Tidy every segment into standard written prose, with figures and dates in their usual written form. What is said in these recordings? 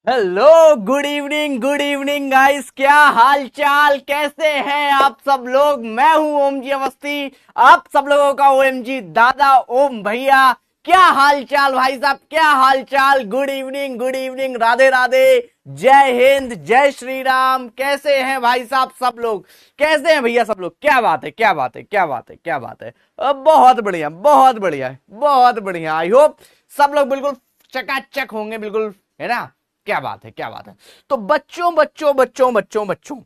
Hello, good evening guys. क्या हाल चाल, कैसे हैं आप सब लोग। मैं हूं ओम जी अवस्थी, आप सब लोगों का ओएमजी दादा ओम भैया। क्या हाल चाल भाई साहब, क्या हाल चाल। गुड इवनिंग, राधे राधे, जय हिंद, जय श्री राम। कैसे हैं भाई साहब सब लोग, कैसे हैं भैया सब लोग। क्या बात है, क्या बात है, क्या बात है, क्या बात है। बहुत बढ़िया, बहुत बढ़िया, बहुत बढ़िया। आई होप सब लोग बिल्कुल चकाचक होंगे, बिल्कुल, है ना। क्या बात है, क्या बात है। तो बच्चों बच्चों बच्चों बच्चों बच्चों,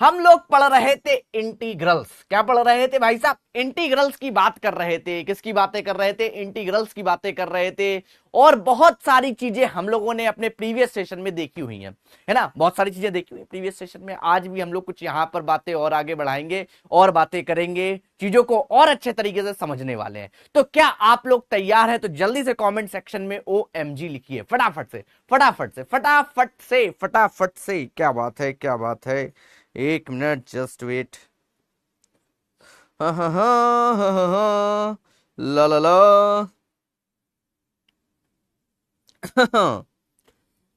हम लोग पढ़ रहे थे इंटीग्रल्स। क्या पढ़ रहे थे भाई साहब? इंटीग्रल्स की बात कर रहे थे। किसकी बातें कर रहे थे? इंटीग्रल्स की बातें कर रहे थे। और बहुत सारी चीजें हम लोगों ने अपने प्रीवियस सेशन में देखी हुई हैं, है ना। बहुत सारी चीजें देखी हुई प्रीवियस सेशन में। आज भी हम लोग कुछ यहां पर बातें और आगे बढ़ाएंगे और बातें करेंगे, चीजों को और अच्छे तरीके से समझने वाले हैं। तो क्या आप लोग तैयार हैं? तो जल्दी से कमेंट सेक्शन में OMG लिखिए, फटाफट से, फटाफट से, फटाफट से, फटाफट से। क्या बात है, क्या बात है। एक मिनट, जस्ट वेट। हाँ हाँ हाँ हाँ हाँ हाँ, ला ला ला।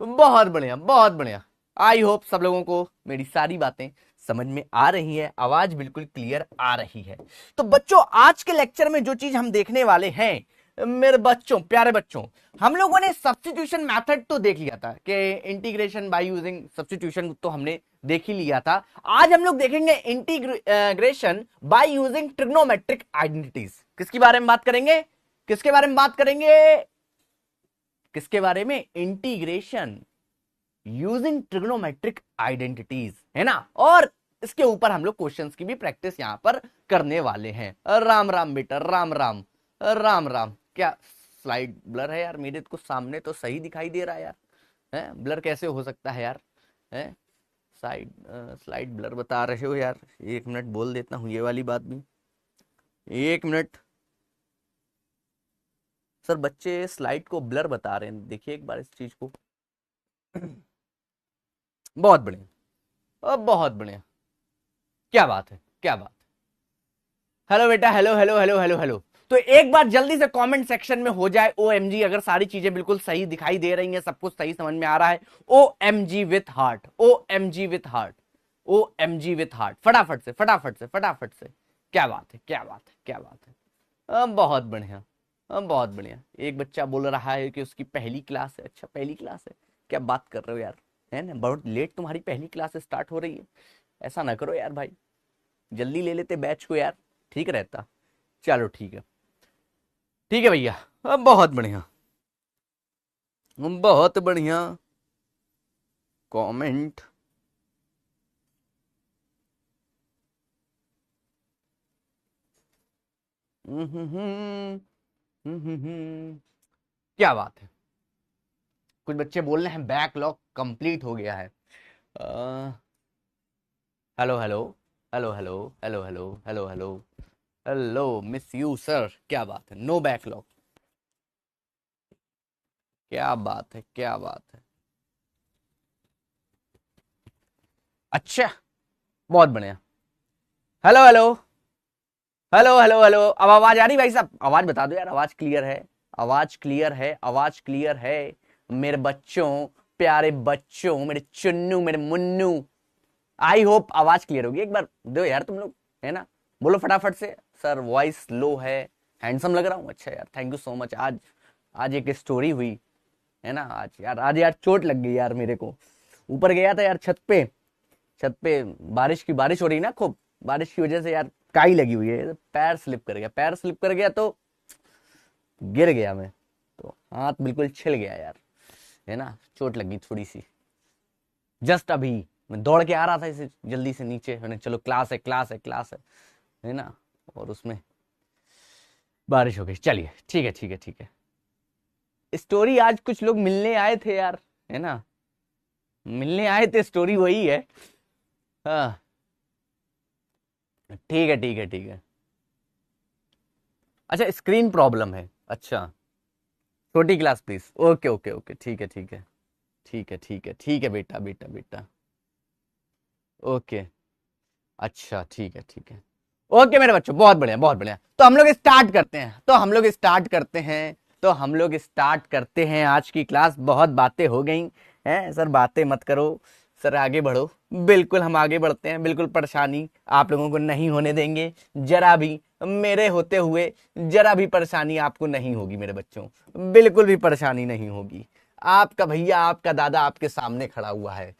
बहुत बढ़िया, बहुत बढ़िया। आई होप सब लोगों को मेरी सारी बातें समझ में आ रही है, आवाज बिल्कुल क्लियर आ रही है। तो बच्चों, आज के लेक्चर में जो चीज हम देखने वाले हैं, मेरे बच्चों, प्यारे बच्चों, हम लोगों ने सब्स्टिट्यूशन मेथड तो देख लिया था कि इंटीग्रेशन बाय यूजिंग सब्स्टिट्यूशन, तो हमने देख ही लिया था। आज हम लोग देखेंगे integration by using trigonometric identities. किसके बारे में बात करेंगे? किसके बारे में बात करेंगे? किसके बारे में? इंटीग्रेशन यूजिंग ट्रिग्नोमेट्रिक आइडेंटिटीज, है ना। और इसके ऊपर हम लोग क्वेश्चंस की भी प्रैक्टिस यहां पर करने वाले हैं। राम राम बेटा, राम राम, राम राम। क्या स्लाइड ब्लर है यार? मेरे को सामने तो सही दिखाई दे रहा है यार, है ब्लर कैसे हो सकता है यार? है साइड स्लाइड ब्लर बता रहे हो यार? एक मिनट, बोल देता हूँ ये वाली बात भी। एक मिनट सर, बच्चे स्लाइड को ब्लर बता रहे हैं, देखिए एक बार इस चीज को। बहुत बढ़िया, बहुत बढ़िया। क्या बात है, क्या बात है। हेलो बेटा, hello hello hello hello hello. तो एक बार जल्दी से कमेंट सेक्शन में हो जाए OMG, अगर सारी चीजें बिल्कुल सही दिखाई दे रही हैं, सब कुछ सही समझ में आ रहा है। OMG with heart, OMG with heart, OMG with heart. फटाफट से, फटाफट से, फटाफट से। क्या बात है, क्या बात है, क्या बात है। बहुत बढ़िया, बहुत बढ़िया। एक बच्चा बोल रहा है कि उसकी पहली क्लास है। अच्छा, पहली क्लास है? क्या बात कर रहे हो यार, है ना। बहुत लेट तुम्हारी पहली क्लास स्टार्ट हो रही है। ऐसा ना करो यार भाई, जल्दी ले लेते बैच को यार, ठीक रहता। चलो ठीक है, ठीक है भैया। बहुत बढ़िया, बहुत बढ़िया। कमेंट। क्या बात है। कुछ बच्चे बोल रहे हैं बैकलॉग कंप्लीट हो गया है। Hello hello, hello hello, hello hello, hello hello, hello miss you sir. क्या बात है, नो बैकलॉग। क्या बात है, क्या बात है। अच्छा, बहुत बढ़िया। Hello hello, hello hello hello. अब आवाज आ रही भाई साहब? आवाज बता दो यार, आवाज क्लियर है? आवाज क्लियर है, आवाज क्लियर है मेरे बच्चों, प्यारे बच्चों, मेरे चुन्नू, मेरे मुन्नू। आई होप आवाज क्लियर होगी। एक बार दो यार तुम लोग, है ना। बोलो फटाफट से। सर वॉइस लो है, हैंडसम लग रहा हूँ? अच्छा यार, थैंक यू सो मच। आज आज एक स्टोरी हुई, है ना। आज यार चोट लग गई यार मेरे को। ऊपर गया था यार छत पे, छत पे बारिश हो रही ना खूब। बारिश की वजह से यार काई लगी हुई है, पैर स्लिप कर गया, पैर स्लिप कर गया तो गिर गया मैं, तो हाथ बिल्कुल छिल गया यार, है ना। चोट लगी थोड़ी सी। जस्ट अभी मैं दौड़ के आ रहा था इसे जल्दी से नीचे, मैंने चलो क्लास है, क्लास है, क्लास है ना। और उसमें बारिश हो गई। चलिए ठीक है, ठीक है, ठीक है। स्टोरी आज कुछ लोग मिलने आए थे यार, है ना। मिलने आए थे, स्टोरी वही है। हाँ, ठीक है, ठीक है, ठीक है। अच्छा, स्क्रीन प्रॉब्लम है, अच्छा। छोटी class please. Okay okay okay, ठीक है, ठीक है, ठीक है, ठीक है, ठीक है बेटा, बेटा, बेटा। ओके, अच्छा, ठीक है, ठीक है। ओके मेरे बच्चों, बहुत बढ़िया, बहुत बढ़िया। तो हम लोग स्टार्ट करते हैं, तो हम लोग स्टार्ट करते हैं, तो हम लोग स्टार्ट करते हैं आज की क्लास। बहुत बातें हो गई, हैं सर बातें मत करो, सर आगे बढ़ो। बिल्कुल हम आगे बढ़ते हैं, बिल्कुल परेशानी आप लोगों को नहीं होने देंगे, जरा भी मेरे होते हुए जरा भी परेशानी आपको नहीं होगी मेरे बच्चों, बिल्कुल भी परेशानी नहीं होगी। आपका भैया आपका दादा आपके सामने खड़ा हुआ है।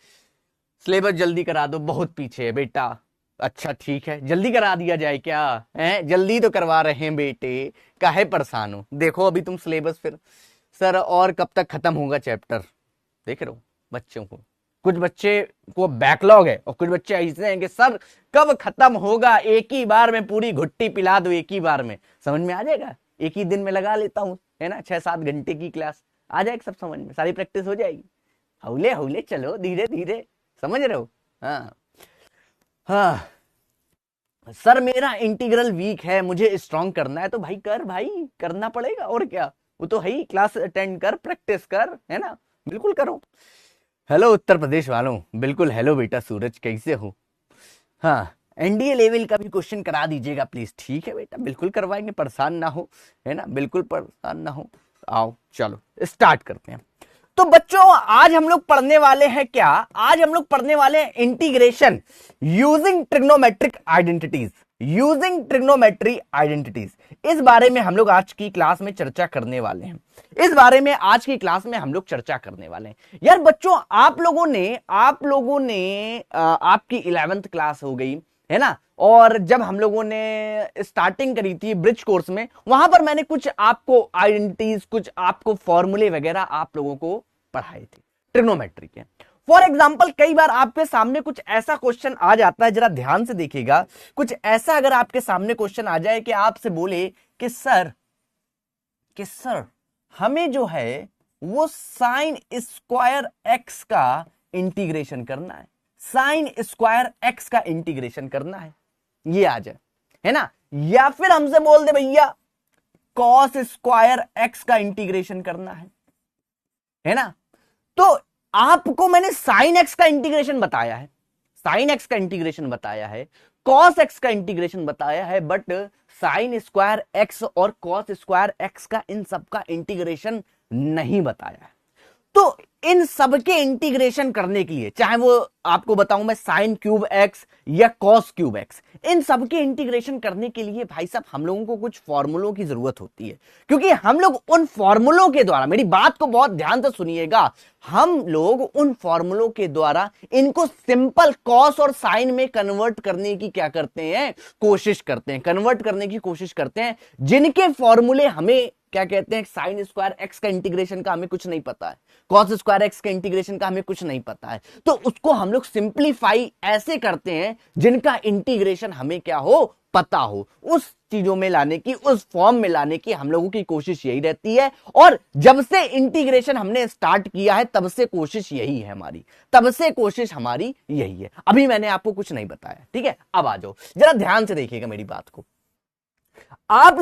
सिलेबस जल्दी करा दो, बहुत पीछे है बेटा। अच्छा ठीक है, जल्दी करा दिया जाए क्या है? जल्दी तो करवा रहे हैं बेटे, काहे परेशान हो? देखो अभी तुम सिलेबस फिर सर और कब तक खत्म होगा चैप्टर, देख रहे हो बच्चों को। कुछ बच्चे को बैकलॉग है और कुछ बच्चे ऐसे हैं कि सर कब खत्म होगा, एक ही बार में पूरी घुट्टी पिला दो, एक ही बार में समझ में आ जाएगा, एक ही दिन में लगा लेता हूं, है ना, 6-7 घंटे की क्लास आ जाएगी, सब समझ में, सारी प्रैक्टिस हो जाएगी। हौले हौले चलो, धीरे धीरे, समझ रहे हो? हाँ हाँ सर मेरा इंटीग्रल वीक है, मुझे स्ट्रॉन्ग करना है, तो भाई कर, भाई करना पड़ेगा और क्या, वो तो है ही, क्लास अटेंड कर, प्रैक्टिस कर, है ना, बिल्कुल करो। हेलो उत्तर प्रदेश वालों, बिल्कुल हेलो बेटा सूरज, कैसे हो? हाँ एनडीए लेवल का भी क्वेश्चन करा दीजिएगा प्लीज। ठीक है बेटा, बिल्कुल करवाएंगे, परेशान ना हो, है ना, बिल्कुल परेशान ना हो। आओ चलो स्टार्ट करते हैं। तो बच्चों आज हम लोग पढ़ने वाले हैं क्या? आज हम लोग पढ़ने वाले हैं integration using trigonometric identities, using trigonometry identities. इस बारे में हम लोग आज की क्लास में चर्चा करने वाले हैं, इस बारे में आज की क्लास में हम लोग चर्चा करने वाले हैं। यार बच्चों आप लोगों ने आपकी 11th क्लास हो गई है ना, और जब हम लोगों ने स्टार्टिंग करी थी ब्रिज कोर्स में, वहां पर मैंने कुछ आपको आइडेंटिटीज, कुछ आपको फॉर्मूले वगैरह आप लोगों को पढ़ाए थे ट्रिग्नोमेट्री के। फॉर एग्जाम्पल कई बार आपके सामने कुछ ऐसा क्वेश्चन आ जाता है, जरा ध्यान से देखिएगा, कुछ ऐसा अगर आपके सामने क्वेश्चन आ जाए कि आपसे बोले कि सर हमें जो है वो साइन स्क्वायर एक्स का इंटीग्रेशन करना है, साइन स्क्वायर एक्स का इंटीग्रेशन करना है, ये आ जाए, है ना, या फिर हमसे बोल दे भैया कॉस स्क्वायर एक्स का इंटीग्रेशन करना है ना, तो आपको मैंने साइन एक्स का इंटीग्रेशन बताया है, साइन एक्स का इंटीग्रेशन बताया है, कॉस एक्स का इंटीग्रेशन बताया है, बट साइन स्क्वायर एक्स और कॉस स्क्वायर एक्स का इन सब का इंटीग्रेशन नहीं बताया है। तो इन सब के इंटीग्रेशन करने के लिए, चाहे वो आपको बताऊं मैं साइन क्यूब एक्स या कॉस क्यूब एक्स, इन सब के इंटीग्रेशन करने के लिए भाई साहब हम लोगों को कुछ फॉर्मूलों की जरूरत होती है, क्योंकि हम लोग उन फॉर्मूलों के द्वारा, मेरी बात को बहुत ध्यान से सुनिएगा, हम लोग उन फॉर्मूलों के द्वारा इनको सिंपल कॉस और साइन में कन्वर्ट करने की क्या करते हैं, कोशिश करते हैं, कन्वर्ट करने की कोशिश करते हैं, जिनके फॉर्मूले हमें क्या कहते हैं, साइन स्क्वायर एक्स का इंटीग्रेशन का हमें कुछ नहीं पता है, कॉस स्क्वायर एक्स का इंटीग्रेशन का हमें कुछ नहीं पता है, तो उसको हम लोग सिंपलीफाई ऐसे करते हैं जिनका इंटीग्रेशन हमें क्या हो, पता हो, उस चीजों में लाने की, उस फॉर्म में लाने की हम लोगों की कोशिश यही रहती है। और जब से इंटीग्रेशन हमने स्टार्ट किया है तब से कोशिश यही है हमारी, तब से कोशिश हमारी यही है। अभी मैंने आपको कुछ नहीं बताया, ठीक है, अब आ जाओ जरा ध्यान से देखिएगा मेरी बात को। आप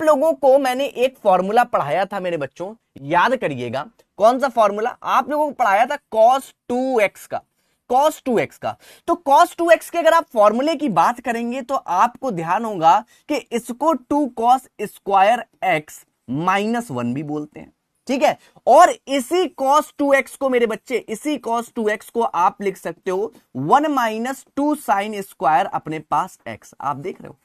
लोगों को मैंने एक फॉर्मूला पढ़ाया था मेरे बच्चों, याद करिएगा, कौन सा फॉर्मूला आप लोगों को पढ़ाया था, cos 2x का, cos 2x का। तो cos 2x के अगर आप फॉर्मूले की बात करेंगे तो आपको ध्यान होगा कि इसको 2 cos स्क्वायर x -1 भी बोलते हैं, ठीक है, और इसी cos 2x को मेरे बच्चे, इसी cos 2x को आप लिख सकते हो 1 - 2 sin स्क्वायर अपने पास x। आप देख रहे हो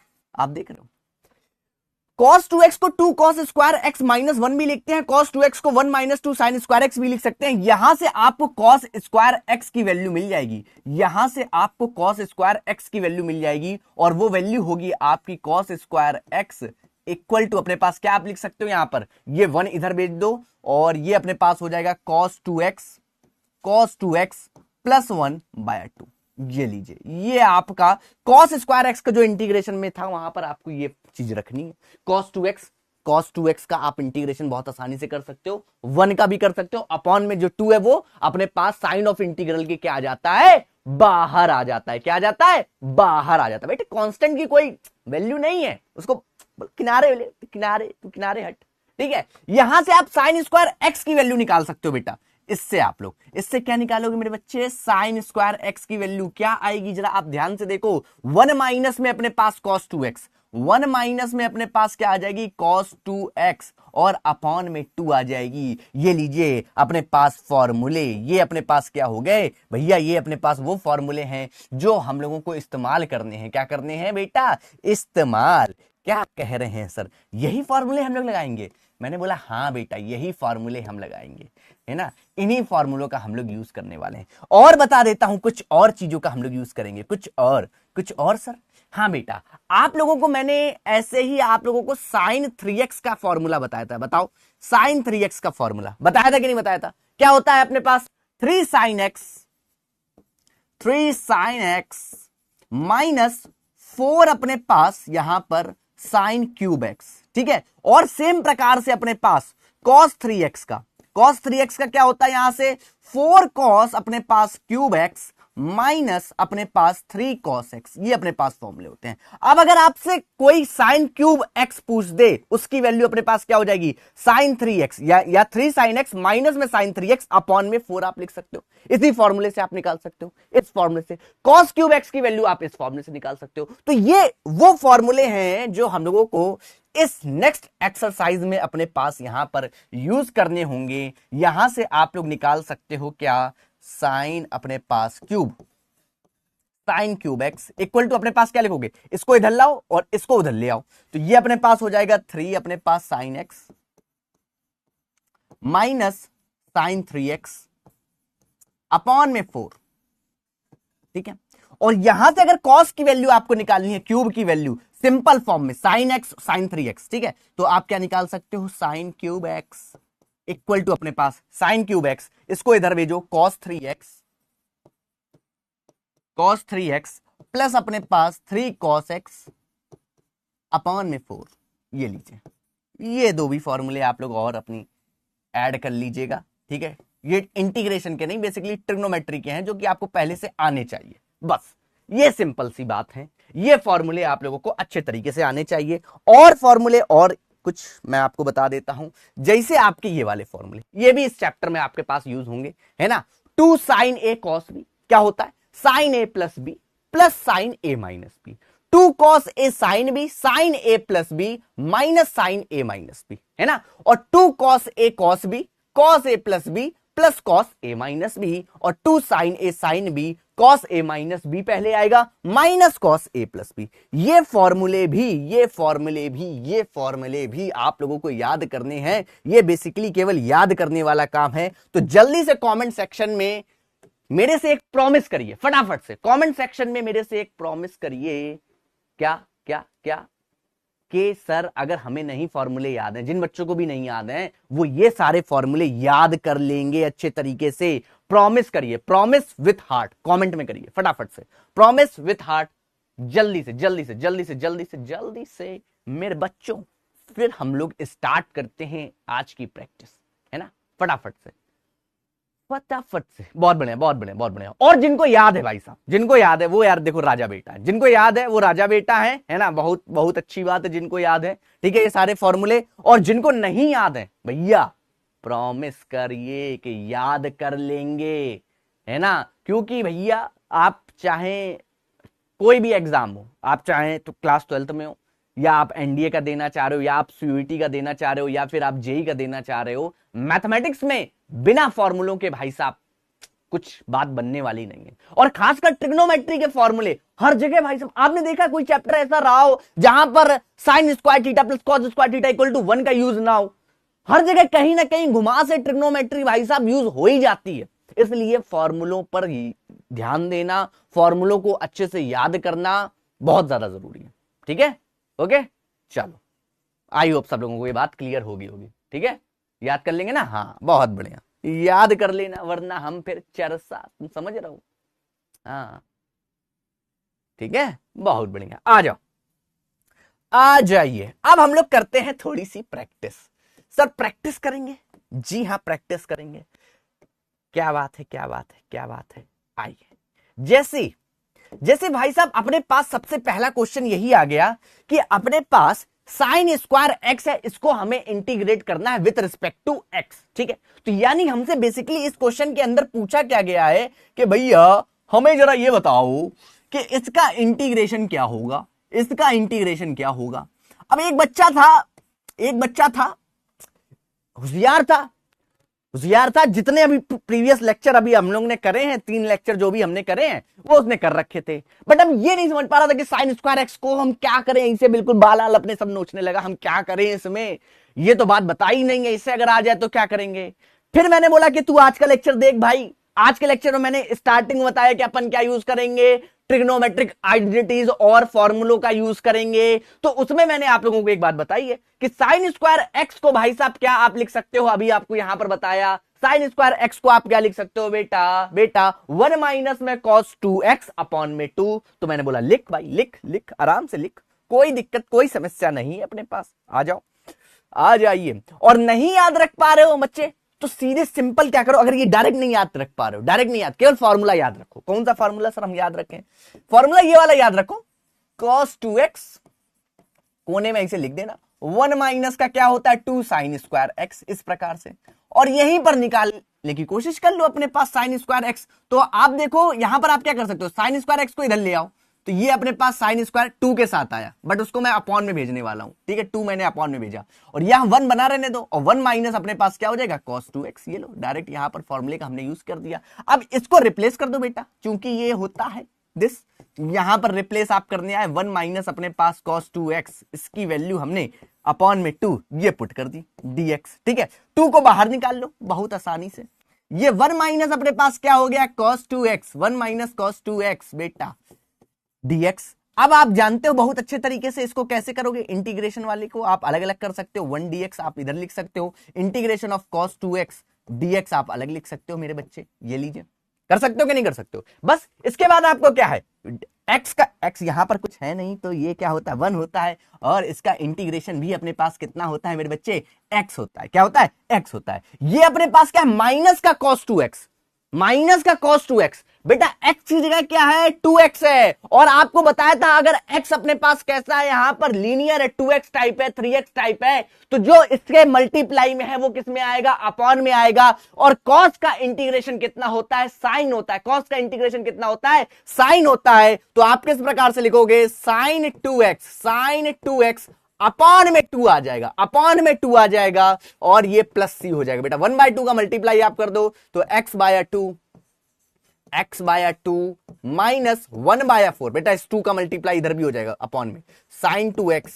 cos 2x को 2 cos स्क्वायर x -1 भी लिखते हैं, cos 2x को 1 - 2 sin स्क्वायर x भी लिख सकते हैं। यहां से आपको cos स्क्वायर x की वैल्यू मिल जाएगी, यहां से आपको cos स्क्वायर x की वैल्यू मिल जाएगी, और वो वैल्यू होगी आपकी cos square x equal to, अपने पास क्या आप लिख सकते हो, यहां पर ये 1 इधर भेज दो और ये अपने पास हो जाएगा cos 2x प्लस 1/2। ये लीजिए, ये आपका cos स्क्वायर x का जो इंटीग्रेशन में था वहां पर आपको ये चीज रखनी है। cos 2x का आप इंटीग्रेशन बहुत आसानी से कर सकते हो, 1 का भी कर सकते हो, अपॉन में जो 2 है वो अपने पास साइन ऑफ इंटीग्रल के क्या आ जाता है, बाहर आ जाता है, क्या आ जाता है, बाहर आ जाता है। बेटे कांस्टेंट की कोई वैल्यू नहीं है, उसको किनारे हट, ठीक है। यहां से आप साइन स्क्वायर x की वैल्यू निकाल सकते हो बेटा, इससे आप लोग इससे क्या निकालोगे मेरे बच्चे, साइन स्क्वायर एक्स की वैल्यू क्या आएगी, जरा आप ध्यान से देखो। 1 माइनस में अपने पास cos 2x, 1 माइनस में अपने पास क्या आ जाएगी cos 2x, और अपॉन में 2 आ जाएगी। ये लीजिए अपने पास फॉर्मूले, ये अपने पास क्या हो गए भैया, ये अपने पास वो फॉर्मूले हैं जो हम लोगों को इस्तेमाल करने हैं। क्या करने हैं बेटा, इस्तेमाल। क्या कह रहे हैं सर, यही फॉर्मूले हम लोग लगाएंगे? मैंने बोला हाँ बेटा, यही फॉर्मूले हम लगाएंगे, है ना। इन्हीं फॉर्मूलों का हम लोग यूज करने वाले हैं। और बता देता हूं कुछ और चीजों का हम लोग यूज करेंगे, कुछ और सर। हाँ बेटा, आप लोगों को मैंने ऐसे ही आप लोगों को sin 3x का फॉर्मूला बताया था। बताओ, sin 3x का फॉर्मूला बताया था कि नहीं बताया था? क्या होता है अपने पास 3 sin x माइनस 4 अपने पास यहां पर sin क्यूब x, ठीक है। और सेम प्रकार से अपने पास cos 3x का क्या होता है, यहां से 4 cos अपने पास क्यूब x माइनस अपने पास 3 cos x, ये अपने पास फॉर्मूले होते हैं। अब अगर आपसे कोई sin क्यूब x पूछ दे, उसकी वैल्यू अपने पास क्या हो जाएगी, sin 3x या 3 sin x माइनस में sin 3x अपॉन में 4 आप लिख सकते हो। इसी फॉर्मूले से आप निकाल सकते हो, इस फॉर्मूले से cos क्यूब x की वैल्यू आप इस फॉर्मूले से निकाल सकते हो। तो ये वो फॉर्मूले हैं जो हम लोगों को इस नेक्स्ट एक्सरसाइज में अपने पास यहां पर यूज करने होंगे। यहां से आप लोग निकाल सकते हो क्या, साइन अपने पास cube, sine cube x equal to अपने पास क्या लिखोगे, इसको इधर लाओ और इसको उधर ले आओ, तो ये अपने पास हो जाएगा 3 अपने पास sine x minus sine 3x upon में 4, ठीक है। और यहां से अगर cos की वैल्यू आपको निकालनी है, क्यूब की वैल्यू सिंपल फॉर्म में साइन एक्स साइन 3x, ठीक है, तो आप क्या निकाल सकते हो, sine cube x equal to अपने पास साइन क्यूब एक्स, इसको इधर भेजो cos 3x प्लस अपने पास 3 cos x अपॉन में 4। ये लीजिए, ये दो भी फॉर्मूले आप लोग और अपनी ऐड कर लीजिएगा, ठीक है। ये इंटीग्रेशन के नहीं, बेसिकली ट्रिग्नोमेट्री के हैं, जो कि आपको पहले से आने चाहिए। बस ये सिंपल सी बात है, ये फॉर्मूले आप लोगों को अच्छे तरीके से आने चाहिए। और फॉर्मूले और कुछ मैं आपको बता देता हूं, जैसे आपके ये वाले फॉर्मूले, ये भी इस चैप्टर में आपके पास यूज होंगे, है ना। 2 sin a cos b क्या होता है, sin a plus b plus sine a minus b. 2 cos a sin b sin a plus b minus sine a minus b, है ना। और 2 cos a cos b cos a plus b plus cos a minus b, और 2 sin a sin b cos a minus b पहले आएगा minus cos a plus b. ये फॉर्मूले भी आप लोगों को याद करने हैं। ये बेसिकली केवल याद करने वाला काम है। तो जल्दी से कमेंट सेक्शन में मेरे से एक प्रॉमिस करिए, फटाफट से कमेंट सेक्शन में मेरे से एक प्रॉमिस करिए, क्या क्या क्या कि सर अगर हमें नहीं फॉर्मूले याद हैं, जिन बच्चों को भी नहीं याद हैं वो ये सारे फॉर्मूले याद कर लेंगे अच्छे तरीके से। प्रॉमिस करिए, प्रॉमिस विथ हार्ट कमेंट में करिए फटाफट से, प्रॉमिस विथ हार्ट, जल्दी से मेरे बच्चों। फिर हम लोग स्टार्ट करते हैं आज की प्रैक्टिस, है ना। फटाफट से बहुत बढ़िया। और जिनको याद है भाई साहब, जिनको याद है वो यार देखो राजा बेटा है, जिनको याद है वो राजा बेटा है ना। बहुत अच्छी बात है जिनको याद है, ठीक है, ये सारे फॉर्मूले। और जिनको नहीं याद है भैया, प्रॉमिस करिए कि याद कर लेंगे, है ना। क्योंकि भैया आप चाहे कोई भी एग्जाम हो, आप चाहे तो क्लास 12th में हो, या आप एनडीए का देना चाह रहे हो, या आप सीयूईटी का देना चाह रहे हो, या फिर आप जेई का देना चाह रहे हो, मैथमेटिक्स में बिना फॉर्मूलों के भाई साहब कुछ बात बनने वाली नहीं है। और खासकर ट्रिग्नोमेट्री के फॉर्मूले हर जगह भाई साहब, आपने देखा कोई चैप्टर ऐसा रहा हो जहां पर sine square theta plus cos square theta equal to 1 का यूज ना हो? हर जगह कहीं ना कहीं घुमा से ट्रिग्नोमेट्री भाई साहब यूज हो ही जाती है। इसलिए फॉर्मूलों पर ध्यान देना, फॉर्मूलों को अच्छे से याद करना बहुत ज्यादा जरूरी है, ठीक है। ओके चलो, आई होप सब लोगों को ये बात क्लियर होगी, ठीक है। याद कर लेंगे ना, हाँ बहुत बढ़िया, याद कर लेना, वरना हम फिर चरसा, तुम समझ रहे हो, हाँ ठीक है, बहुत बढ़िया। आ जाओ, आ जाइए। अब हम लोग करते हैं थोड़ी सी प्रैक्टिस। सर प्रैक्टिस करेंगे? जी हाँ प्रैक्टिस करेंगे। क्या बात है। आइए, जैसे भाई साहब अपने पास सबसे पहला क्वेश्चन यही आ गया कि अपने पास साइन स्क्वायर एक्स है, इसको हमें इंटीग्रेट करना है विथ रिस्पेक्ट टू एक्स, ठीक है। तो यानी हमसे बेसिकली इस क्वेश्चन के अंदर पूछा क्या गया है कि भैया हमें जरा ये बताओ कि इसका इंटीग्रेशन क्या होगा, इसका इंटीग्रेशन क्या होगा। अब एक बच्चा था होशियार था, जितने अभी प्रीवियस लेक्चर अभी हम लोग ने करे हैं, 3 लेक्चर जो भी हमने करे हैं वो उसने कर रखे थे, बट अब ये नहीं समझ पा रहा था कि साइन स्क्वायर एक्स को हम क्या करें। इसे बिल्कुल बाल अपने सब नोचने लगा, हम क्या करें इसमें, ये तो बात बता ही नहीं है, इससे अगर आ जाए तो क्या करेंगे। फिर मैंने बोला कि तू आज का लेक्चर देख भाई, आज के लेक्चर में मैंने स्टार्टिंग में बताया कि अपन क्या यूज करेंगे, ट्रिग्नोमेट्रिक आइडेंटिटीज और फॉर्मूलों का यूज करेंगे। तो उसमें मैंने आप लोगों को एक बात बताई है कि साइन स्क्वायर एक्स को भाई साहब क्या आप लिख सकते हो, अभी आपको यहां पर बताया साइन स्क्वायर एक्स को आप क्या लिख सकते हो बेटा 1 माइनस में cos 2x अपॉन में 2। तो मैंने बोला लिख भाई, लिख आराम से लिख, कोई दिक्कत कोई समस्या नहीं है अपने पास, आ जाओ आ जाइए। और नहीं याद रख पा रहे हो बच्चे तो सीधे सिंपल क्या करो, अगर ये डायरेक्ट नहीं याद रख पा रहे हो, डायरेक्ट नहीं याद, केवल फॉर्मूला याद रखो। कौन सा फॉर्मूला सर हम याद रखें, फॉर्मूला ये वाला याद रखो, cos 2x कोने में इसे लिख देना, 1 माइनस का क्या होता है 2 साइन स्क्वायर एक्स, इस प्रकार से, और यहीं पर निकालने की कोशिश कर लो अपने पास साइन स्क्वायर एक्स। तो आप देखो यहां पर आप क्या कर सकते हो, साइन स्क्वायर एक्स को इधर ले आओ, तो ये अपने पास साइन स्क्वायर 2 के साथ आया, बट उसको मैं अपॉन में भेजने वाला हूं, ठीक है, 2 मैंने अपॉन में भेजा, और यहां 1 बना रहने दो, और 1 माइनस अपने पास क्या हो जाएगा cos 2x। ये लो डायरेक्ट यहां पर फॉर्मूले का हमने यूज कर दिया। अब इसको रिप्लेस कर दो बेटा, क्योंकि ये होता है दिस, यहां पर रिप्लेस आप करने आए 1 माइनस अपने पास cos 2x, इसकी वैल्यू हमने अपॉन में 2 ये पुट कर दी dx, ठीक है। 2 को बाहर निकाल लो बहुत आसानी से, ये 1 माइनस अपने पास क्या हो गया cos 2x, 1 minus cos 2x बेटा dx। अब आप जानते हो बहुत अच्छे तरीके से इसको कैसे करोगे, इंटीग्रेशन वाले को आप अलग अलग कर सकते हो, 1 dx आप इधर लिख सकते हो, integration of cos 2x dx आप अलग लिख सकते हो मेरे बच्चे, ये लीजिए, कर सकते हो कि नहीं कर सकते हो। बस इसके बाद आपको क्या है, x का x यहां पर कुछ है नहीं, तो ये क्या होता है 1 होता है, और इसका इंटीग्रेशन भी अपने पास कितना होता है मेरे बच्चे, x होता है। क्या होता है, x होता है। ये अपने पास क्या है, माइनस का cos 2x, माइनस का cos 2x बेटा, x की जगह क्या है 2x है, और आपको बताया था अगर x अपने पास कैसा है, यहां पर लीनियर है, 2x टाइप है, 3x टाइप है, तो जो इसके मल्टीप्लाई में है वो किस में आएगा, अपॉन में आएगा। और cos का इंटीग्रेशन कितना होता है, साइन होता है, cos का इंटीग्रेशन कितना होता है, साइन होता है। तो आप किस प्रकार से लिखोगे, साइन 2x अपॉन में 2 आ जाएगा, अपॉन में 2 आ जाएगा, और ये प्लस c हो जाएगा बेटा। 1/2 का मल्टीप्लाई आप कर दो तो x/2 माइनस 1/4 बेटा, इस 2 का मल्टीप्लाई इधर भी हो जाएगा अपॉन में, साइन 2x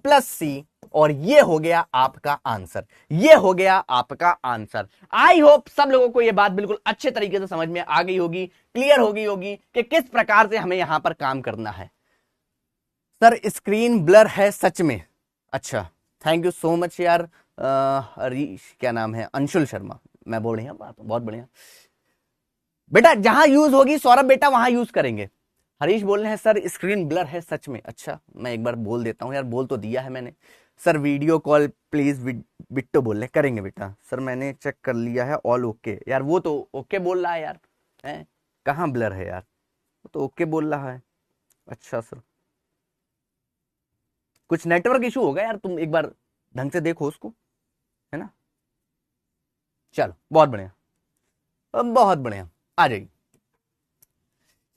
प्लस c, और ये हो गया आपका आंसर, ये हो गया आपका आंसर। आई होप सब लोगों को ये बात बिल्कुल अच्छे तरीके से समझ में आ गई होगी, क्लियर होगी कि किस प्रकार से हमें यहां पर काम करना है। सर स्क्रीन ब्लर है सच में, अच्छा थैंक यू सो मच यार, क्या नाम है, अंशुल शर्मा, मैं बढ़िया बात, बहुत बढ़िया बेटा, जहां यूज होगी सौरभ बेटा वहां यूज करेंगे। हरीश बोल रहे हैं सर स्क्रीन ब्लर है सच में, अच्छा मैं एक बार बोल देता हूं यार, बोल तो दिया है मैंने। Sir video call please Bitto बोल रहे करेंगे बेटा, सर मैंने चेक कर लिया है ऑल ओके यार, वो तो ओके बोल रहा है यार, है कहां ब्लर है यार, वो तो ओके बोल रहा है। अच्छा सर कुछ नेटवर्क इशू होगा यार, तुम एक बार ढंग से देखो उसको, है ना। चलो बहुत बढ़िया, बहुत बढ़िया, आ जाइए,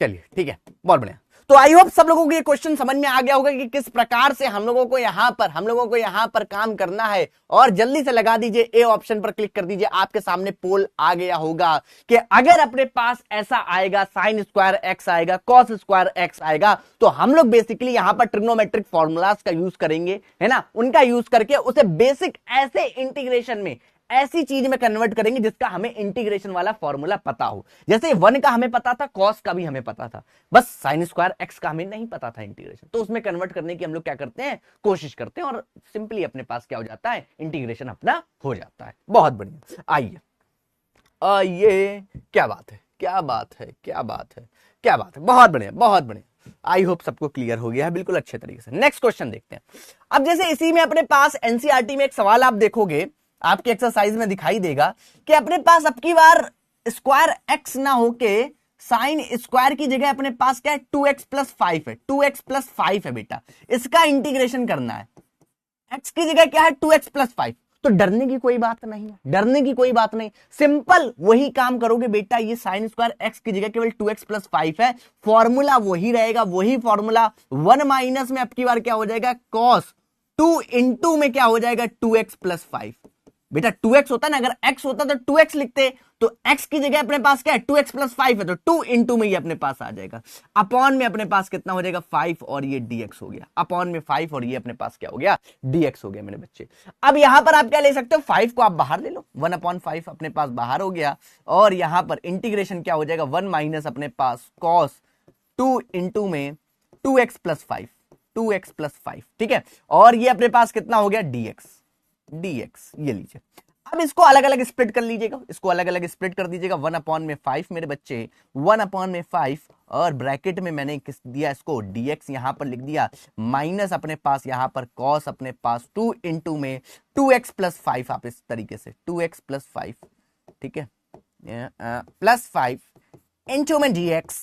चलिए ठीक है, बहुत बढ़िया। तो आई होप सब लोगों को ये क्वेश्चन समझ में आ गया होगा कि किस प्रकार से हम लोगों को यहां पर काम करना है। और जल्दी से लगा दीजिए ए ऑप्शन पर क्लिक कर दीजिए, आपके सामने पोल आ गया होगा कि अगर अपने पास ऐसा आएगा साइन स्क्वायर एक्स आएगा, कॉस स्क्वायर एक्स आएगा, तो हम लोग बेसिकली यहां पर ट्रिग्नोमेट्रिक फॉर्मूलाज का यूज करेंगे, है ना, उनका यूज करके उसे बेसिक ऐसे इंटीग्रेशन में, ऐसी चीज में कन्वर्ट करेंगे जिसका हमें इंटीग्रेशन वाला फॉर्मूला पता हो। जैसे 1 का हमें पता था, कॉस का भी हमें पता था, बस साइन स्क्वायर एक्स का हमें नहीं पता था इंटीग्रेशन, तो उसमें कन्वर्ट करने की हम लोग क्या करते हैं, कोशिश करते हैं, और सिंपली अपने पास क्या हो जाता है, इंटीग्रेशन अपना हो जाता है। बहुत बढ़िया, आइए क्या बात है, बहुत बढ़िया। आई होप सबको क्लियर हो गया है बिल्कुल अच्छे तरीके से। नेक्स्ट क्वेश्चन देखते हैं। अब जैसे इसी में अपने पास एनसीईआरटी में एक सवाल आप देखोगे, आपके एक्सरसाइज में दिखाई देगा कि अपने पास अब की बार स्क्वायर एक्स ना होके साइन स्क्वायर की जगह अपने पास क्या है 2x प्लस 5 है, 2x प्लस 5 है बेटा, इसका इंटीग्रेशन करना है। x की जगह क्या है 2x प्लस 5, तो डरने की कोई बात नहीं है, डरने की कोई बात नहीं, सिंपल वही काम करोगे बेटा। ये साइन स्क्वायर x की जगह केवल 2x प्लस 5 है, फॉर्मूला वही रहेगा, वही फॉर्मूला। 1 माइनस में अब की बार क्या हो जाएगा cos 2 इंटू में क्या हो जाएगा 2x प्लस 5। बेटा 2x होता ना, अगर x होता तो 2x लिखते, तो x की जगह अपने पास क्या है 2x प्लस 5 है, तो 2 इंटू में ये अपने पास आ जाएगा, अपॉन में अपने पास कितना हो जाएगा 5 और ये dx हो गया, अपॉन में 5 और ये अपने पास क्या हो गया dx हो गया मेरे बच्चे। अब यहां पर आप क्या ले सकते हो, 5 को आप बाहर ले लो, 1/5 अपने पास बाहर हो गया, और यहां पर इंटीग्रेशन क्या हो जाएगा 1 माइनस अपने पास cos 2 इंटू में 2x प्लस 5, 2x प्लस 5, ठीक है, और ये अपने पास कितना हो गया dx, ये लीजिए। अब इसको अलग अलग स्प्लिट कर लीजिएगा, इसको अलग अलग स्प्लिट कर दीजिएगा, 1/5 मेरे बच्चे, 1/5, और ब्रैकेट में मैंने किस दिया इसको dx यहां पर लिख दिया, माइनस अपने पास यहां पर cos अपने पास 2 इंटू में 2x प्लस 5, आप इस तरीके से 2x प्लस 5, ठीक है, प्लस 5 इंटू में dx,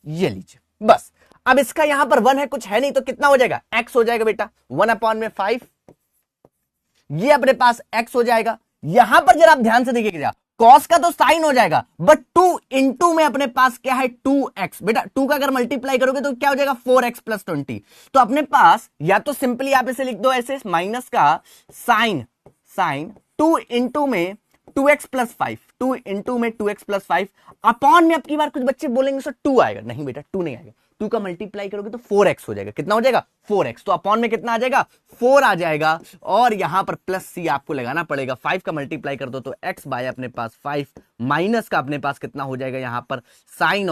ये लीजिए बस। अब इसका यहां पर 1 है, कुछ है नहीं, तो कितना हो जाएगा x हो जाएगा बेटा, 1/5, ये अपने पास x हो जाएगा। यहां पर जरा आप ध्यान से देखिएगा, cos का तो साइन हो जाएगा, बट 2 इंटू में अपने पास क्या है 2x, बेटा 2 का अगर मल्टीप्लाई करोगे तो क्या हो जाएगा 4x प्लस 20, तो अपने पास या तो सिंपली आप इसे लिख दो ऐसे, माइनस का साइन 2 इंटू में 2x प्लस 5, 2 इंटू में 2x प्लस 5, अपॉन में अब की बार कुछ बच्चे बोलेंगे सर 2 आएगा, नहीं बेटा 2 नहीं आएगा, 2 का मल्टीप्लाई करोगे तो 4x हो जाएगा, कितना हो जाएगा 4x, तो अपॉन में कितना आ जाएगा 4 आ जाएगा, और यहां पर प्लस सी आपको लगाना पड़ेगा, 5 का मल्टीप्लाई कर दो तो x बाय अपने पास 5, माइनस का अपने पास कितना हो जाएगा यहां पर साइन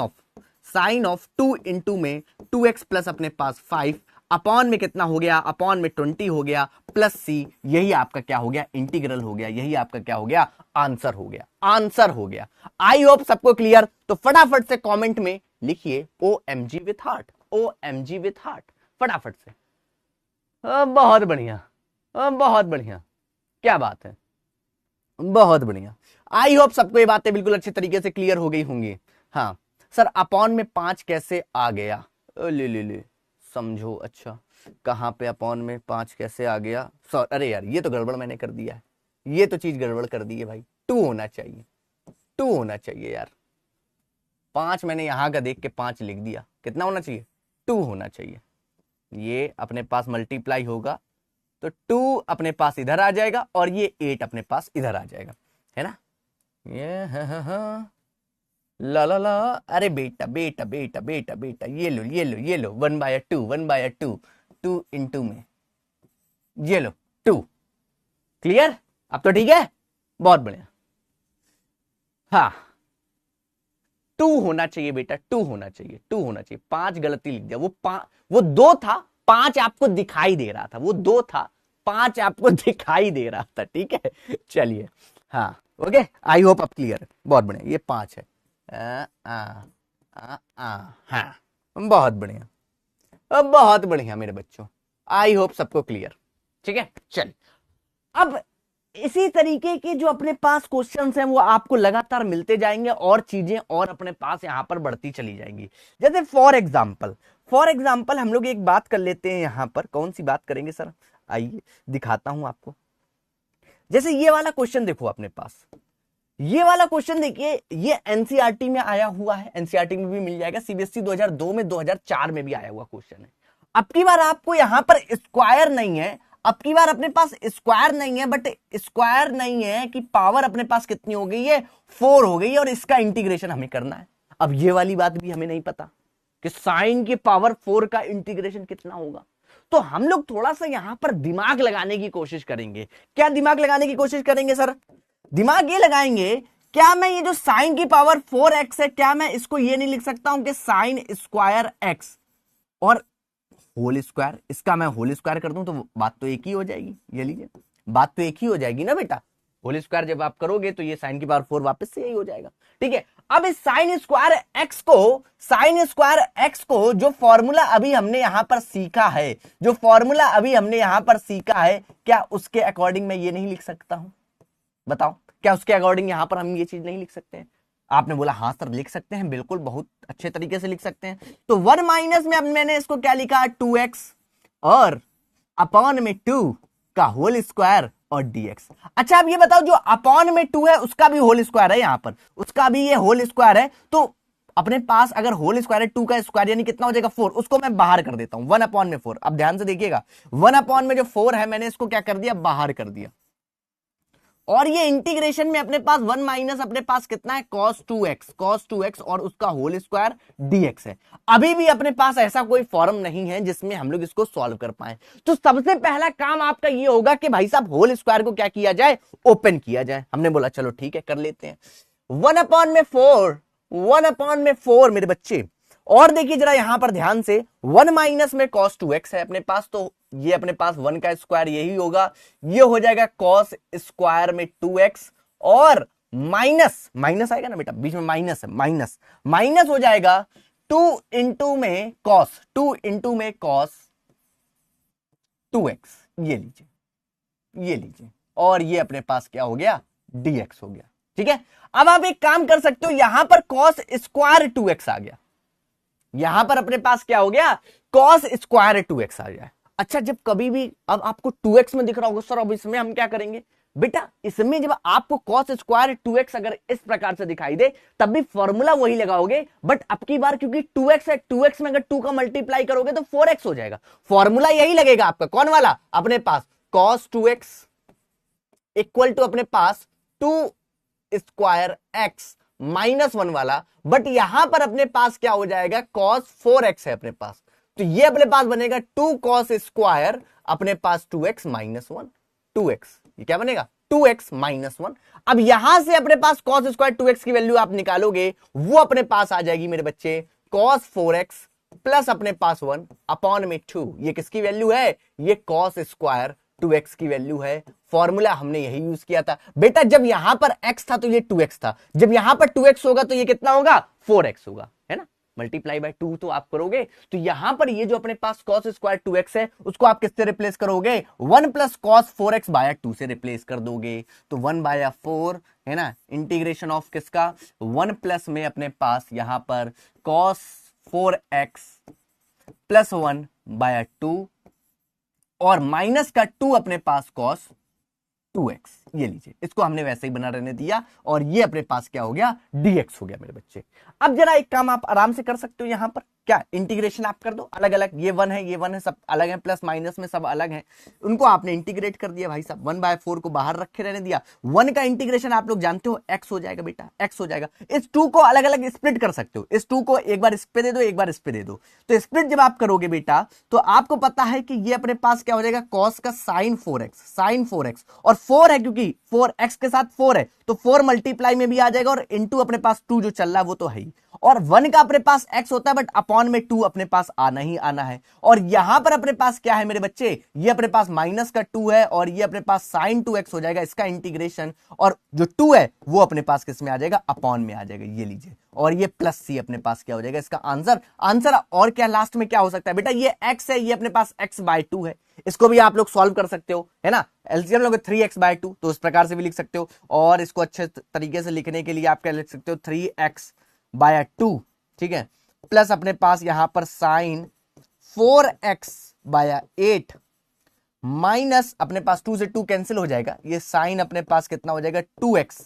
ऑफ 2 इंटू में 2x प्लस अपने पास 5, अपॉन में कितना हो गया, अपॉन में 20 हो गया, प्लस सी, यही आपका क्या हो गया इंटीग्रल हो गया, यही आपका क्या हो गया आंसर हो गया। आई होप सबको क्लियर, तो फटाफट से कमेंट में लिखिए OMG with heart, OMG with heart, फटाफट से। बहुत बढ़िया, बहुत बढ़िया, क्या बात है, बहुत बढ़िया। आई होप सबको ये बातें बिल्कुल अच्छे तरीके से क्लियर हो गई होंगी। हाँ सर, अपॉन में 5 कैसे आ गया, ले समझो, अच्छा कहां पे अपॉन में 5 कैसे आ गया, सॉरी, अरे यार ये तो गड़बड़ मैंने कर दिया है, ये तो चीज गड़बड़ कर दी है भाई, 2 होना चाहिए यार, 5 मैंने यहां का देख के 5 लिख दिया, कितना होना चाहिए 2 होना चाहिए, ये अपने पास मल्टीप्लाई होगा तो 2 अपने पास इधर आ जाएगा, और ये 8 अपने पास इधर आ जाएगा, है ना, ये ला ला ला, अरे बेटा बेटा बेटा बेटा बेटा, ये लो 1/2, 2 इंटू में, ये लो 2, क्लियर, अब तो ठीक है, बहुत बढ़िया। हाँ 2 होना चाहिए बेटा, 2 होना चाहिए, 5 गलती लिख दिया, वो 2 था, 5 आपको दिखाई दे रहा था, वो 2 था, 5 आपको दिखाई दे रहा था, ठीक है, चलिए, हाँ ओके, आई होप अब क्लियर है, बहुत बढ़िया, ये 5 है, हाँ बहुत बढ़िया मेरे बच्चों, आई होप सबको क्लियर, ठीक है। चल, अब इसी तरीके के जो अपने पास क्वेश्चंस हैं वो आपको लगातार मिलते जाएंगे, और चीजें और अपने पास यहां पर बढ़ती चली जाएंगी। जैसे फॉर एग्जाम्पल हम लोग एक बात कर लेते हैं, यहां पर कौन सी बात करेंगे सर, आइए दिखाता हूं आपको। जैसे ये वाला क्वेश्चन देखो अपने पास, ये वाला क्वेश्चन देखिए, ये एनसीईआरटी में आया हुआ है, एनसीईआरटी में भी मिल जाएगा, सीबीएसई 2002 में 2004 में भी आया हुआ क्वेश्चन है। अब की बार आपको यहां पर स्क्वायर नहीं है, अब की बार अपने पास स्क्वायर नहीं है, बट स्क्वायर नहीं है कि पावर अपने पास कितनी हो गई है 4 हो गई है, और इसका इंटीग्रेशन हमें करना है। अब ये वाली बात भी हमें नहीं पता कि साइन की पावर 4 का इंटीग्रेशन कितना होगा, तो हम लोग थोड़ा सा यहां पर दिमाग लगाने की कोशिश करेंगे। क्या दिमाग लगाने की कोशिश करेंगे सर, दिमाग ये लगाएंगे, क्या मैं ये जो साइन की पावर 4x है, क्या मैं इसको ये नहीं लिख सकता हूं कि साइन स्क्वायर x और होल स्क्वायर, इसका मैं होल स्क्वायर कर दूं तो बात तो एक ही हो जाएगी, ये लीजिए, बात तो एक ही हो जाएगी ना बेटा, होल स्क्वायर जब आप करोगे तो ये साइन की पावर 4 वापस से यही हो जाएगा, ठीक है। अब इस साइन स्क्वायर एक्स को जो फॉर्मूला अभी हमने यहां पर सीखा है, क्या उसके अकॉर्डिंग मैं ये नहीं लिख सकता हूं, बताओ, क्या उसके अकॉर्डिंग यहां पर हम ये चीज नहीं लिख सकते हैं। आपने बोला हाँ सर लिख सकते हैं, बिल्कुल बहुत अच्छे तरीके से लिख सकते हैं। तो 1 माइनस में अब मैंने इसको क्या लिखा, 2x और अपॉन में 2 का होल स्क्वायर और dx। अच्छा अब ये बताओ, जो अपॉन में 2 है उसका भी होल स्क्वायर है, यहां पर उसका भी ये होल स्क्वायर है, तो अपने पास अगर होल स्क्वायर है 2 का स्क्वायर यानी कितना हो जाएगा 4, उसको मैं बाहर कर देता हूं 1 अपॉन में 4। अब ध्यान से देखिएगा 1 अपॉन में जो 4 है मैंने इसको क्या कर दिया, बाहर कर दिया, और ये इंटीग्रेशन में अपने पास 1 माइनस अपने पास कितना है cos 2x और उसका होल स्क्वायर dx है। अभी भी अपने पास ऐसा कोई फॉर्म नहीं है जिसमें हम लोग इसको सॉल्व कर पाए, तो सबसे पहला काम आपका ये होगा कि भाई साहब होल स्क्वायर को क्या किया जाए, ओपन किया जाए। हमने बोला चलो ठीक है कर लेते हैं। 1 अपॉन में 4 मेरे बच्चे, और देखिए जरा यहां पर ध्यान से 1 माइनस में cos 2x है अपने पास, तो ये अपने पास 1 का स्क्वायर यही होगा, ये हो जाएगा cos स्क्वायर में 2x, और माइनस आएगा ना बेटा, बीच में माइनस है, माइनस हो जाएगा 2 इंटू में cos 2x, ये लीजिए, और ये अपने पास क्या हो गया, dx हो गया। ठीक है, अब आप एक काम कर सकते हो, यहां पर cos स्क्वायर 2x आ गया, यहां पर अपने पास क्या हो गया, cos स्क्वायर 2x आ गया। अच्छा जब कभी भी अब आपको 2x में दिख रहा होगा, सर अब इसमें हम क्या करेंगे, बेटा इसमें जब आपको cos स्क्वायर 2x अगर इस प्रकार से दिखाई दे तब भी फॉर्मूला वही लगाओगे, बट अब की बार क्योंकि 2x है, 2x में अगर 2 का मल्टीप्लाई करोगे तो 4x हो जाएगा, फॉर्मूला यही लगेगा आपका, कौन वाला, अपने पास cos 2x इक्वल टू अपने पास 2 स्क्वायर x माइनस 1 वाला, बट यहां पर अपने पास क्या हो जाएगा, cos 4x है अपने पास, तो ये अपने पास बनेगा 2 cos स्क्वायर अपने पास 2x माइनस 1, 2x ये क्या बनेगा 2x माइनस 1। अब यहां से अपने पास cos स्क्वायर 2x की वैल्यू आप निकालोगे, वो अपने पास आ जाएगी मेरे बच्चे cos 4x प्लस अपने पास 1 अपॉन में 2, ये किसकी वैल्यू है, ये cos स्क्वायर 2x की वैल्यू है। फॉर्मूला हमने यही यूज किया था बेटा, जब यहां पर x था तो ये 2x था, जब यहां पर 2x होगा तो ये कितना होगा 4x होगा, है ना, मल्टीप्लाई बाय 2 तो आप करोगे, तो यहां पर ये जो अपने पास cos स्क्वायर 2x है उसको आप किससे रिप्लेस करोगे, 1 प्लस cos 4x बाय 2 से रिप्लेस कर दोगे, तो 1 बाय 4 है ना, इंटीग्रेशन ऑफ किसका, 1 प्लस में अपने पास यहां पर cos 4x प्लस 1 बाय 2 और माइनस का 2 अपने पास cos 2x, ये लीजिए, इसको हमने वैसे ही बना रहने दिया, और ये अपने पास क्या हो गया, dx हो गया मेरे बच्चे। अब जरा एक काम आप आराम से कर सकते हो, यहां पर क्या इंटीग्रेशन आप कर दो अलग अलग, ये 1 है ये 1 है, सब अलग है, प्लस माइनस में सब अलग है, उनको आपने इंटीग्रेट कर दिया भाई साहब, 1 बाय 4 को बाहर रखे रहने दिया, 1 का इंटीग्रेशन आप लोग जानते हो x हो जाएगा बेटा, x हो जाएगा। इस 2 को अलग अलग स्प्लिट कर सकते हो, इस 2 को एक बार इस पे दे दो, एक बार इस पे दे दो, तो स्प्लिट जब आप करोगे बेटा तो आपको पता है कि ये अपने पास क्या हो जाएगा, cos का sin 4x, और 4 है क्योंकि 4x के साथ 4 है तो 4 मल्टीप्लाई में भी आ जाएगा, और इनटू अपने पास 2 जो चल रहा है वो तो है ही, और 1 का अपने पास x होता है बट अपॉन में 2 अपने पास आना ही आना है, और यहां पर अपने पास क्या है मेरे बच्चे, ये अपने पास माइनस का 2 है और ये अपने पास sin 2x हो जाएगा, इसका इंटीग्रेशन, और जो 2 है वो अपने पास किस में आ जाएगा, अपॉन में आ जाएगा, ये लीजिए, और ये प्लस c अपने पास क्या हो जाएगा, इसका आंसर और क्या लास्ट में क्या हो सकता है बेटा, ये x है, ये अपने पास x बाय 2 है, इसको भी आप लोग सॉल्व कर सकते हो, है ना, एलसीएम लोगे 3x बाय 2, तो इस प्रकार से भी लिख सकते हो, और इसको अच्छे तरीके से लिखने के लिए आप क्या लिख सकते हो, 3x बाय 2, ठीक है, प्लस अपने पास यहां पर sin 4x बाय 8 माइनस अपने पास 2 से 2 कैंसिल हो जाएगा, ये sin अपने पास कितना हो जाएगा 2x,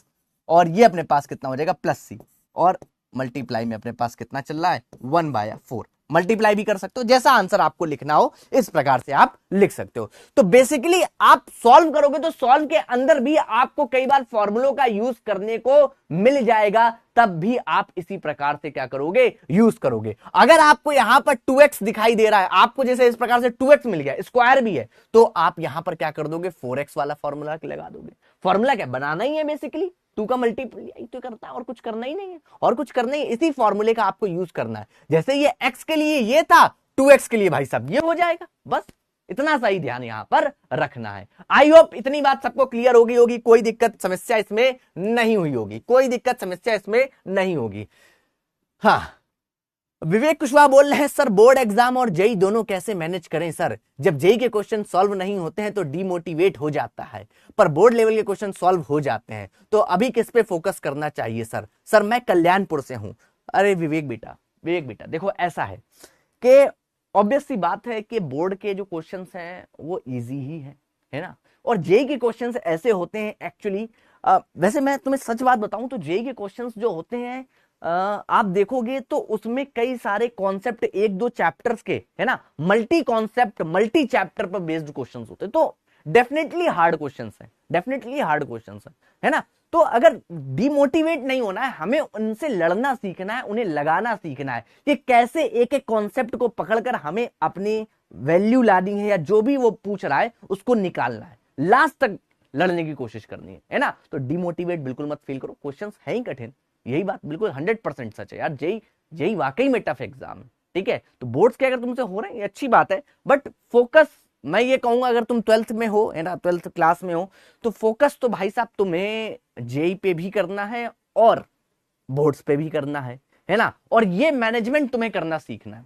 और ये अपने पास कितना हो जाएगा प्लस c, और मल्टीप्लाई में अपने पास कितना चल रहा है 1 बाय 4, मल्टीप्लाई भी कर सकते हो, जैसा आंसर आपको लिखना हो इस प्रकार से आप लिख सकते हो। तो बेसिकली आप सॉल्व करोगे तो सॉल्व के अंदर भी आपको कई बार फॉर्मूलों का यूज करने को मिल जाएगा, तब भी आप इसी प्रकार से क्या करोगे, यूज करोगे। अगर आपको यहां पर 2x दिखाई दे रहा है, आपको जैसे इस प्रकार से 2x मिल गया, स्क्वायर भी है, तो आप यहां पर क्या कर दोगे, 4x वाला फॉर्मूला लगा दोगे। फॉर्मूला क्या बनाना ही है, बेसिकली 2 का मल्टीप्लाई तो करता है, और कुछ करना ही नहीं है, और कुछ करना ही, इसी फॉर्मूले का आपको यूज करना है। जैसे ये x के लिए ये था, 2x के लिए भाई साहब ये हो जाएगा, बस इतना सा ही ध्यान यहां पर रखना है। आई होप इतनी बात सबको क्लियर होगी, कोई दिक्कत समस्या इसमें नहीं हुई होगी, कोई दिक्कत समस्या इसमें नहीं होगी। हाँ विवेक कुशवाहा बोल रहे हैं सर बोर्ड एग्जाम और जेई दोनों कैसे मैनेज करें सर, जब जेई के क्वेश्चन सॉल्व नहीं होते हैं तो डीमोटिवेट हो जाता है, पर बोर्ड लेवल के क्वेश्चन सॉल्व हो जाते हैं, तो अभी किस पे फोकस करना चाहिए सर? सर मैं कल्याणपुर से हूं। अरे विवेक बेटा देखो ऐसा है कि ऑब्वियस सी बात है कि बोर्ड के जो क्वेश्चंस हैं वो इजी ही है ना, और जेई के क्वेश्चंस ऐसे होते हैं एक्चुअली। वैसे मैं तुम्हें सच बात बताऊं तो जेई के क्वेश्चंस जो होते हैं आप देखोगे तो उसमें कई सारे कॉन्सेप्ट एक दो चैप्टर्स के है ना, मल्टी कॉन्सेप्ट मल्टी चैप्टर पर बेस्ड क्वेश्चंस होते हैं, तो डेफिनेटली हार्ड क्वेश्चंस है ना। तो अगर डिमोटिवेट नहीं होना है, हमें उनसे लड़ना सीखना है, उन्हें लगाना सीखना है कि कैसे एक एक कॉन्सेप्ट को पकड़कर हमें अपनी वैल्यू लानी है, या जो भी वो पूछ रहा है उसको निकालना है, लास्ट तक लड़ने की कोशिश करनी है ना। तो डिमोटिवेट बिल्कुल मत फील करो, क्वेश्चंस है ही कठिन, यही बात बिल्कुल 100% सच है यार। जेई वाकई में टफ एग्जाम है, ठीक है। तो बोर्ड्स के अगर तुमसे हो रहे हैं ये अच्छी बात है, बट फोकस मैं ये कहूंगा अगर तुम 12th में हो है ना, 12th क्लास में हो, तो फोकस तो भाई साहब तुम्हें जेई पे भी करना है और बोर्ड्स पे भी करना है ना, और ये मैनेजमेंट तुम्हें करना सीखना है।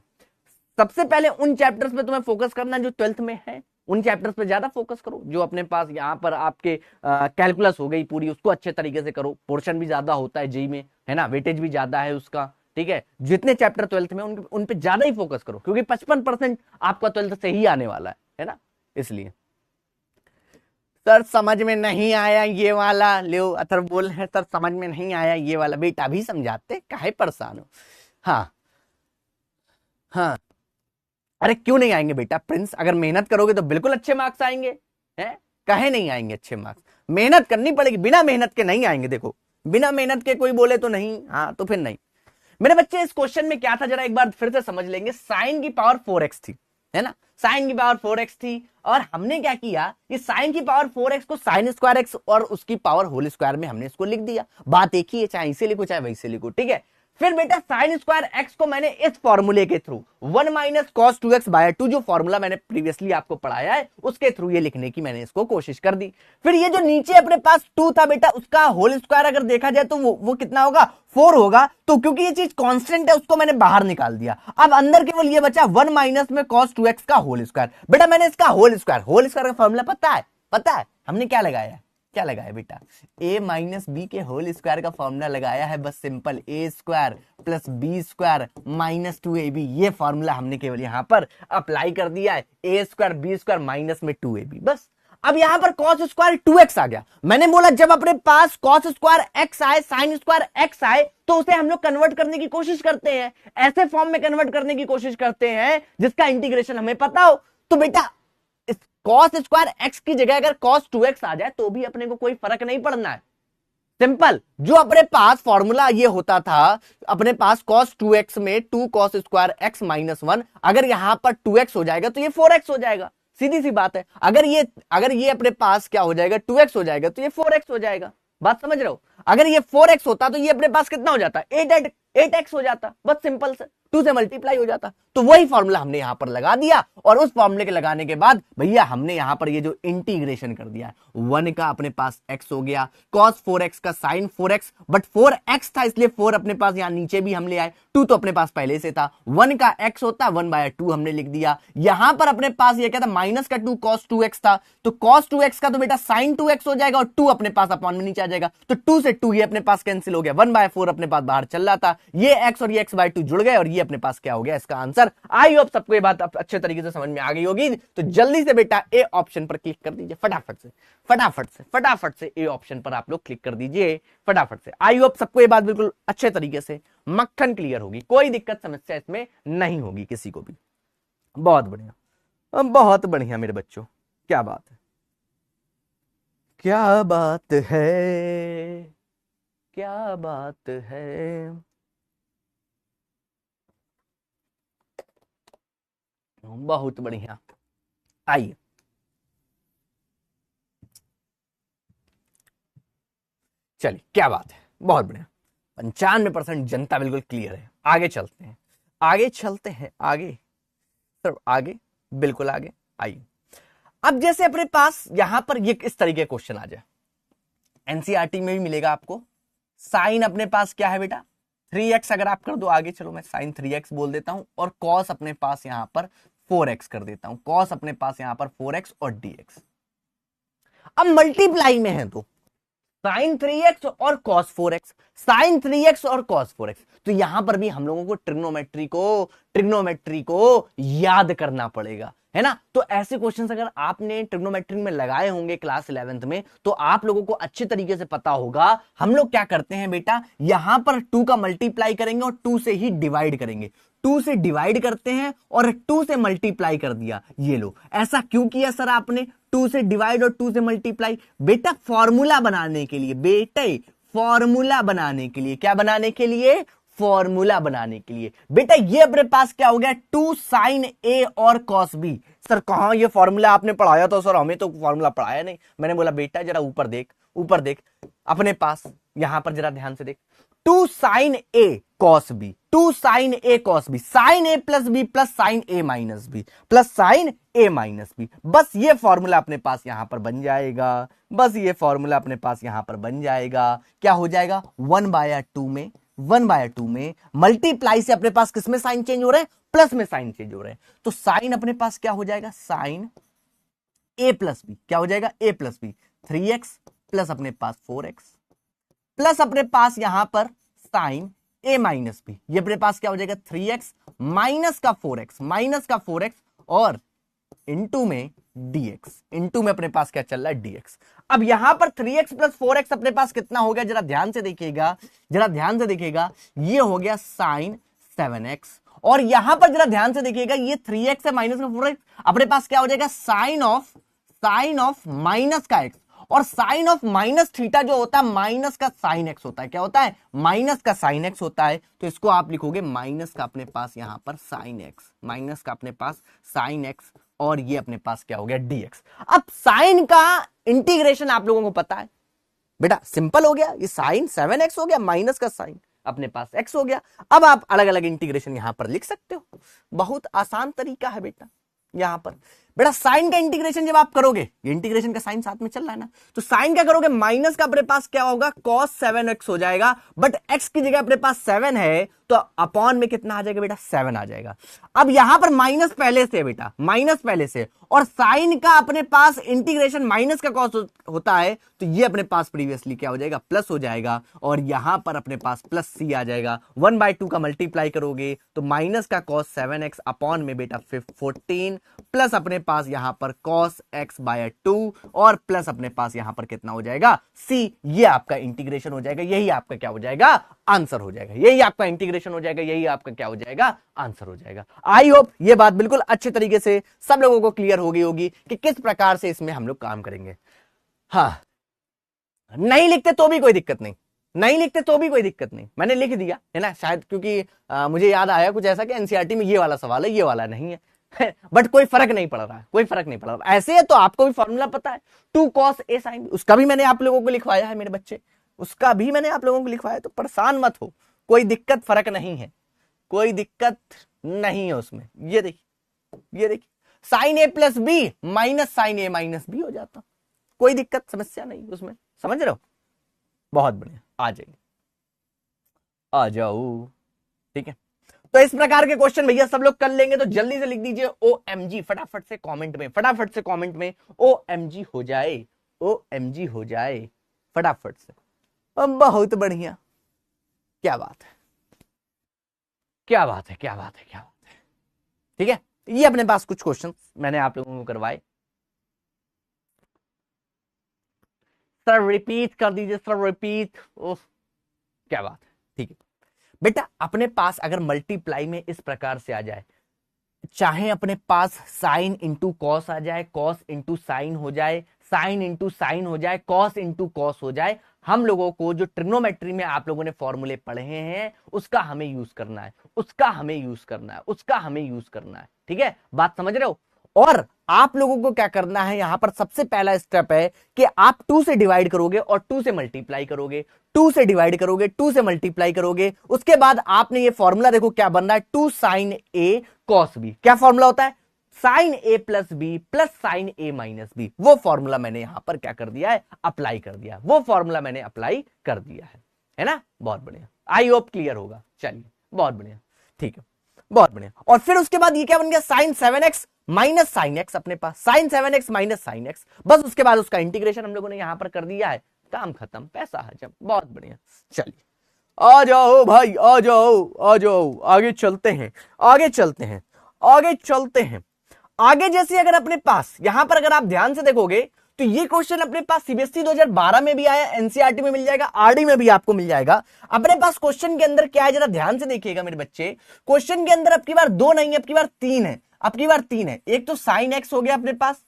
सबसे पहले उन चैप्टर्स पे तुम्हें फोकस करना है जो 12th में है, उन चैप्टर्स पे ज्यादा फोकस करो। जो अपने पास यहाँ पर आपके कैलकुलस हो गई पूरी, उसको अच्छे तरीके से करो, पोर्शन भी ज्यादा होता है जेई में है ना, वेटेज भी ज्यादा है उसका, ठीक है। जितने चैप्टर 12th में उन पे ज्यादा ही फोकस करो, क्योंकि 55% आपका 12th से ही आने वाला है ना, इसलिए। सर समझ में नहीं आया ये वाला, लियो अथर बोल है सर समझ में नहीं आया ये वाला, बेटा भी समझाते, काहे परेशान हो। हाँ हाँ, अरे क्यों नहीं आएंगे बेटा प्रिंस, अगर मेहनत करोगे तो बिल्कुल अच्छे मार्क्स आएंगे, हैं काहे नहीं आएंगे अच्छे मार्क्स? मेहनत करनी पड़ेगी, बिना मेहनत के नहीं आएंगे। देखो बिना मेहनत के कोई बोले तो नहीं, हाँ तो फिर नहीं। मेरे बच्चे इस क्वेश्चन में क्या था जरा एक बार फिर से समझ लेंगे। साइन की पावर 4x थी, है ना, साइन की पावर 4x थी, और हमने क्या किया, इस साइन की पावर 4x को साइन स्क्वायर x और उसकी पावर होल स्क्वायर में हमने इसको लिख दिया। बात एक ही है, चाहे इसे लिखो चाहे वैसे लिखो, ठीक है। फिर बेटा साइन स्क्वायर एक्स को मैंने इस फॉर्मूले के through 1 minus cos 2x bye 2, जो फॉर्मूला मैंने प्रीवियसली आपको पढ़ाया है, उसके थ्रू ये लिखने की मैंने इसको कोशिश कर दी। फिर ये जो नीचे अपने पास 2 था बेटा, उसका होल स्क्वायर अगर देखा जाए तो वो कितना होगा, 4 होगा। तो क्योंकि ये चीज कांस्टेंट है उसको मैंने बाहर निकाल दिया। अब अंदर केवल ये बचा 1 माइनस में कॉस 2x का होल स्क्वायर। बेटा मैंने इसका होल स्क्वायर का फॉर्मूला पता है हमने क्या लगाया बेटा, a माइनस बी के होल स्क्वायर का फॉर्मूला लगाया है, बस simple a square plus b square minus 2ab, ये फॉर्मूला हमने केवल यहां पर अप्लाई कर दिया है, a square b square minus में 2ab, बस। अब यहां पर cos स्क्वायर 2x आ गया। मैंने बोला जब अपने पास cos स्क्वायर x आए, साइन स्क्वायर x आए, तो उसे हम लोग कन्वर्ट करने की कोशिश करते हैं, ऐसे फॉर्म में कन्वर्ट करने की कोशिश करते हैं जिसका इंटीग्रेशन हमें पता हो। तो बेटा cos स्क्वायर x की जगह अगर cos 2x आ जाए तो भी अपने को कोई फर्क नहीं पड़ना है, सिंपल। जो अपने पास फॉर्मूला ये होता था, अपने पास cos 2x में 2 cos स्क्वायर x माइनस 1, अगर यहां पर 2x हो जाएगा तो ये 4x हो जाएगा, सीधी सी बात है। अगर ये अपने पास क्या हो जाएगा, 2x हो जाएगा तो ये 4x हो जाएगा, बात समझ रहे हो। अगर ये 4x होता तो ये अपने पास कितना हो जाता, 8x हो जाता, बस सिंपल से 2 से मल्टीप्लाई हो जाता। तो वही फॉर्मूला हमने यहां पर लगा दिया, और उस फॉर्मूले के लगाने के बाद भैया हमने यहां पर ये जो इंटीग्रेशन कर दिया, 1 का अपने पास x हो गया, cos 4x का sin 4x, बट 4x था इसलिए 4 अपने पास यहां नीचे भी हम ले आए, 2 तो अपने पास पहले से था, 1 का x होता 1/2 हमने लिख दिया। यहां पर अपने पास ये क्या था, माइनस का 2 cos 2x था, तो cos 2x का तो बेटा sin 2x हो जाएगा, और 2 अपने पास अपॉन में नीचे आ जाएगा, तो 2 से 2 ये अपने पास कैंसिल हो गया, 1/4 अपने पास बाहर चल रहा था, ये x और ये x/2 जुड़ गए, और ये अपने पास क्या हो गया इसका आंसर। आई होप सबको ये बात अच्छे तरीके से समझ में आ गई होगी। तो जल्दी से बेटा ए ऑप्शन पर क्लिक कर दीजिए, फटाफट से ए ऑप्शन पर आप लोग क्लिक कर दीजिए फटाफट से। आई होप सबको ये बात बिल्कुल अच्छे तरीके से मक्खन क्लियर होगी, कोई दिक्कत समस्या इसमें नहीं होगी किसी को भी। बहुत बढ़िया मेरे बच्चों, क्या बात है, क्या बात है। बहुत बढ़िया, आइए चलिए, क्या बात है, बहुत बढ़िया। 95% जनता बिल्कुल क्लियर है। आगे चलते हैं आगे, बिल्कुल आगे आइए। अब जैसे अपने पास यहां पर ये इस तरीके क्वेश्चन आ जाए, एनसीईआरटी में भी मिलेगा आपको। साइन अपने पास क्या है बेटा, 3x अगर आप कर दो आगे, चलो मैं साइन 3x बोल देता हूं, और cos अपने पास यहां पर 4x कर देता हूं, cos अपने पास यहां पर 4x और dx। अब मल्टीप्लाई में है तो साइन 3x और cos 4x, साइन 3x और cos 4x, तो यहां पर भी हम लोगों को ट्रिग्नोमेट्री को याद करना पड़ेगा, है ना। तो ऐसे क्वेश्चंस अगर आपने ट्रिग्नोमेट्री में लगाए होंगे क्लास 11th में, तो आप लोगों को अच्छे तरीके से पता होगा हम लोग क्या करते हैं बेटा, यहां पर 2 का मल्टीप्लाई करेंगे और 2 से ही डिवाइड करेंगे, 2 से डिवाइड करते हैं और 2 से मल्टीप्लाई कर दिया। ये लो, ऐसा क्यों किया सर आपने, 2 से डिवाइड और 2 से मल्टीप्लाई? बेटा फॉर्मूला बनाने के लिए, बेटे फॉर्मूला बनाने के लिए, क्या बनाने के लिए, फॉर्मूला बनाने के लिए। बेटा ये अपने पास क्या हो गया, 2 साइन ए और कॉस बी। सर कहां ये फॉर्मूला आपने पढ़ाया? तो सर हमें तो फॉर्मूला पढ़ाया नहीं। मैंने बोला बेटा जरा ऊपर देख, ऊपर देख अपने पास, यहां पर जरा ध्यान से देख, 2 साइन ए कॉस बी, 2 साइन ए कॉस बी, साइन ए प्लस बी प्लस साइन ए माइनस बी प्लस साइन ए माइनस बी। बस ये फॉर्मूला अपने पास यहां पर बन जाएगा, बस ये फॉर्मूला अपने पास यहां पर बन जाएगा। क्या हो जाएगा, 1/2 में मल्टीप्लाई से अपने पास किसमें साइन चेंज हो रहे हैं, प्लस में साइन चेंज हो रहे हैं, तो साइन अपने पास क्या हो जाएगा, साइन ए प्लस बी, क्या हो जाएगा, ए प्लस बी, 3x प्लस अपने पास 4x प्लस अपने पास यहां पर साइन ए माइनस बी, ये अपने पास क्या हो जाएगा, 3x माइनस का 4x और इनटू में dx, इनटू में अपने पास क्या चल रहा है, dx। अब यहां पर 3x प्लस 4x अपने पास कितना हो गया, जरा ध्यान से देखिएगा, जरा ध्यान से देखिएगा, ये हो गया साइन 7x, और यहां पर जरा ध्यान से देखिएगा, ये 3x है माइनस का 4x, अपने पास क्या हो जाएगा, साइन ऑफ माइनस का x, और साइन ऑफ माइनस थीटा जो होता है माइनस का साइन एक्स होता है, क्या होता है, माइनस का साइन एक्स होता है, तो इसको आप लिखोगे माइनस का अपने पास यहां पर साइन एक्स, माइनस का अपने पास साइन एक्स, और ये अपने पास क्या हो गया, dx। अब साइन का इंटीग्रेशन आप लोगों को पता है बेटा, सिंपल हो गया, ये साइन 7x हो गया, माइनस का साइन अपने पास x हो गया। अब आप अलग अलग इंटीग्रेशन यहां पर लिख सकते हो, बहुत आसान तरीका है बेटा। यहां पर बेटा साइन का इंटीग्रेशन जब आप करोगे, ये इंटीग्रेशन का साइन साथ में चल रहा है ना, तो साइन क्या करोगे, माइनस का अपने पास क्या होगा, cos 7x हो जाएगा, बट x की जगह अपने पास 7 है, तो अपॉन में कितना आ जाएगा बेटा, 7 आ जाएगा। अब यहां पर माइनस पहले से बेटा, माइनस पहले से, और साइन का अपने पास इंटीग्रेशन माइनस का cos होता है, तो ये अपने पास प्रीवियसली क्या हो जाएगा, प्लस हो जाएगा, और यहां पर अपने पास प्लस c आ जाएगा। 1/2 का मल्टीप्लाई करोगे तो माइनस का cos 7x अपॉन में बेटा 14 प्लस अपने पास यहां पर cos x/2 और प्लस अपने पास यहां पर कितना हो जाएगा, c। ये आपका इंटीग्रेशन हो जाएगा, यही आपका क्या हो जाएगा, आंसर हो जाएगा, यही आपका इंटीग्रेशन हो जाएगा, यही आपका क्या हो जाएगा, आंसर हो जाएगा। आई होप ये बात बिल्कुल अच्छे तरीके से सब लोगों को क्लियर हो गई होगी कि किस प्रकार से इसमें हम लोग काम करेंगे। हाँ, नहीं लिखते तो भी कोई दिक्कत नहीं, नहीं लिखते तो भी कोई दिक्कत नहीं, मैंने लिख दिया है ना, शायद क्योंकि मुझे याद आया कुछ ऐसा कि एनसीईआरटी में ये वाला सवाल है, ये वाला नहीं है बट कोई फर्क नहीं पड़ रहा है, कोई फर्क नहीं पड़ रहा। ऐसे है तो आपको भी फॉर्मूला पता है, 2 cos a sin b, उसका भी मैंने आप लोगों को लिखवाया है मेरे बच्चे, उसका भी मैंने आप लोगों को लिखवाया, तो परेशान मत हो, कोई दिक्कत फर्क नहीं है, कोई दिक्कत नहीं है उसमें। ये देखिए, ये देखिए, साइन ए प्लस बी माइनस साइन ए माइनस बी हो जाता, कोई दिक्कत समस्या नहीं उसमें, समझ रहे हो, बहुत बढ़िया, आ जाइए, आ जाओ, ठीक है। तो इस प्रकार के क्वेश्चन भैया सब लोग कर लेंगे, तो जल्दी से लिख दीजिए OMG, फटाफट से कमेंट में, फटाफट से कमेंट में OMG हो जाए, OMG हो जाए फटाफट से। बहुत बढ़िया, क्या बात है, क्या बात है, क्या बात है, क्या बात है, ठीक है। ये अपने पास कुछ क्वेश्चन मैंने आप लोगों को करवाए, सर रिपीट कर दीजिए, सर रिपीट, ओह क्या बात है, ठीक है बेटा। अपने पास अगर मल्टीप्लाई में इस प्रकार से आ जाए, चाहे अपने पास साइन इंटू कॉस आ जाए, कॉस इंटू साइन हो जाए, साइन इंटू साइन हो जाए, कॉस इंटू कॉस हो जाए, हम लोगों को जो ट्रिग्नोमेट्री में आप लोगों ने फॉर्मूले पढ़े हैं उसका हमें यूज करना है, उसका हमें यूज करना है, उसका हमें यूज करना है, ठीक है, बात समझ रहे हो। और आप लोगों को क्या करना है, यहां पर सबसे पहला स्टेप है कि आप 2 से डिवाइड करोगे और 2 से मल्टीप्लाई करोगे, 2 से डिवाइड करोगे, 2 से मल्टीप्लाई करोगे, उसके बाद आपने ये फॉर्मूला देखो क्या बन रहा है, 2 साइन ए कॉस बी, क्या फॉर्मूला होता है, साइन ए प्लस बी प्लस साइन ए माइनस बी। वो फॉर्मूला मैंने यहां पर क्या कर दिया है, अप्लाई कर दिया, वो फॉर्मूला मैंने अप्लाई कर दिया है ना, बहुत बढ़िया। आई होप क्लियर होगा। चलिए बहुत बढ़िया, ठीक है, बहुत बढ़िया। और फिर उसके बाद ये क्या बन गया, sign 7x minus sine x अपने पास, sine 7x minus sine x, बस उसके बाद उसका इंटीग्रेशन हम लोगों ने यहां पर कर दिया है, काम खत्म, पैसा हजम, बहुत बढ़िया। चलिए आ जाओ भाई, आ जाओ आ जाओ, आगे चलते हैं, आगे चलते हैं, आगे चलते हैं। आगे जैसे अगर अपने पास यहां पर अगर आप ध्यान से देखोगे तो ये क्वेश्चन अपने पास सीबीएसई 2012 में भी आया, एनसीईआरटी में मिल जाएगा, आरडी में भी आपको मिल जाएगा। अपने पास क्वेश्चन के अंदर क्या है, जरा ध्यान से देखिएगा मेरे बच्चे। क्वेश्चन के अंदर अब की बार 2 नहीं है, अब की बार 3 है, अब की बार 3 है। एक तो साइन एक्स हो गया अपने पास,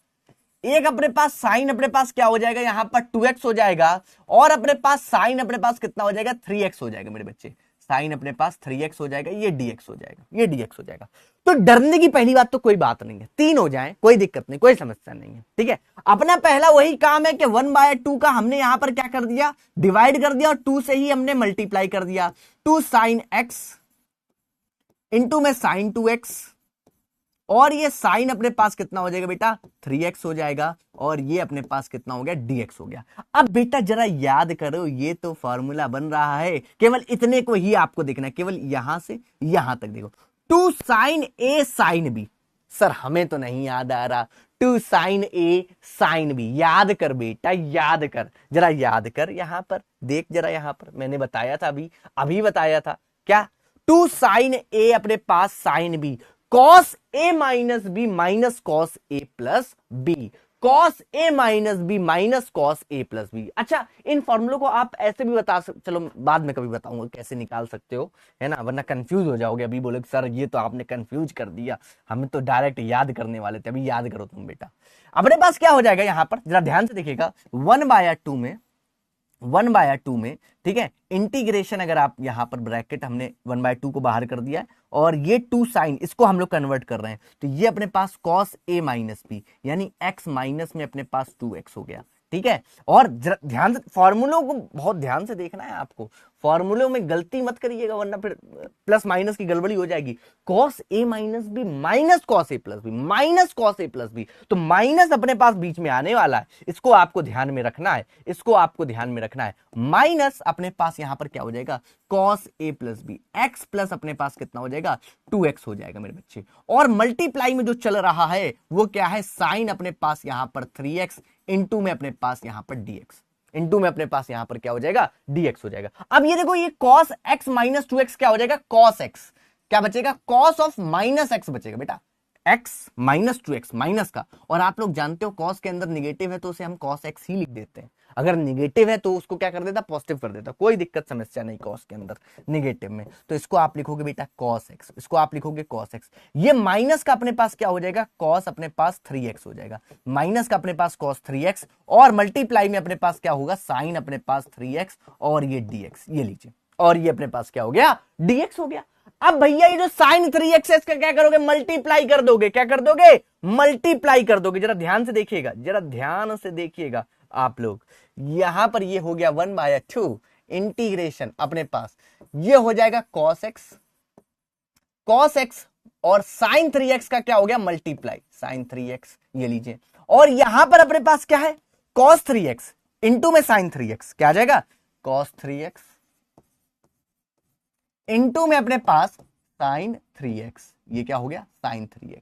एक अपने पास साइन अपने पास क्या हो जाएगा यहां पर 2x हो जाएगा, और अपने पास साइन अपने पास कितना हो जाएगा 3x हो जाएगा मेरे बच्चे, साइन अपने पास 3x हो जाएगा, ये dx हो जाएगा, ये dx हो जाएगा। तो डरने की पहली बात तो कोई बात नहीं है, 3 हो जाए कोई दिक्कत नहीं, कोई समस्या नहीं है, ठीक है। अपना पहला वही काम है कि 1/2 का हमने यहां पर क्या कर दिया, डिवाइड कर दिया, और 2 से ही हमने मल्टीप्लाई कर दिया। 2 साइन x इंटू में साइन 2x, और ये साइन अपने पास कितना हो जाएगा बेटा 3x हो जाएगा, और ये अपने पास कितना हो गया dx हो गया। अब बेटा जरा याद करो, ये तो फॉर्मूला बन रहा है, केवल इतने को ही आपको देखना है, केवल यहां से यहां तक देखो, 2 sine a sine b। Sir हमें तो नहीं याद आ रहा, 2 साइन a साइन b, याद कर बेटा, याद कर, जरा याद कर, यहां पर देख, जरा यहां पर मैंने बताया था, अभी बताया था क्या, 2 साइन a अपने पास sign b, cos A minus b minus cos A plus B, cos A minus b minus cos A plus B. अच्छा, इन फॉर्मूलों को आप ऐसे भी बता सकते, चलो बाद में कभी बताऊंगा कैसे निकाल सकते हो, है ना, वरना कंफ्यूज हो जाओगे। अभी बोले सर ये तो आपने कंफ्यूज कर दिया, हमें तो डायरेक्ट याद करने वाले थे, अभी याद करो तुम बेटा। अपने पास क्या हो जाएगा यहां पर, जरा ध्यान से देखिएगा, 1/2 में, ठीक है, इंटीग्रेशन अगर आप यहां पर ब्रैकेट हमने 1/2 को बाहर कर दिया है, और ये 2 साइन, इसको हम लोग कन्वर्ट कर रहे हैं, तो ये अपने पास कॉस ए माइनस बी, यानी x माइनस में अपने पास 2x हो गया, ठीक है। और ध्यान से फॉर्मूलों को बहुत ध्यान से देखना है आपको, फॉर्मूलों में गलती मत करिएगा, वरना फिर प्लस माइनस की गड़बड़ी हो जाएगी। Cos A minus b minus cos A plus b, minus cos A plus B, तो माइनस अपने पास बीच में आने वाला है, इसको आपको ध्यान में रखना है, इसको आपको ध्यान में रखना है। माइनस अपने पास यहां पर क्या हो जाएगा, cos A plus B, x plus अपने पास कितना हो जाएगा 2x हो जाएगा मेरे बच्चे। और मल्टीप्लाई में जो चल रहा है वो क्या है, साइन अपने पास यहां पर 3x इंटू में अपने पास यहां पर dx, इंटू में अपने पास यहां पर क्या हो जाएगा dx हो जाएगा। अब ये देखो, ये cos x माइनस 2x क्या हो जाएगा, cos x, क्या बचेगा, cos ऑफ माइनस x बचेगा बेटा, x माइनस 2x माइनस का, और आप लोग जानते हो cos के अंदर निगेटिव है तो उसे हम cos x ही लिख देते हैं, अगर निगेटिव है तो उसको क्या कर देता, पॉजिटिव कर देता, कोई दिक्कत समस्या नहीं cos के अंदर निगेटिव में, तो इसको आप लिखोगे बेटा cos x, इसको आप लिखोगे cos x। ये माइनस का अपने पास क्या हो जाएगा, cos अपने पास 3x हो जाएगा, माइनस का अपने पास cos 3x, और मल्टीप्लाई में अपने पास क्या होगा, साइन अपने पास 3x, और ये dx, ये लीजिए, और ये अपने पास क्या हो गया, dx हो गया। अब भैया ये जो साइन 3x है इसका क्या करोगे, मल्टीप्लाई कर दोगे, क्या कर दोगे, मल्टीप्लाई कर दोगे। जरा ध्यान से देखिएगा, जरा ध्यान से देखिएगा आप लोग, यहां पर ये हो गया 1/2 इंटीग्रेशन, अपने पास ये हो जाएगा cos x, और साइन 3x का क्या हो गया, मल्टीप्लाई साइन 3x, ये लीजिए, और यहां पर अपने पास क्या है, cos 3x इंटू में साइन 3x, क्या आ जाएगा, cos 3x इंटू में अपने पास साइन 3x, ये क्या हो गया, साइन 3x,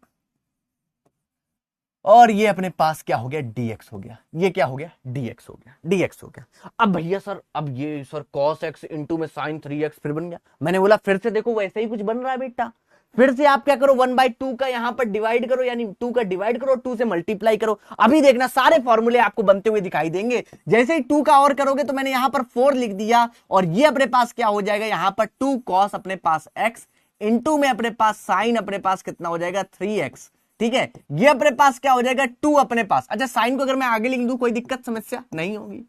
और ये अपने पास क्या हो गया, dx हो गया, ये क्या हो गया, dx हो गया, dx हो गया। अब भैया सर, अब ये सर cos x इंटू में साइन 3x फिर बन गया, मैंने बोला फिर से देखो वैसे ही कुछ बन रहा है बेटा, फिर से आप क्या करो, 1/2 का यहां पर डिवाइड करो, यानी 2 का डिवाइड करो, 2 से मल्टीप्लाई करो। अभी देखना सारे फॉर्मूले आपको बनते हुए दिखाई देंगे, जैसे ही 2 का और करोगे तो मैंने यहां पर 4 लिख दिया, और ये अपने पास क्या हो जाएगा, यहां पर 2 cos अपने पास x इंटू में अपने पास साइन अपने पास कितना हो जाएगा 3x, ठीक है, ये अपने पास क्या हो जाएगा 2 अपने पास। अच्छा, साइन को अगर मैं आगे लिख दूं कोई दिक्कत समस्या नहीं होगी,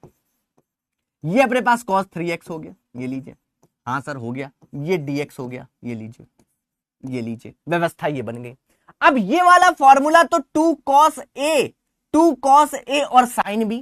ये अपने पास cos 3x हो गया, ये लीजिए, हाँ सर हो गया, ये dx हो गया, ये लीजिए, ये लीजिए, व्यवस्था ये बन गई। अब ये वाला फॉर्मूला तो 2 cos a और साइन b,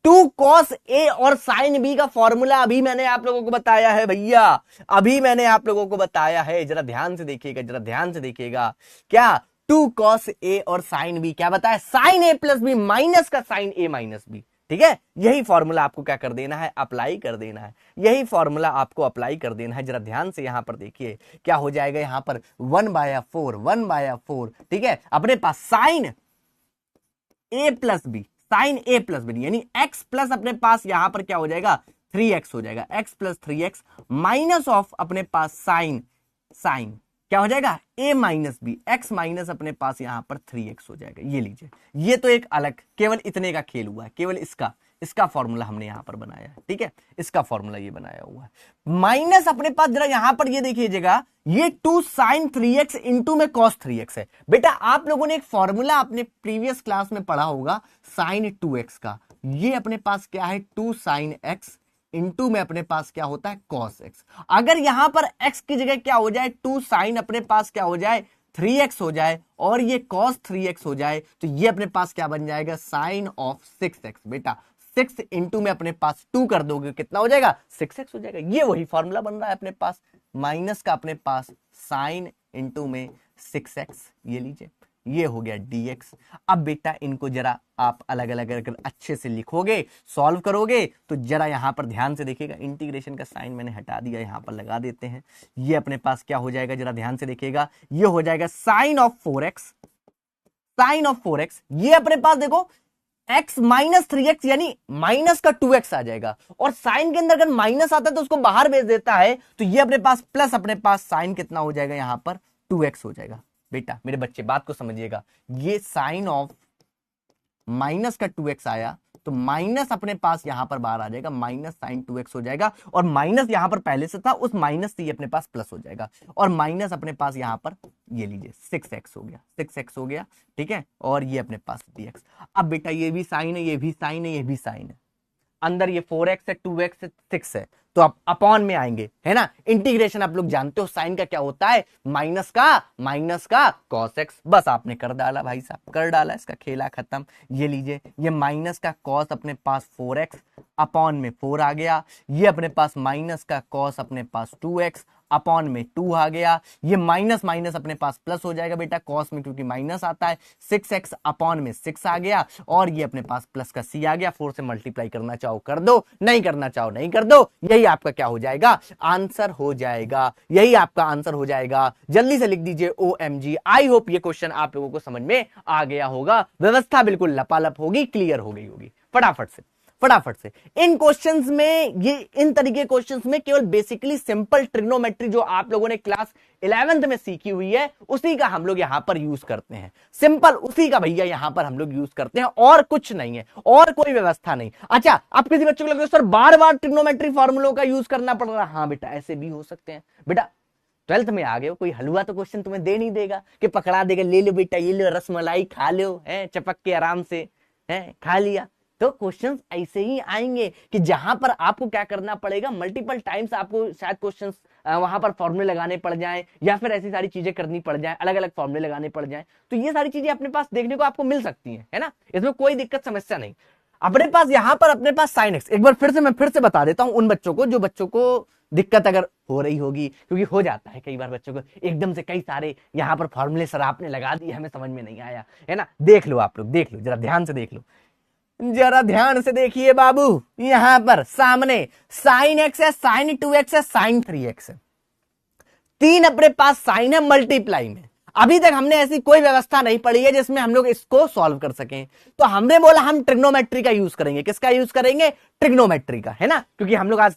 2 cos a और साइन b का फॉर्मूला अभी मैंने आप लोगों को बताया है भैया, अभी मैंने आप लोगों को बताया है, जरा ध्यान से देखिएगा, जरा ध्यान से देखिएगा, क्या 2 cos a और साइन b क्या बताया, sine a plus b minus का साइन a माइनस बी, ठीक है, यही फॉर्मूला आपको क्या कर देना है, अप्लाई कर देना है, यही फॉर्मूला आपको अप्लाई कर देना है। जरा ध्यान से यहां पर देखिए क्या हो जाएगा, यहां पर 1/4, ठीक है, अपने पास साइन ए प्लस बी, साइन ए प्लस बी यानी x प्लस अपने पास यहां पर क्या हो जाएगा 3x हो जाएगा, x plus 3x minus of अपने पास साइन क्या हो जाएगा a minus b, x minus अपने पास यहां पर 3x हो जाएगा। ये लीजिए, ये तो एक अलग केवल इतने का खेल हुआ है, केवल इसका फॉर्मूला हमने यहां पर बनाया है, ठीक है, इसका फॉर्मूला ये बनाया हुआ है। माइनस अपने पास जरा यहां पर ये देखिएगा, ये 2 sin 3x इंटू में cos 3x है। बेटा आप लोगों ने एक फॉर्मूला अपने प्रीवियस क्लास में पढ़ा होगा sin 2x का, ये अपने पास क्या है 2 sin x इंटू में अपने पास क्या होता है cos x। अगर यहां पर x की जगह क्या हो जाए 2 sin अपने पास क्या हो जाए 3x हो जाए और ये cos 3x हो जाए, तो ये अपने पास क्या बन जाएगा sin ऑफ 6x। बेटा 6 इंटू में अपने पास 2 कर दोगे कितना हो जाएगा 6x हो जाएगा। ये वही फॉर्मूला बन रहा है अपने पास, माइनस का अपने पास साइन इंटू में 6x, ये लीजिए, ये हो गया dx। अब बेटा इनको जरा आप अलग अलग अगर अच्छे से लिखोगे, सॉल्व करोगे, तो जरा यहां पर ध्यान से देखिएगा, इंटीग्रेशन का साइन मैंने हटा दिया, यहां पर लगा देते हैं। ये अपने पास क्या हो जाएगा, जरा ध्यान से देखिएगा, ये हो जाएगा sign of 4x, sign of 4x। ये अपने पास देखो x माइनस 3x यानी माइनस का 2x आ जाएगा, और साइन के अंदर अगर माइनस आता है तो उसको बाहर भेज देता है, तो ये अपने पास प्लस अपने पास साइन कितना हो जाएगा यहां पर 2x हो जाएगा। बेटा मेरे बच्चे बात को समझिएगा, ये साइन ऑफ माइनस का 2x आया तो माइनस अपने पास यहां पर बाहर आ जाएगा, माइनस साइन 2x हो जाएगा, और माइनस यहां पर पहले से था, उस माइनस से ये अपने पास प्लस हो जाएगा, और माइनस अपने पास यहां पर ये लीजिए 6x हो गया, 6x हो गया, ठीक है, और ये अपने पास dx। अब बेटा ये भी साइन है, ये भी साइन है, ये भी साइन है, अंदर ये 4x है, 2x है, 6 है, तो आप अपॉन में आएंगे, है ना। इंटीग्रेशन आप लोग जानते हो साइन का क्या होता है, माइनस का cos x। बस आपने कर डाला भाई साहब, कर डाला, इसका खेला खत्म। ये लीजिए, ये माइनस का cos अपने पास 4x अपॉन में 4 आ गया, ये अपने पास माइनस का cos अपने पास 2x अपॉन में 2 आ गया, ये माइनस माइनस अपने पास प्लस हो जाएगा बेटा, कॉस में क्योंकि माइनस आता है, 6x अपॉन में 6 आ गया, और ये अपने पास प्लस का c आ गया। 4 से मल्टीप्लाई करना चाहो कर दो, नहीं करना चाहो नहीं कर दो, यही आपका क्या हो जाएगा आंसर हो जाएगा, यही आपका आंसर हो जाएगा। जल्दी से लिख दीजिए OMG। आई होप ये क्वेश्चन आप लोगों को समझ में आ गया होगा, व्यवस्था बिल्कुल लपालप होगी, क्लियर हो गई होगी। फटाफट से इन क्वेश्चंस में, ये इन तरीके क्वेश्चंस में केवल बेसिकली सिंपल ट्रिग्नोमेट्री जो आप लोगों ने क्लास 11th में सीखी हुई है उसी का हम लोग यहां पर यूज करते हैं, सिंपल उसी का भैया यहां पर हम लोग यूज करते हैं, और कुछ नहीं है, और कोई व्यवस्था नहीं। अच्छा, अब किसी बच्चों को लगे सर बार बार ट्रिग्नोमेट्री फॉर्मूलों का यूज करना पड़ रहा है, हाँ बेटा ऐसे भी हो सकते हैं। बेटा 12th में आ गए हो, कोई हलवा तो क्वेश्चन तुम्हें दे नहीं देगा कि पकड़ा देगा, ले लो बेटा ये लो रसमलाई खा लो, है चपक के आराम से, है खा लिया। तो क्वेश्चंस ऐसे ही आएंगे कि जहां पर आपको क्या करना पड़ेगा, मल्टीपल टाइम्स आपको शायद क्वेश्चंस वहां पर फॉर्मूले लगाने पड़ जाएं, या फिर ऐसी सारी चीजें करनी पड़ जाएं, अलग अलग फॉर्मूले लगाने पड़ जाएं। तो ये सारी चीजें अपने पास देखने को आपको मिल सकती हैं, है ना, इसमें कोई दिक्कत समस्या नहीं। अपने पास यहां पर अपने पास साइन एक्स, एक बार मैं फिर से बता देता हूं उन बच्चों को जो बच्चों को दिक्कत अगर हो रही होगी, क्योंकि हो जाता है कई बार बच्चों को एकदम से कई सारे यहां पर फॉर्मूले सर आपने लगा दिए, हमें समझ में नहीं आया, है ना। देख लो आप लोग, देख लो जरा ध्यान से देख लो, जरा ध्यान से देखिए बाबू, यहां पर सामने साइन एक्स है, साइन 2x है, साइन 3x है, 3 अपने पास साइन है मल्टीप्लाई में। अभी तक हमने ऐसी कोई व्यवस्था नहीं पढ़ी है जिसमें हम लोग इसको सॉल्व कर सकें, तो हमने बोला हम ट्रिग्नोमेट्री का यूज करेंगे। किसका यूज करेंगे? ट्रिग्नोमेट्री का, है ना, क्योंकि हम लोग आज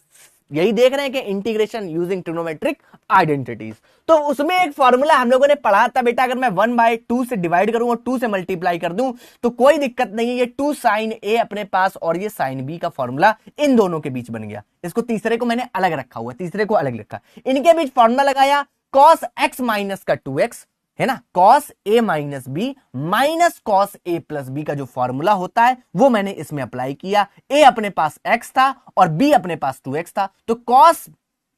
यही देख रहे हैं कि इंटीग्रेशन यूजिंग ट्रिग्नोमेट्रिक आइडेंटिटीज। तो उसमें एक फॉर्मूला हम लोगों ने पढ़ा था बेटा, अगर मैं 1/2 से डिवाइड करूं और 2 से मल्टीप्लाई कर दूं तो कोई दिक्कत नहीं है, ये 2 sin a अपने पास और ये sin b का फॉर्मूला इन दोनों के बीच बन गया। इसको तीसरे को मैंने अलग रखा हुआ, तीसरे को अलग लिखा, इनके बीच फॉर्मूला लगाया cos x माइनस का 2x, है ना, cos a minus b minus cos a plus b का जो फॉर्मूला होता है वो मैंने इसमें अप्लाई किया। a अपने पास x था और b अपने पास 2x था, तो cos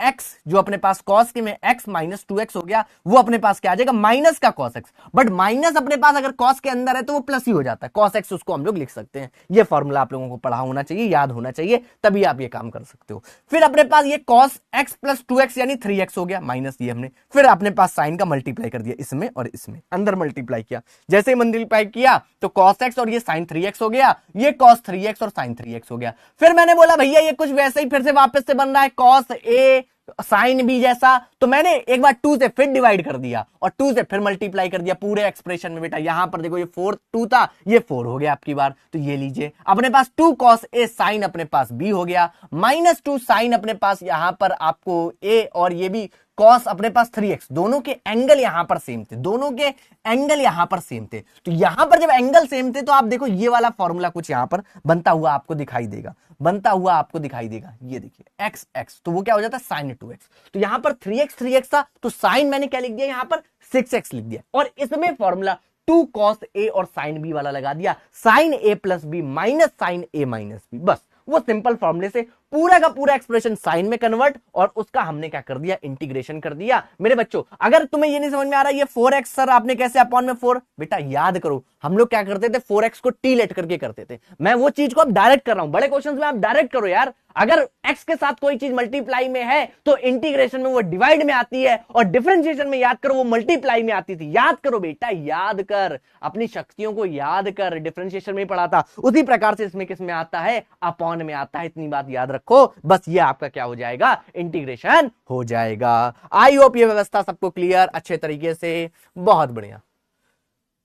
x जो अपने पास cos के में x माइनस 2x हो गया, वो अपने पास क्या आ जाएगा माइनस का cos x, बट माइनस अपने पास अगर cos के अंदर है तो वो प्लस ही हो जाता है, cos x उसको हम लोग लिख सकते हैं। ये फॉर्मूला आप लोगों को पढ़ा होना चाहिए, याद होना चाहिए, तभी आप ये काम कर सकते हो। फिर अपने पास ये cos x प्लस 2x यानी 3x हो गया माइनस ये हमने, फिर अपने पास साइन का मल्टीप्लाई कर दिया इसमें और इसमें, अंदर मल्टीप्लाई किया, जैसे ही मल्टीप्लाई किया तो cos x और ये sin 3x हो गया, ये cos 3x और sin 3x हो गया। फिर मैंने बोला भैया ये कुछ वैसे ही फिर से वापस से बन रहा है cos a साइन भी जैसा, तो मैंने एक बार 2 से फिर डिवाइड कर दिया और 2 से फिर मल्टीप्लाई कर दिया पूरे एक्सप्रेशन में। बेटा यहां पर देखो ये 2 था, ये 4 हो गया आपकी बार, तो ये लीजिए अपने पास 2 cos a साइन अपने पास b हो गया, माइनस 2 साइन अपने पास यहां पर आपको a और ये भी cos अपने पास 3x, दोनों के एंगल यहां पर सेम थे, दोनों के एंगल यहां पर सेम थे, तो यहां पर जब एंगल सेम थे तो आप देखो ये वाला फॉर्मूला कुछ यहां पर बनता हुआ आपको दिखाई देगा, बनता हुआ आपको दिखाई देगा, ये देखिए x x, तो वो क्या हो जाता है sin 2x, तो यहां पर 3x था तो sin मैंने क्या लिख दिया यहां पर 6x लिख दिया, और इसमें फॉर्मूला 2 cos a और sin b वाला लगा दिया, sin a plus b minus sin a minus b, बस वो सिंपल फॉर्मूले से पूरा का पूरा एक्सप्रेशन साइन में कन्वर्ट, और उसका हमने क्या कर दिया इंटीग्रेशन कर दिया। मेरे बच्चों अगर तुम्हें ये नहीं समझ में आ रहा ये 4x सर आपने कैसे अपॉन में 4, बेटा याद करो हम लोग क्या करते थे 4x को टी लेट करके करते थे, मैं वो चीज को अब डायरेक्ट कर रहा हूं, बड़े क्वेश्चंस में आप डायरेक्ट करो यार, अगर x के साथ कोई चीज मल्टीप्लाई में है तो इंटीग्रेशन में वो डिवाइड में आती है, और डिफरेंशिएशन में याद करो वो मल्टीप्लाई में आती थी, याद करो बेटा याद कर, अपनी शक्तियों को याद कर, डिफरेंशिएशन में पढ़ा था, उसी प्रकार से इसमें किस में आता है अपॉन में आता है, इतनी बात याद रखो, बस ये आपका क्या हो जाएगा इंटीग्रेशन हो जाएगा। आई होप ये व्यवस्था सबको क्लियर अच्छे तरीके से, बहुत बढ़िया।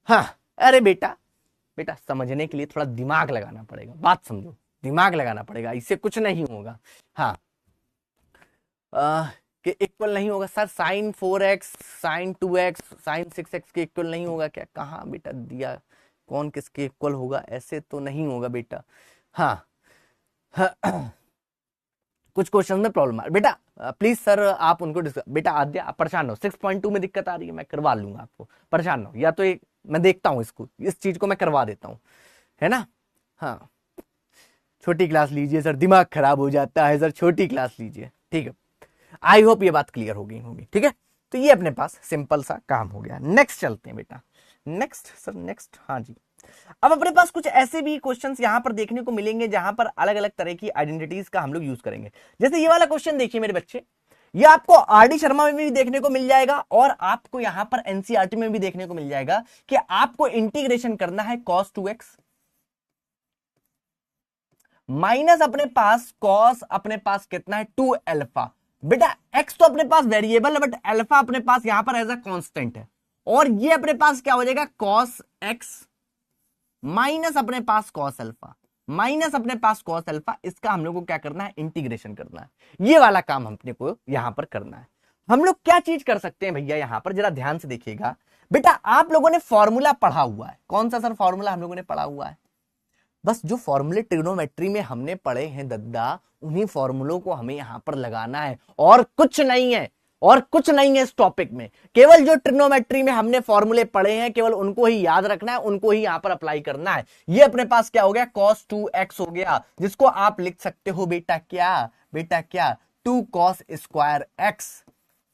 हाँ अरे बेटा बेटा समझने के लिए थोड़ा दिमाग लगाना पड़ेगा, बात समझो, दिमाग लगाना पड़ेगा, इससे कुछ नहीं होगा। हाँ कि इक्वल नहीं होगा sir, sign 4x sign 2x sign 6x के इक्वल नहीं होगा क्या, कहाँ बेटा दिया, कौन किसके इक्वल होगा, ऐसे तो नहीं होगा बेटा। हाँ, कुछ क्वेश्चन में प्रॉब्लम आ बेटा, प्लीज सर आप उनको बेटा आद्या आप परेशान हो, 6.2 में दिक्कत आ रही है, मैं करवा लूंगा आपको, परेशान हो, या तो एक मैं देखता हूं इसको, इस चीज को मैं करवा देता हूं, है ना। हाँ छोटी क्लास लीजिए सर, दिमाग खराब हो जाता है सर, छोटी क्लास लीजिए, ठीक है। आई होप ये बात क्लियर हो गई होगी, ठीक है। तो ये अपने पास सिंपल सा काम हो गया, नेक्स्ट चलते हैं बेटा, नेक्स्ट सर नेक्स्ट। हाँ जी, अब अपने पास कुछ ऐसे भी क्वेश्चंस यहां पर देखने को मिलेंगे जहां पर अलग अलग तरह की आइडेंटिटीज का हम लोग यूज करेंगे। जैसे ये वाला क्वेश्चन देखिए मेरे बच्चे, ये आपको आरडी शर्मा में भी देखने को मिल जाएगा और आपको यहां पर एनसीईआरटी में भी देखने को मिल जाएगा कि आपको इंटीग्रेशन करना है cos 2x माइनस अपने पास cos अपने पास कितना है 2 अल्फा। बेटा x तो अपने पास वेरिएबल है, बट अल्फा अपने पास यहां पर एज अ कांस्टेंट है, और ये अपने पास क्या हो जाएगा cos x माइनस अपने पास cos अल्फा, माइनस अपने पास cos अल्फा, इसका हम लोग को क्या करना है इंटीग्रेशन करना है, ये वाला काम अपने को यहां पर करना है। हम लोग क्या चीज कर सकते हैं भैया, यहां पर जरा ध्यान से देखिएगा बेटा, आप लोगों ने फॉर्मूला पढ़ा हुआ है, कौन सा सर फॉर्मूला हम लोगों ने पढ़ा हुआ है, बस जो फॉर्मूले ट्रिग्नोमेट्री में हमने पढ़े हैं दद्दा, उन्हीं फॉर्मूलों को हमें यहां पर लगाना है, और कुछ नहीं है, और कुछ नहीं है इस टॉपिक में, केवल जो ट्रिग्नोमेट्री में हमने फॉर्मूले पढ़े हैं केवल उनको ही याद रखना है, उनको ही यहां पर अप्लाई करना है। ये अपने पास क्या हो गया cos 2x हो गया, जिसको आप लिख सकते हो बेटा क्या 2 cos स्क्वायर x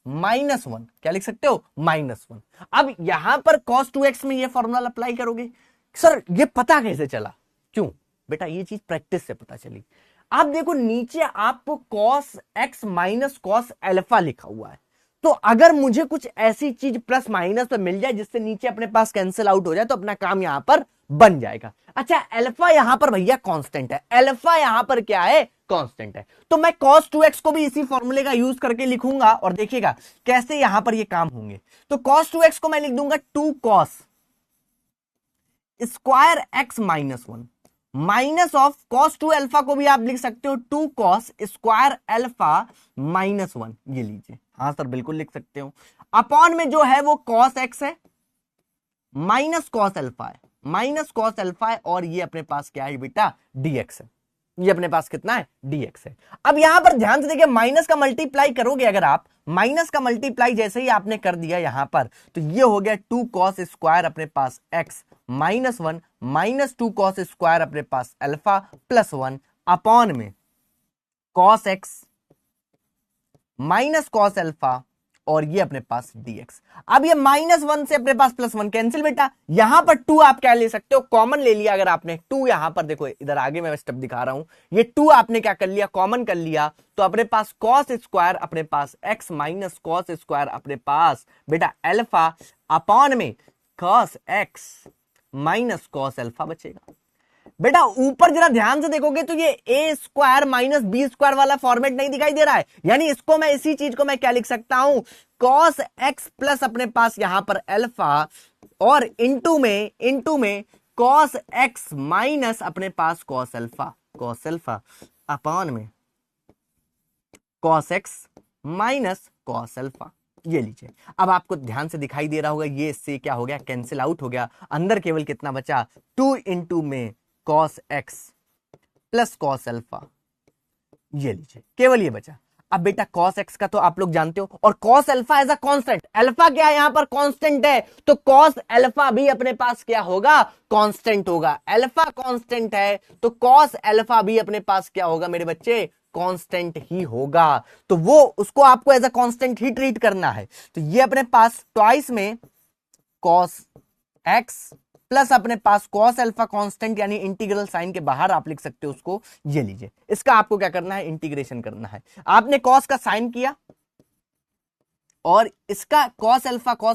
माइनस 1, क्या लिख सकते हो -1। अब यहां पर cos 2x में ये फॉर्मूला अप्लाई करोगे, सर ये पता कैसे चला, क्यों बेटा ये चीज प्रैक्टिस से पता चली। आप देखो नीचे आपको cos x minus cos alpha लिखा हुआ है, तो अगर मुझे कुछ ऐसी चीज प्लस माइनस पे मिल जाए जिससे नीचे अपने पास कैंसिल आउट हो जाए तो अपना काम यहां पर बन जाएगा। अच्छा अल्फा यहां पर भैया कांस्टेंट है, अल्फा यहां पर क्या है कांस्टेंट है, तो मैं cos 2x को भी इसी फॉर्मूले का यूज करके लिखूंगा, और देखिएगा कैसे यहां पर ये काम होंगे। तो cos 2x को मैं लिख दूंगा 2 cos square x minus 1, minus of cos 2 alpha को भी आप लिख सकते हो 2 cos स्क्वायर अल्फा माइनस 1, ये लीजिए, हाँ सर बिल्कुल लिख सकते हो, अपॉन में जो है वो cos x है माइनस cos अल्फा है, माइनस cos अल्फा है, और ये अपने पास क्या है बेटा dx है, ये अपने पास कितना है dx है। अब यहां पर ध्यान से देखिए, माइनस का मल्टीप्लाई करोगे, अगर आप माइनस का मल्टीप्लाई जैसे ही आपने कर दिया यहां पर, तो ये हो गया 2 cos स्क्वायर अपने पास x minus 1 minus 2 cos square अपने पास अल्फा प्लस 1 अपॉन में cos x minus cos alpha और ये अपने पास dx। अब ये -1 से अपने पास +1 कैंसिल बेटा। यहां पर 2 आप क्या ले सकते हो, कॉमन ले लिया अगर आपने 2, यहां पर देखो इधर आगे मैं स्टेप दिखा रहा हूं, ये 2 आपने क्या कर लिया, कॉमन कर लिया, तो अपने पास कॉस स्क्वायर अपने पास x माइनस कॉस स्क्वायर अपने पास बेटा अल्फा अपॉन में cos x minus cos alpha बचेगा। बेटा ऊपर जरा ध्यान से देखोगे तो ये ए स्क्वायर माइनस बी स्क्वायर वाला फॉर्मेट नहीं दिखाई दे रहा है, यानी इसको मैं इसी चीज को मैं क्या लिख सकता हूं, कॉस एक्स प्लस अपने पास यहां पर अल्फा और इनटू में कॉस एक्स माइनस अपने पास कॉस अल्फा अपॉन में cos x minus cos alpha. ये लीजिए, अब आपको ध्यान से दिखाई दे रहा होगा ये इससे क्या हो गया, कैंसिल आउट हो गया, अंदर केवल कितना बचा, 2 इंटू में cos x plus cos alpha. ये लीजिए केवल ये बचा। अब बेटा कॉस एक्स का तो आप लोग जानते हो, और cos alpha as a constant, alpha क्या है यहां पर कांस्टेंट है, तो कॉस अल्फा भी अपने पास क्या होगा, कांस्टेंट होगा। अल्फा कांस्टेंट है तो कॉस अल्फा भी अपने पास क्या होगा मेरे बच्चे, कांस्टेंट ही होगा, तो वो उसको आपको एज अ कांस्टेंट ही ट्रीट करना है। तो ये अपने पास ट्वाइस में कॉस एक्स प्लस अपने पास कॉस अल्फा कांस्टेंट, यानी इंटीग्रल साइन के बाहर आप लिख सकते हो उसको। ये लीजिए, इसका आपको क्या करना है, इंटीग्रेशन करना है। आपने कॉस का साइन किया और इसका कॉस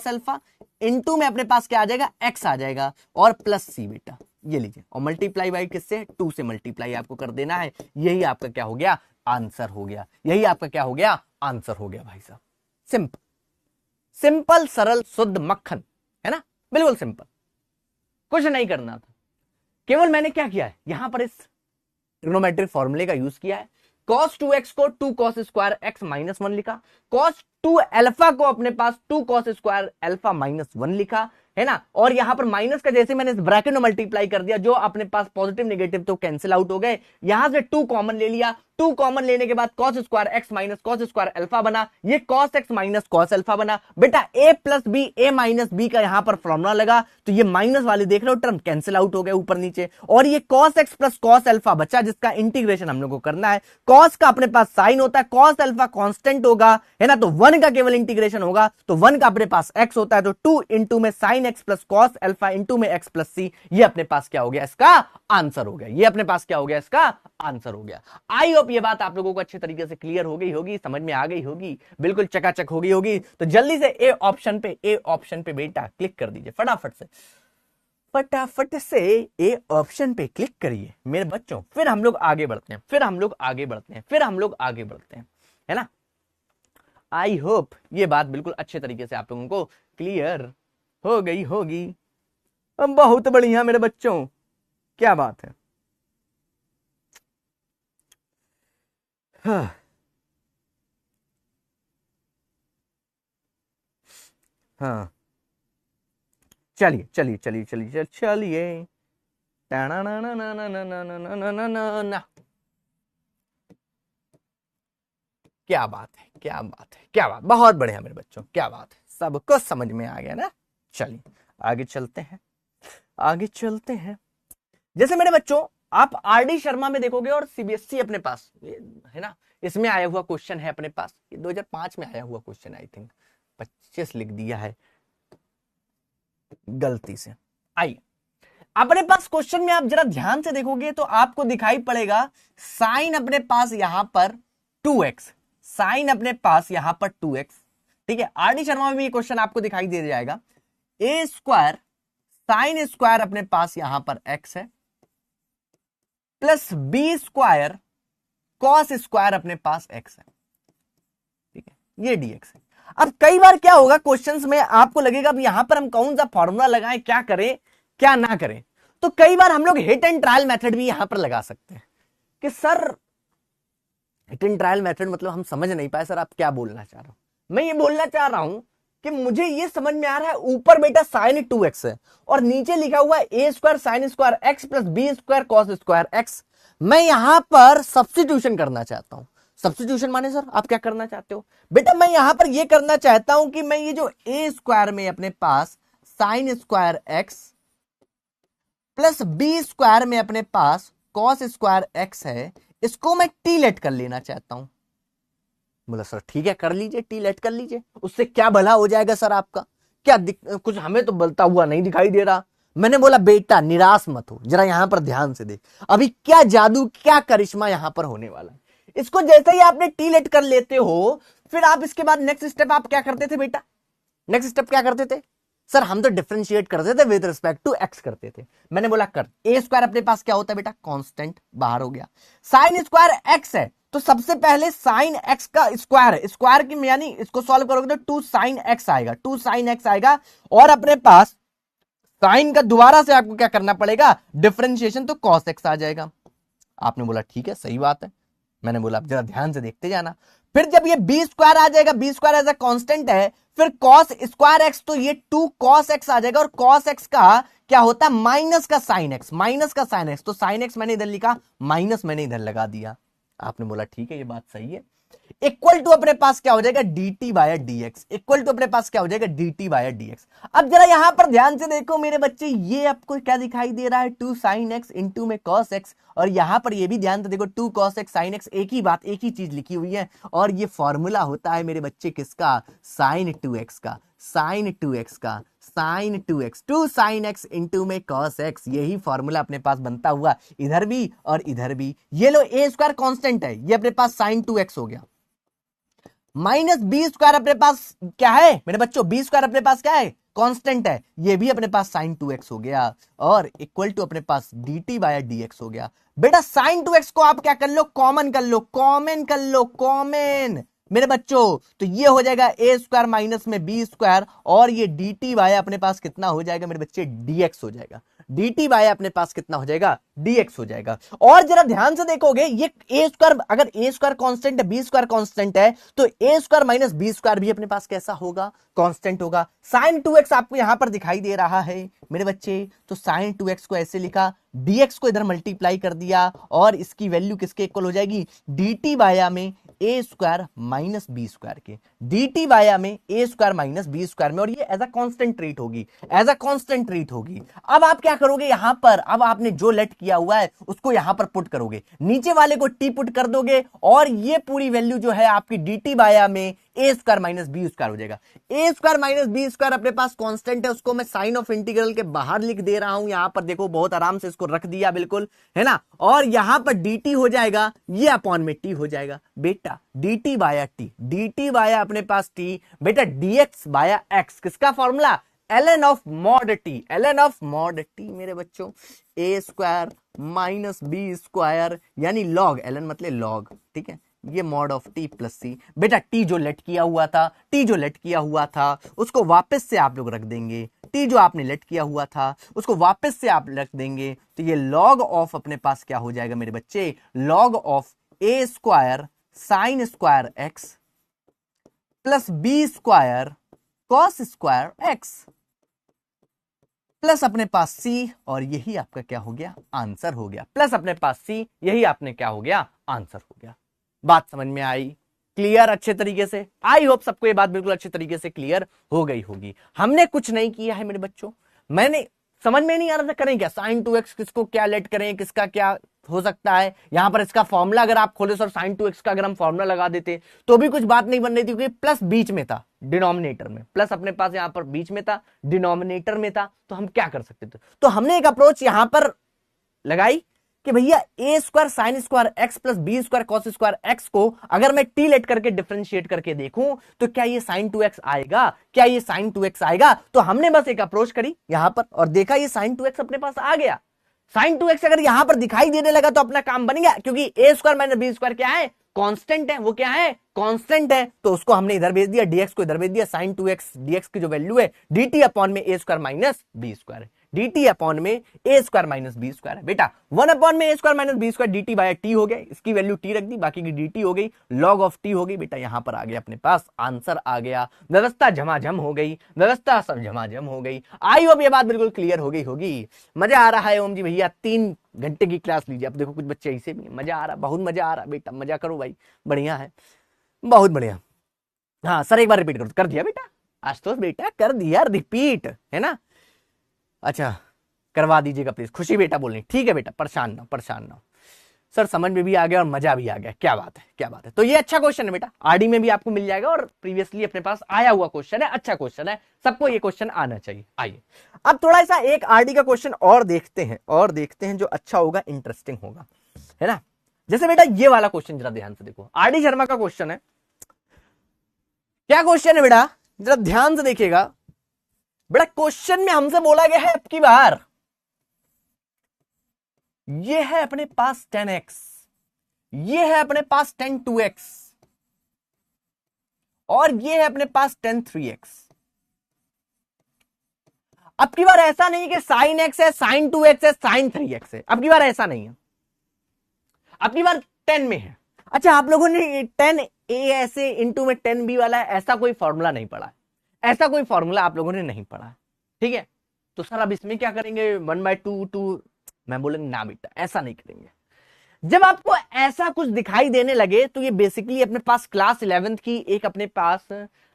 अल्फा इनटू में अपने पास क्या आ जाएगा, एक्स आ जाएगा और प्लस सी बेटा। ये लीजिए, और मल्टीप्लाई बाई किससे, 2 से मल्टीप्लाई आपको कर देना है। यही आपका क्या हो गया, आंसर हो गया। यही आपका क्या हो गया, आंसर हो गया भाई साहब। सिंपल सिंपल सरल शुद्ध मक्खन, है ना, बिल्कुल सिंपल, कुछ नहीं करना था। केवल मैंने क्या किया है, यहां पर इस ट्रिग्नोमेट्रिक फॉर्मूले का यूज किया है। cos 2x को 2 cos स्क्वायर x माइनस 1 लिखा, cos 2 अल्फा को अपने पास 2 cos स्क्वायर अल्फा माइनस 1 लिखा, है ना। और यहां पर माइनस का जैसे मैंने इस ब्रैकेट में मल्टीप्लाई कर दिया, जो अपने पास पॉजिटिव नेगेटिव तो कैंसिल आउट हो गए, यहां से 2 कॉमन ले लिया, 2 कॉमन लेने के बाद cos square x minus cos square alpha बना, ये cos x minus cos alpha बना। बेटा a plus b, a minus b का यहां पर फॉर्मूला लगा, तो ये माइनस वाले देख रहे हो टर्म कैंसिल आउट हो गए ऊपर नीचे, और ये cos x plus cos alpha बचा, जिसका इंटीग्रेशन हम लोग को करना है। cos का अपने पास साइन होता है, cos अल्फा कांस्टेंट होगा, है ना, तो 1 का केवल इंटीग्रेशन होगा, तो 1 का अपने पास x होता है, तो 2 इंटू में sine x plus cos alpha into में x प्लस सी, ये अपने पास क्या हो गया, इसका आंसर हो गया। ये अपने पास क्या हो गया, इसका आंसर हो गया। आई होप ये बात आप लोगों को अच्छे तरीके से क्लियर हो गई होगी, समझ में आ गई होगी, बिल्कुल चकाचक हो गई होगी। तो जल्दी से ए ऑप्शन पे बेटा क्लिक कर दीजिए, फटाफट से ए ऑप्शन पे क्लिक करिए मेरे बच्चों। फिर हम लोग आगे बढ़ते हैं, है ना। आई होप ये बात बिल्कुल अच्छे तरीके से आप लोगों को क्लियर हो गई होगी। बहुत बढ़िया मेरे बच्चों, क्या बात है। हाँ चलिए क्या बात है, बहुत बढ़िया मेरे बच्चों, क्या बात है, सबको समझ में आ गया ना। चलिए आगे चलते हैं। जैसे मेरे बच्चों आप आरडी शर्मा में देखोगे और सीबीएसई अपने पास है ना, इसमें आया हुआ क्वेश्चन है अपने पास, 2005 में आया हुआ क्वेश्चन, आई थिंक 25 लिख दिया है गलती से। आइए अपने पास क्वेश्चन में आप जरा ध्यान से देखोगे तो आपको दिखाई पड़ेगा साइन अपने पास यहां पर 2x, साइन अपने पास यहां पर 2x, ठीक है। आरडी शर्मा में भी ये क्वेश्चन आपको दिखाई दे जाएगा, ए स्क्वायर साइन स्क्वायर अपने पास यहां पर x है, plus b square cos square अपने पास x है, ठीक है, ये dx है। अब कई बार क्या होगा क्वेश्चंस में आपको लगेगा अब यहां पर हम कौन सा फॉर्मूला लगाएं, क्या करें क्या ना करें, तो कई बार हम लोग हिट एंड ट्रायल मेथड भी यहां पर लगा सकते हैं कि sir hit and trial method मतलब हम समझ नहीं पाए, सर आप क्या बोलना चाह रहे हो। मैं ये बोलना चाह रहा हूं कि मुझे ये समझ में आ रहा है ऊपर बेटा साइन 2x है और नीचे लिखा हुआ है a square sine square x plus b square cos square x, मैं यहां पर सब्स्टिट्यूशन करना चाहता हूं। सब्स्टिट्यूशन माने सर आप क्या करना चाहते हो, बेटा मैं यहां पर यह करना चाहता हूं कि मैं ये जो ए स्क्वायर में अपने पास sine square x plus b square में अपने पास कॉस स्क्वायर x है, इसको मैं टी लेट कर लेना चाहता हूं। बोला सर ठीक है कर लीजिए, टी लेट कर लीजिए, उससे क्या भला हो जाएगा सर आपका, क्या कुछ हमें तो बलता हुआ नहीं दिखाई दे रहा। मैंने बोला बेटा निराश मत हो, जरा यहां पर ध्यान से देख, अभी क्या जादू क्या करिश्मा यहां पर होने वाला है। इसको जैसे ही आपने टी लेट कर लेते हो, फिर आप इसके बाद नेक्स्ट स्टेप आप क्या करते थे बेटा, नेक्स्ट स्टेप क्या करते थे, सर हम तो डिफरेंशिएट करते थे विद रिस्पेक्ट टू एक्स करते थे। मैंने बोला कर, ए स्क्वायर अपने पास क्या होता है बेटा, कांस्टेंट, बाहर हो गया। साइन स्क्वायर एक्स है, तो सबसे पहले साइन एक्स का स्क्वायर है, स्क्वायर की यानी इसको सॉल्व करोगे तो 2 साइन एक्स आएगा, 2 साइन एक्स आएगा, और अपने पास साइन का दोबारा से आपको क्या करना पड़ेगा, डिफरेंशिएशन, तो कॉस एक्स आ जाएगा। आपने बोला ठीक है सही बात है। मैंने बोला आप जरा ध्यान से देखते जाना, फिर जब ये बी स्क्वायर आ जाएगा, b square as a constant है, फिर कॉस स्क्वायर एक्स, तो ये 2 कॉस एक्स आ जाएगा, और कॉस एक्स का क्या होता है माइनस का साइन एक्स, माइनस का साइन एक्स, तो साइन एक्स मैंने इधर लिखा, माइनस मैंने इधर लगा दिया। आपने बोला ठीक है ये बात सही है। इक्वल टू अपने पास क्या हो जाएगा, dt by dx, equal to अपने पास क्या हो जाएगा, dt बाय dx। अब जरा यहां पर ध्यान से देखो मेरे बच्चे, ये आपको क्या दिखाई दे रहा है, 2 sin x इंटू में cos x, और यहां पर ये भी ध्यान से देखो 2 cos x sin x, एक ही बात एक ही चीज लिखी हुई है, और ये फॉर्मूला होता है मेरे बच्चे किसका, sin 2x का, sin 2x का, sin 2x, 2 sin x into में cos x, यही फॉर्मूला अपने पास बनता हुआ इधर भी और इधर भी। ये लो a स्क्वायर कांस्टेंट है, ये अपने पास sin 2x हो गया, माइनस बी स्क्वायर अपने पास क्या है मेरे बच्चों, बी स्क्वायर अपने पास क्या है, कांस्टेंट है, ये भी अपने पास sin 2x हो गया, और इक्वल टू अपने पास dt बाय dx हो गया। बेटा sin 2x को आप क्या कर लो, कॉमन कर लो, कॉमन कर लो, कॉमन मेरे बच्चों, तो ये हो जाएगा a स्क्वायर माइनस में बी स्क्वायर, और ये dt बाय अपने पास कितना हो जाएगा मेरे बच्चे, dx हो जाएगा, dt बाय अपने पास कितना हो जाएगा, dx हो जाएगा। और जरा ध्यान से देखोगे, ये a स्क्वायर, अगर a स्क्वायर कांस्टेंट है, b स्क्वायर कांस्टेंट है, तो a स्क्वायर माइनस b स्क्वायर भी अपने पास कैसा होगा, कांस्टेंट होगा। sin 2x आपको यहां पर दिखाई दे रहा है मेरे बच्चे, तो sin 2x को ऐसे लिखा, dx को इधर मल्टीप्लाई कर दिया, और इसकी वैल्यू किसके इक्वल हो जाएगी, dt बाया में a square minus b square के, dt बाया में a square minus b square में, और ये एज अ कांस्टेंट ट्रीट होगी, एज अ कांस्टेंट ट्रीट होगी। अब आप क्या करोगे यहां पर, अब आपने जो लेट किया हुआ है उसको यहां पर पुट करोगे, नीचे वाले को टी पुट कर दोगे, और ये पूरी वैल्यू जो है आपकी dt बाया में a square minus b square हो जाएगा। ए स्क्वायर माइनस बी स्क्वायर अपने पास कांस्टेंट है, उसको मैं साइन ऑफ इंटीग्रल के बाहर लिख दे रहा हूं, यहां पर देखो बहुत आराम से इसको रख दिया बिल्कुल, है ना, और यहां पर dt हो जाएगा, ये अपॉन में t हो जाएगा बेटा, dt बाया t, dt बाया अपने पास t, बेटा dx बाया x, किसका फॉर्मूला, ln of mod t, ln of mod t मेरे बच्चों, a स्क्वायर माइनस बी स्क्वायर, यानी लॉग, ln मतलब लॉग, ठीक है, ये mod of t plus c. बेटा टी जो लेट किया हुआ था, टी जो लेट किया हुआ था उसको वापस से आप लोग रख देंगे, टी जो आपने लेट किया हुआ था उसको वापस से आप रख देंगे, तो ये लॉग ऑफ अपने पास क्या हो जाएगा मेरे बच्चे, log of a square sine square x plus b square cos square x plus अपने पास सी, और यही आपका क्या हो गया, आंसर हो गया, प्लस अपने पास सी, यही आपने क्या हो गया, आंसर हो गया। बात समझ में आई, क्लियर अच्छे तरीके से, आई होप सबको ये बात बिल्कुल अच्छे तरीके से क्लियर हो गई होगी। हमने कुछ नहीं किया है मेरे बच्चों, मैंने समझ में नहीं आ रहा था करें क्या, sin 2x किसको क्या लेट करें, किसका क्या हो सकता है, यहां पर इसका फॉर्मूला अगर आप खोले सर sin 2x का अगर हम फॉर्मूला लगा देते तो भी कुछ बात नहीं बन रही थी, क्योंकि प्लस बीच में था डिनोमिनेटर में, प्लस अपने पास यहां पर बीच में था, डिनोमिनेटर में था, तो हम क्या कर सकते थे, तो हमने एक अप्रोच यहां पर लगाई कि भैया a square sine square x plus b square cos square x को अगर मैं टी लेट करके डिफरेंशिएट करके देखूं तो क्या ये साइन 2x आएगा, क्या ये साइन 2x आएगा, तो हमने बस एक अप्रोच करी यहां पर और देखा ये साइन 2x अपने पास आ गया। साइन 2x अगर यहां पर दिखाई देने लगा तो अपना काम बन गया, क्योंकि ए स्क्वायर माइनस बी स्क्वायर क्या है, कांस्टेंट है, वो क्या है, कांस्टेंट है, तो उसको हमने इधर भेज दिया, dx को इधर भेज दिया, sin 2x dx की जो वैल्यू है dt अपॉन में a square minus b square है, dt अपॉन में a square minus b square है बेटा, 1 अपॉन में a square minus b square dt by t हो गया, इसकी वैल्यू t रख दी, बाकी की dt हो गई, log ऑफ t हो गई बेटा, यहां पर आ गया अपने पास आंसर आ गया, व्यवस्था झमाझम हो गई, व्यवस्था सब झमाझम हो गई। आई होप ये बात बिल्कुल क्लियर हो गई होगी। मजा आ रहा है ओम जी भैया, 3 घंटे की क्लास लीजिए, अब देखो कुछ बच्चे ऐसे भी मजा आ रहा, बहुत मजा आ रहा बेटा, मजा करो भाई, बढ़िया है, बहुत बढ़िया। हाँ सर एक बार रिपीट करो, कर दिया बेटा आशुतोष बेटा, कर दिया रिपीट, है ना, अच्छा करवा दीजिएगा प्लीज, खुशी बेटा बोलनी, ठीक है बेटा, परेशान ना परेशान ना। सर समझ में भी आ गया और मजा भी आ गया, क्या बात है क्या बात है। तो ये अच्छा क्वेश्चन है बेटा, आरडी में भी आपको मिल जाएगा और प्रीवियसली अपने पास आया हुआ क्वेश्चन है, अच्छा क्वेश्चन है, सबको ये क्वेश्चन आना चाहिए। आइए अब थोड़ा सा एक आरडी का क्वेश्चन और देखते हैं जो अच्छा होगा, इंटरेस्टिंग होगा, है ना। जैसे बेटा ये वाला क्वेश्चन जरा ध्यान से देखो, आरडी शर्मा का क्वेश्चन है। क्या क्वेश्चन है बेटा, जरा ध्यान से देखिएगा बेटा। क्वेश्चन में हमसे बोला गया है अब की बार ये है अपने पास 10x, ये है अपने पास 10 2x और ये है अपने पास 10 3x। अब की बार ऐसा नहीं कि sin x है, sin 2x है, sin 3x है, अब की बार ऐसा नहीं है, अब की बार 10 में है। अच्छा आप लोगों ने 10a ऐसे इंटू में 10b वाला है, ऐसा कोई फॉर्मूला नहीं पढ़ा है, ऐसा कोई फॉर्मूला आप लोगों ने नहीं पढ़ा है, ठीक है। तो सर अब इसमें क्या करेंगे, 1/2 मैं बोलेंगे ना बेटा ऐसा नहीं करेंगे। जब आपको ऐसा कुछ दिखाई देने लगे तो ये बेसिकली अपने पास क्लास 11th की एक अपने पास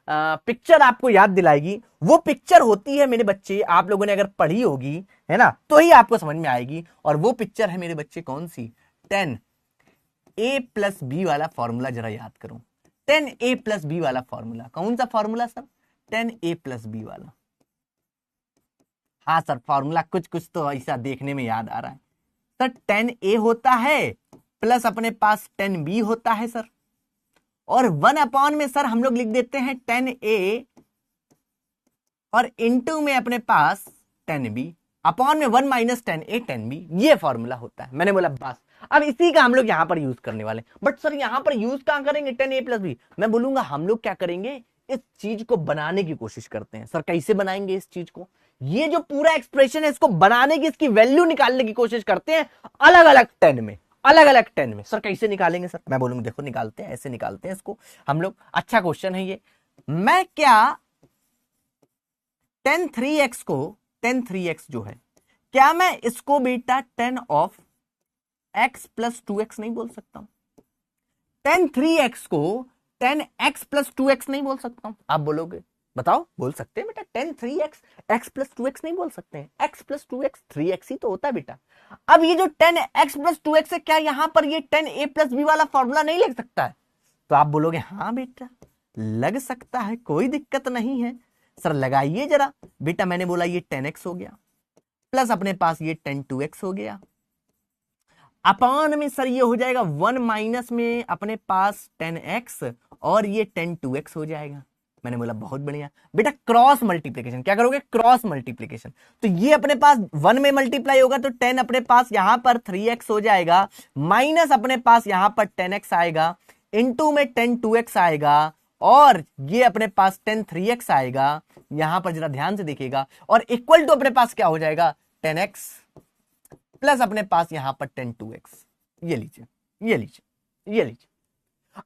पिक्चर आपको याद दिलाएगी। वो पिक्चर होती है मेरे बच्चे, आप लोगों ने अगर पढ़ी होगी है ना, तो ही आपको समझ में आएगी। और वो पिक्चर है मेरे बच्चे कौन सी, 10a+b वाला फॉर्मूला जरा याद करो। 10a+b वाला फॉर्मूला, कौन सा फॉर्मूला सर, 10a+b वाला। हाँ सर फॉर्मूला कुछ कुछ तो ऐसा देखने में याद आ रहा है सर। 10a होता है प्लस अपने पास 10b होता है सर, और 1 में सर हम लोग लिख देते हैं 10a और इंटू में अपने पास 10b, अपॉन में 1 - 10a 10b, ये फॉर्मूला होता है। मैंने बोला बस अब इसी का हम लोग यहां पर यूज करने वाले। बट सर यहां पर यूज कहां करेंगे 10a+b, मैं बोलूंगा हम लोग क्या करेंगे, इस चीज को बनाने की कोशिश करते हैं। सर कैसे बनाएंगे इस चीज को, ये जो पूरा एक्सप्रेशन है इसको बनाने की, इसकी वैल्यू निकालने की कोशिश करते हैं अलग अलग 10 में, अलग अलग 10 में। सर कैसे निकालेंगे सर, मैं बोलूंगा देखो निकालते हैं, ऐसे निकालते हैं इसको हम लोग। अच्छा क्वेश्चन है ये। मैं क्या 10 3x को, 10 3x जो है, क्या मैं इसको बेटा 10 ऑफ x + 2x नहीं बोल सकता हूं? 10 3x को 10x + 2x नहीं बोल सकता हूं? आप बोलोगे बताओ, बोल सकते हैं बेटा 10 3x x + 2x नहीं बोल सकते हैं, x + 2x 3x ही तो होता है बेटा। अब ये जो 10x + 2x है, क्या यहां पर ये 10a+b वाला फॉर्मूला नहीं लग सकता है? तो आप बोलोगे हाँ बेटा लग सकता है, कोई दिक्कत नहीं है। सर लगाइए जरा बेटा। मैंने बोला ये 10x हो गया प्लस अपने पास ये 10 2x हो गया, अपॉन में सर ये हो जाएगा 1 - में अपने पास 10x और ये 10 2x हो जाएगा। मैंने बोला बहुत बढ़िया बेटा, क्रॉस मल्टीप्लीकेशन। क्या करोगे, क्रॉस मल्टीप्लीकेशन। तो ये अपने पास 1 में मल्टीप्लाई होगा तो 10 अपने पास यहां पर 3x हो जाएगा, माइनस अपने पास यहां पर 10x आएगा, इंटू में 10 2x आएगा, और ये अपने पास 10 3x आएगा। यहां पर जरा ध्यान से देखिएगा, और इक्वल टू अपने पास क्या हो जाएगा 10x प्लस अपने पास यहां पर 10 2x। ये लीजिए ये लीजिए ये लीजिए।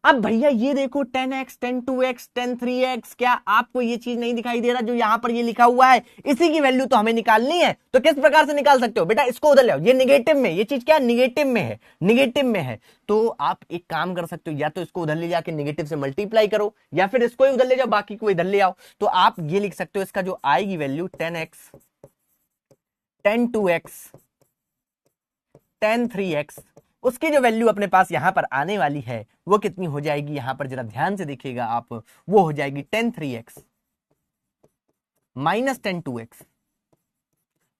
अब भैया ये देखो 10x 10 2x 10 3x, क्या आपको ये चीज नहीं दिखाई दे रहा जो यहां पर ये लिखा हुआ है? इसी की वैल्यू तो हमें निकालनी है। तो किस प्रकार से निकाल सकते हो बेटा, इसको उधर ले आओ। ये निगेटिव में, ये चीज क्या निगेटिव में है, निगेटिव में है। तो आप एक काम कर सकते हो, या तो इसको उधर ले जाके निगेटिव से मल्टीप्लाई करो, या फिर इसको ही उधर ले जाओ, बाकी को इधर ले आओ। तो आप ये लिख सकते हो, इसका जो आएगी वैल्यू 10x 10 2x 10 3x, उसकी जो वैल्यू अपने पास यहां पर आने वाली है वो कितनी हो जाएगी, यहां पर जरा ध्यान से देखिएगा आप, वो हो जाएगी 10 3x माइनस 10 2x,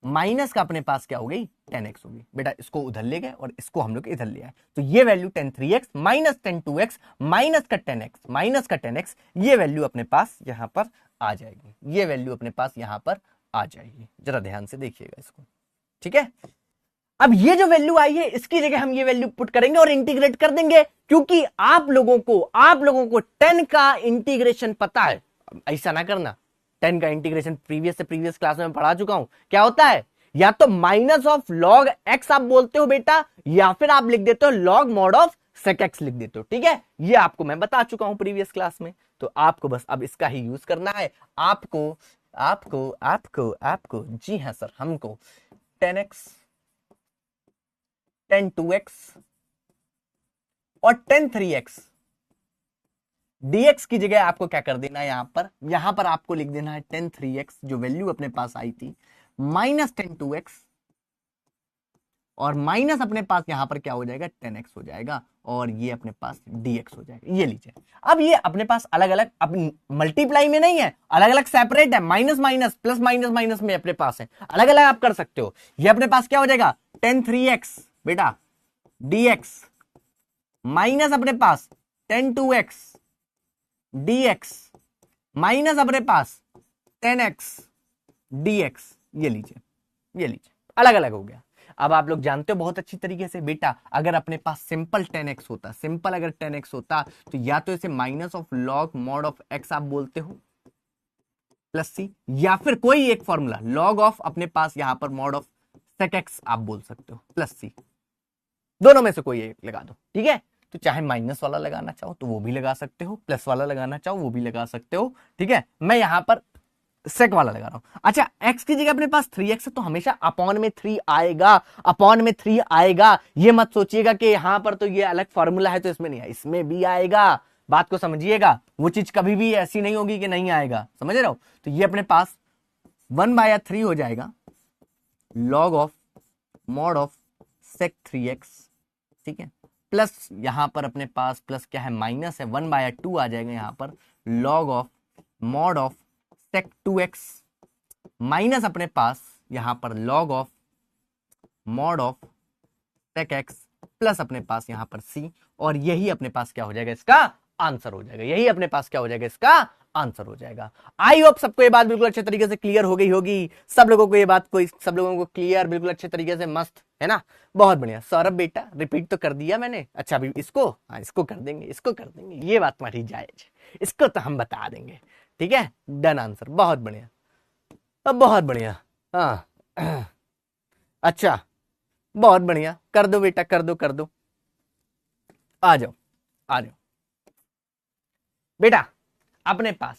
माइनस का अपने पास क्या हो गई 10x होगी। बेटा इसको उधर ले गए और इसको हम लोग इधर ले आए, तो ये value 10 3x minus 10 2x minus का 10x माइनस का 10x, ये वैल्यू अपने पास यहां पर आ जाएगी, ये वैल्यू अपने पास यहां पर आ जाएगी। जरा ध्यान से देखिएगा इसको, ठीक है। अब ये जो वैल्यू आई है इसकी जगह हम ये वैल्यू पुट करेंगे और इंटीग्रेट कर देंगे, क्योंकि आप लोगों को 10 का इंटीग्रेशन पता है। ऐसा ना करना, 10 का इंटीग्रेशन प्रीवियस क्लास में पढ़ा चुका हूं। क्या होता है, या तो माइनस ऑफ लॉग एक्स आप बोलते हो बेटा, या फिर आप लिख देते हो log mod of sec x लिख देते हो, ठीक है। ये आपको मैं बता चुका हूं प्रीवियस क्लास में। तो आपको बस अब इसका ही यूज करना है। आपको आपको आपको आपको जी हां सर, हमको 10x 10 2x और 10 3x dx की जगह आपको क्या कर देना है, यहां पर आपको लिख देना है 10 3x जो वैल्यू अपने पास आई थी, माइनस 10 2x और माइनस अपने पास यहां पर क्या हो जाएगा 10x हो जाएगा और ये अपने पास dx हो जाएगा। ये लीजिए, अब ये अपने पास अलग अलग, अब मल्टीप्लाई में नहीं है, अलग अलग सेपरेट है, minus minus plus minus minus में अपने पास है, अलग अलग आप कर सकते हो। ये अपने पास क्या हो जाएगा 10 3x बेटा dx माइनस अपने पास 10 2x dx माइनस अपने पास 10x dx। ये लीजिए, ये लीजिए, अलग अलग हो गया। अब आप लोग जानते हो बहुत अच्छी तरीके से बेटा, अगर अपने पास सिंपल 10x होता, सिंपल अगर 10x होता तो या तो इसे minus of log mod of x आप बोलते हो प्लस सी, या फिर कोई एक फॉर्मूला लॉग ऑफ अपने पास यहां पर मॉड ऑफ सेक x आप बोल सकते हो प्लस सी, दोनों में से कोई एक लगा दो, ठीक है। तो चाहे माइनस वाला लगाना चाहो तो वो भी लगा सकते हो, प्लस वाला लगाना चाहो वो भी लगा सकते हो, ठीक है। मैं यहां पर सेक वाला लगा रहा हूं। अच्छा, x की जगह अपने पास 3x है तो हमेशा अपॉन में 3 आएगा, अपॉन में 3 आएगा। ये मत सोचिएगा कि यहां पर तो ये अलग फॉर्मूला है तो इसमें नहीं है, इसमें भी आएगा। बात को समझिएगा, वो चीज कभी भी ऐसी नहीं होगी कि नहीं आएगा, समझ रहे हो। तो ये अपने पास 1/3 हो जाएगा log of mod of sec 3x, ठीक है, प्लस यहां पर अपने पास प्लस क्या है माइनस है 1/2 आ जाएगा यहां पर log of mod of sec 2x minus अपने पास यहां पर log of mod of sec x plus अपने पास यहां पर c, और यही अपने पास क्या हो जाएगा इसका आंसर हो जाएगा, यही अपने पास क्या हो जाएगा इसका आंसर हो जाएगा। आई होप सबको ये बात बिल्कुल अच्छे तरीके से क्लियर हो गई होगी, सब लोगों को ये बात सब लोगों को क्लियर बिल्कुल अच्छे तरीके से, मस्त है ना, बहुत बढ़िया। सौरभ बेटा रिपीट तो कर दिया मैंने, अच्छा अभी इसको, हाँ इसको कर देंगे, इसको कर देंगे, ये बात तुम्हारी जायज, इसको तो हम बता देंगे, ठीक है, डन आंसर, बहुत बढ़िया, बहुत बढ़िया, हाँ अच्छा बहुत बढ़िया, कर दो बेटा, कर दो कर दो, आ जाओ आ जाओ बेटा। अपने पास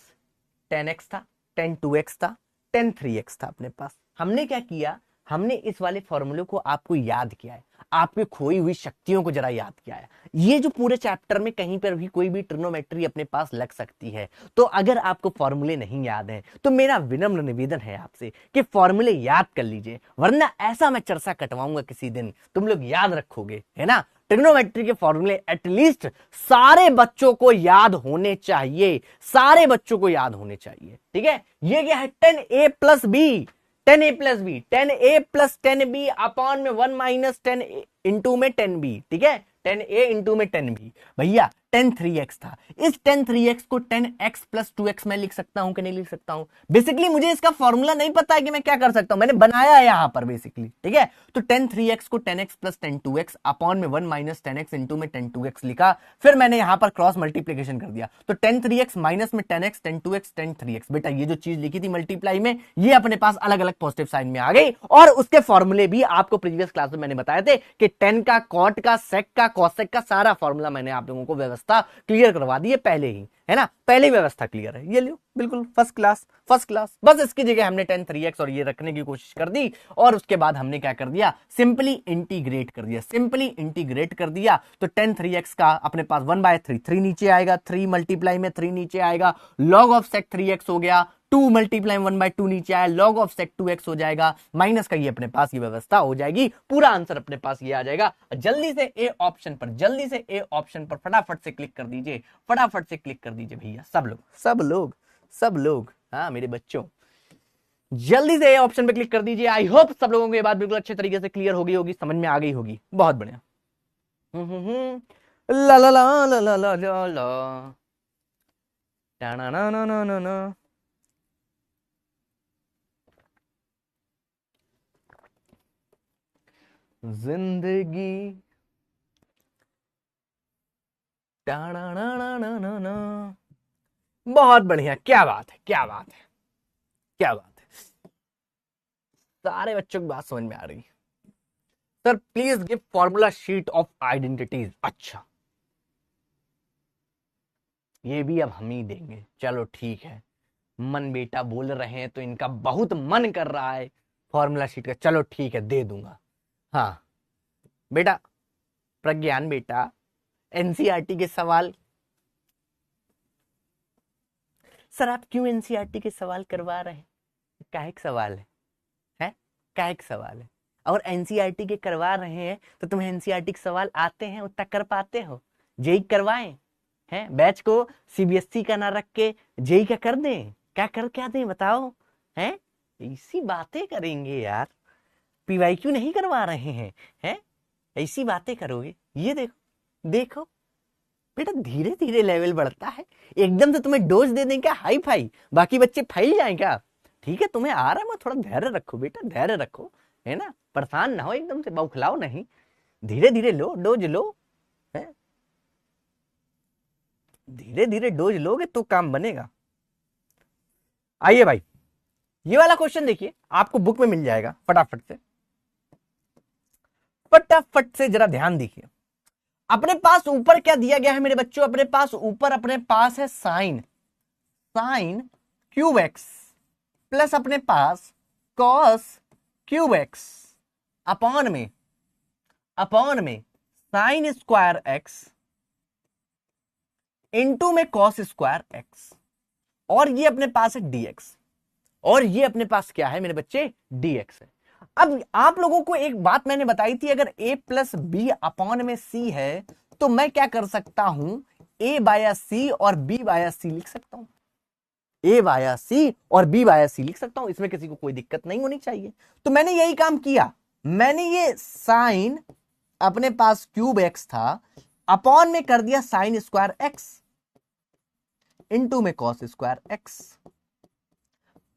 10x था, 10 2x था, 10 3x था अपने पास। हमने क्या किया, हमने इस वाले फॉर्मूले को आपको याद किया है, आपकी खोई हुई शक्तियों को जरा याद किया है। ये जो पूरे चैप्टर में कहीं पर भी कोई भी ट्रिग्नोमेट्री अपने पास लग सकती है, तो अगर आपको फॉर्मूले नहीं याद है तो मेरा विनम्र निवेदन है आपसे कि फॉर्मूले याद कर लीजिए, वरना ऐसा मैं चर्चा कटवाऊंगा किसी दिन, तुम लोग याद रखोगे, है ना। ट्रिग्नोमेट्री के फॉर्मूले एटलीस्ट सारे बच्चों को याद होने चाहिए, सारे बच्चों को याद होने चाहिए, ठीक है। ये क्या है 10a plus b, 10a plus b, 10a plus 10b upon में 1 माइनस 10 इंटू में 10b, ठीक है, 10a इंटू में 10b। भैया 10 3x था, इस 10 3x को 10x प्लस 2x में लिख सकता हूं कि नहीं लिख सकता हूं। बेसिकली मुझे इसका फॉर्मूला नहीं पता है कि मैं क्या कर सकता हूं, मैंने बनाया है यहां पर बेसिकली, ठीक है। तो 10 3x को 10x प्लस 10 2x अपॉन में 1 माइनस 10x इंटू में 10 2x लिखा, फिर मैंने यहां पर क्रॉस मल्टीप्लीकेशन कर दिया, तो 10 3x माइनस में 10x 10 2x 10 3x। बेटा ये जो चीज लिखी थी मल्टीप्लाई में, ये अपने पास अलग अलग पॉजिटिव साइन में आ गई, और उसके फॉर्मूले भी आपको प्रीवियस क्लास में मैंने बताए थे कि 10 का कॉट का सेक का कॉसेक का सारा फॉर्मूला मैंने आप लोगों को व्यवस्था क्लियर करवा दी है पहले ही, है ना, पहले ही व्यवस्था क्लियर है। ये लो बिल्कुल फर्स्ट क्लास, फर्स्ट क्लास। बस इसकी जगह हमने 10 3x और ये रखने की कोशिश कर दी, और उसके बाद हमने क्या कर दिया, सिंपली इंटीग्रेट कर दिया, सिंपली इंटीग्रेट कर दिया। तो 10 3x का अपने पास 1/3, 3 नीचे आएगा, 3 मल्टीप्लाई में 3 नीचे आएगा, लॉग ऑफ सेक 3x हो गया, 2 मल्टीप्लाई 1/2 नीचे आया, लॉग ऑफ सेक 2x हो जाएगा, माइनस का ये अपने पास ये व्यवस्था हो जाएगी, पूरा आंसर अपने पास ये आ जाएगा। जल्दी से ए ऑप्शन पर, जल्दी से ए ऑप्शन पर फटाफट से क्लिक कर दीजिए, फटाफट से क्लिक कर दीजिए भैया, सब लोग सब लोग सब लोग, हाँ मेरे बच्चों जल्दी से ए ऑप्शन पे क्लिक कर दीजिए। आई होप सब लोगों को ये बात बिल्कुल अच्छे तरीके से क्लियर हो गई होगी, समझ में आ गई होगी, बहुत बढ़िया। ला ला ला ला ला ला ला ला ना ना ना ना ना ना। जिंदगी टाना ना ना ना ना ना। बहुत बढ़िया, क्या बात है, क्या बात है, क्या बात है, सारे बच्चों की बात समझ में आ रही। Sir please give formula sheet of identities. अच्छा ये भी अब हम ही देंगे, चलो ठीक है, मन बेटा बोल रहे हैं तो इनका बहुत मन कर रहा है फॉर्मूला शीट का, चलो ठीक है दे दूंगा। हाँ बेटा प्रज्ञान बेटा, एनसीईआरटी के सवाल, सर आप क्यों एनसीईआरटी के सवाल करवा रहे हैं, काहे का सवाल है, काहे का सवाल है, और एनसीईआरटी के करवा रहे हैं तो तुम्हें एनसीईआरटी के सवाल आते हैं, उतना कर पाते हो? जेई करवाएं हैं, बैच को सीबीएसई का ना रख के जेई का कर दें? क्या दें बताओ? हैं ऐसी बातें करेंगे यार, पीवाईक्यू नहीं करवा रहे हैं ऐसी बातें करोगे? ये देखो देखो बेटा, धीरे धीरे लेवल बढ़ता है, एकदम से तुम्हें डोज दे दें क्या हाई फाई, बाकी बच्चे फैल जाएं क्या? ठीक है, तुम्हें आ रहा है, थोड़ा धैर्य रखो बेटा, धैर्य रखो, है ना, परेशान ना हो, एकदम से बौखलाओ नहीं, धीरे धीरे लो, डोज लो, है धीरे धीरे डोज लोगे तो काम बनेगा। आइए भाई, ये वाला क्वेश्चन देखिए, आपको बुक में मिल जाएगा, फटाफट से जरा ध्यान देखिए। अपने पास ऊपर क्या दिया गया है मेरे बच्चों? अपने पास ऊपर अपने पास है साइन क्यूब एक्स प्लस अपने पास कॉस क्यूब एक्स अपॉन में साइन स्क्वायर एक्स इंटू में कॉस स्क्वायर एक्स, और ये अपने पास है डीएक्स, और ये अपने पास क्या है मेरे बच्चे? डीएक्स है। अब आप लोगों को एक बात मैंने बताई थी, अगर a प्लस बी अपॉन में c है तो मैं क्या कर सकता हूं? a बाया c और b बाया c लिख सकता हूं, a बाया c और b बाया c लिख सकता हूं, इसमें किसी को कोई दिक्कत नहीं होनी चाहिए। तो मैंने यही काम किया, मैंने ये साइन अपने पास क्यूब एक्स था, अपॉन में कर दिया साइन स्क्वायर एक्स इंटू में कॉस स्क्वायर एक्स,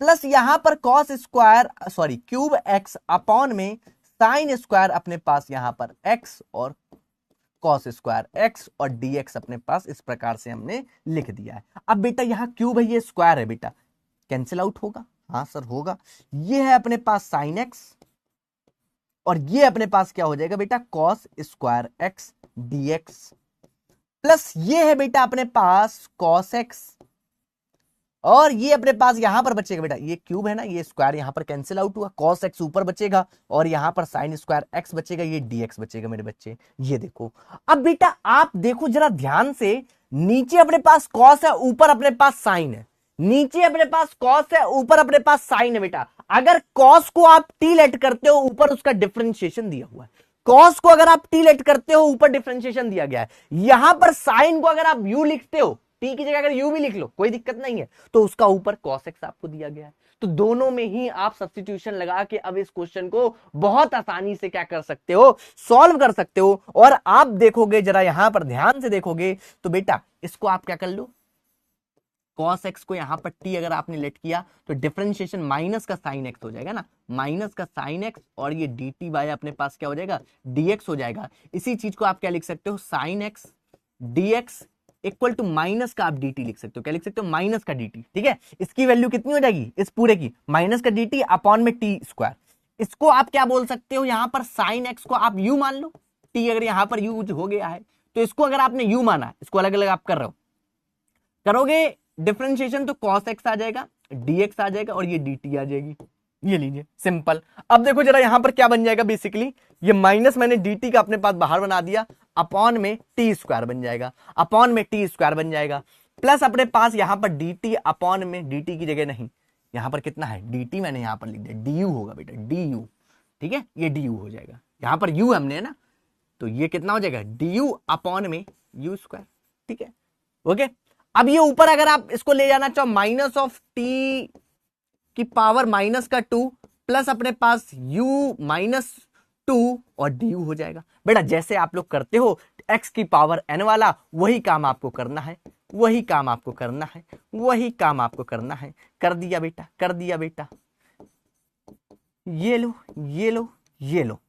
प्लस यहां पर cos square cube x upon में साइन स्क्वायर अपने पास यहां पर एक्स और कॉस स्क्वायर एक्स, और डीएक्स अपने पास इस प्रकार से हमने लिख दिया है। अब बेटा यहां क्यूब है, ये स्क्वायर है बेटा, कैंसिल आउट होगा? हाँ सर होगा। ये है अपने पास साइन एक्स, और ये अपने पास क्या हो जाएगा बेटा? Cos square x dx, plus ये है बेटा अपने पास कॉस एक्स, और ये अपने पास यहां पर बचेगा बेटा, ये क्यूब है ना, ये स्क्वायर यहां पर कैंसिल आउट हुआ, कॉस एक्स ऊपर बचेगा और यहां पर साइन स्क्वायर एक्स बचेगा, ये डीएक्स बचेगा मेरे बच्चे। ये देखो, अब बेटा आप देखो जरा ध्यान से, नीचे अपने पास कॉस है, ऊपर अपने पास साइन है, नीचे अपने पास कॉस है, ऊपर अपने पास साइन है। बेटा अगर कॉस को आप टी लेट करते हो, ऊपर उसका डिफरेंशिएशन दिया हुआ है, कॉस को अगर आप टी लेट करते हो, ऊपर डिफरेंशिएशन दिया गया है। यहां पर साइन को अगर आप यू लिखते हो, टी की जगह अगर यू भी लिख लो कोई दिक्कत नहीं है, तो उसका ऊपर कॉस एक्स आपको दिया गया है। तो दोनों में ही आप सब्स्टिट्यूशन लगा के अब इस क्वेश्चन को बहुत आसानी से क्या कर सकते हो? सॉल्व कर सकते हो। और आप देखोगे जरा यहां पर ध्यान से देखोगे तो बेटा इसको आप क्या कर लो, कॉस एक्स को यहां पर टी अगर आपने लेट किया तो डिफरेंशिएशन माइनस का साइन एक्स हो जाएगा ना, माइनस का साइन एक्स, और ये डी टी बाय अपने पास क्या हो जाएगा? डीएक्स हो जाएगा। इसी चीज को आप क्या लिख सकते हो? Sine x dx equal to minus का आप dt लिख सकते हो। क्या लिख सकते हो? माइनस का dt। ठीक है, इसकी वैल्यू कितनी हो जाएगी इस पूरे की? माइनस का dt अपॉन में टी स्क्वायर। इसको आप क्या बोल सकते हो? यहां पर साइन एक्स को आप u मान लो, t अगर यहां पर यूज हो गया है तो इसको अगर आपने u माना, इसको अलग अलग आप कर रहे हो, करोगे डिफरेंशिएशन तो cos x आ जाएगा, dx आ जाएगा, और ये dt आ जाएगी। ये लीजिए सिंपल। अब देखो जरा यहां पर क्या बन जाएगा, बेसिकली ये माइनस मैंने dt का अपने पास बाहर बना दिया, अपॉन में टी स्क्वायर बन जाएगा, अपॉन में टी स्क्वायर बन जाएगा, प्लस अपने पास यहां पर dt अपॉन में dt की जगह नहीं, यहां पर कितना है dt मैंने यहां पर लिख दिया, du होगा बेटा, du। ठीक है, ये du हो जाएगा, यहां पर u हमने है ना, तो ये कितना हो जाएगा? du अपॉन में u स्क्वायर। ठीक है, ओके। अब ये ऊपर अगर आप इसको ले जाना चाहो, माइनस ऑफ टी की पावर माइनस का 2 प्लस अपने पास u माइनस 2 और du हो जाएगा। बेटा जैसे आप लोग करते हो x की पावर n वाला, वही काम आपको करना है, वही काम आपको करना है, वही काम आपको करना है। कर दिया बेटा, कर दिया बेटा। ये लो ये लो ये लो,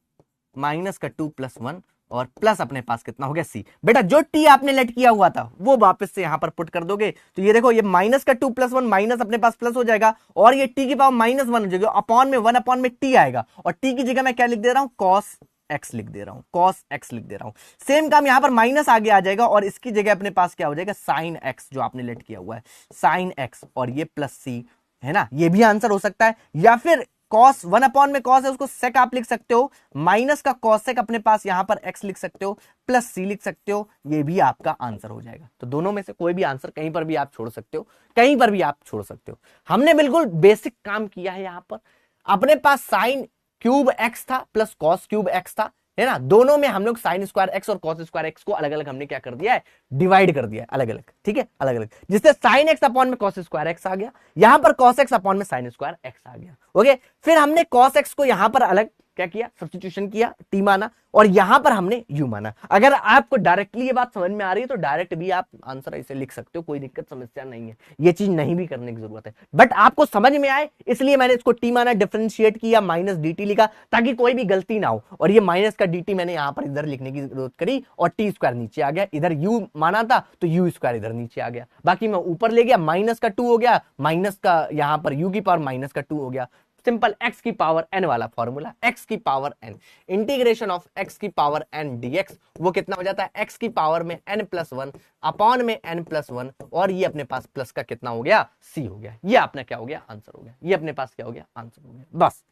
माइनस का 2 प्लस 1 और प्लस अपने पास कितना हो गया? c। बेटा जो t आपने लेट किया हुआ था वो वापस से यहां पर पुट कर दोगे, तो ये देखो, ये माइनस का 2 प्लस 1 माइनस अपने पास प्लस हो जाएगा, और ये t की पावर माइनस 1 हो जाएगा, अपॉन में 1 अपॉन में t आएगा, और t की जगह मैं क्या लिख दे रहा हूं? cos x लिख दे रहा हूं, cos x लिख दे रहा हूं। सेम काम यहां पर माइनस आगे आ जाएगा, और इसकी जगह अपने पास क्या हो जाएगा? sin x, जो आपने लेट किया हुआ है sin x, और ये प्लस c है ना, ये भी आंसर हो सकता है। या फिर cos 1 अपॉन में cos है उसको sec आप लिख सकते हो, माइनस का cos sec अपने पास यहां पर x लिख सकते हो, प्लस c लिख सकते हो, ये भी आपका आंसर हो जाएगा। तो दोनों में से कोई भी आंसर कहीं पर भी आप छोड़ सकते हो, कहीं पर भी आप छोड़ सकते हो। हमने बिल्कुल बेसिक काम किया है। यहां पर अपने पास साइन क्यूब एक्स था प्लस कॉस क्यूब एक्स था, है ना। दोनों में हम लोग साइन स्क्वायर एक्स और कॉस स्क्वायर एक्स को अलग अलग हमने क्या कर दिया है, डिवाइड कर दिया है अलग अलग, ठीक है, अलग अलग, जिससे साइन एक्स अपॉन में कॉस स्क्वायर एक्स आ गया, यहां पर कॉस एक्स अपॉन में साइन स्क्वायर एक्स आ गया। ओके, फिर हमने कॉस एक्स को यहां पर अलग क्या किया, सब्स्टिट्यूशन किया, टी माना, और यहां पर हमने यू माना। अगर आपको डायरेक्टली ये बात समझ में आ रही है तो डायरेक्ट भी आप आंसर ऐसे लिख सकते हो, कोई दिक्कत समस्या नहीं है, ये चीज नहीं भी करने की जरूरत है, बट आपको समझ में आए इसलिए मैंने इसको टी माना, डिफरेंशिएट किया, माइनस dt लिखा, ताकि कोई भी गलती ना हो। और ये माइनस का dt मैंने यहां पर इधर लिखने की जरूरत करी, और टी स्क्वायर नीचे आ गया, इधर u माना था तो u स्क्वायर इधर नीचे आ गया, बाकी मैं ऊपर ले गया, माइनस का 2 हो गया, माइनस का यहां पर u की पावर माइनस का 2 हो गया। सिंपल x की पावर n वाला फॉर्मूला, x की power n, integration of x की पावर n dx, वो कितना हो जाता है, x की पावर में n+1 अपॉन में n+1, और ये अपने पास प्लस का कितना हो गया, c हो गया। ये अपना क्या हो गया, आंसर हो गया, ये अपने पास क्या हो गया, आंसर हो गया। बस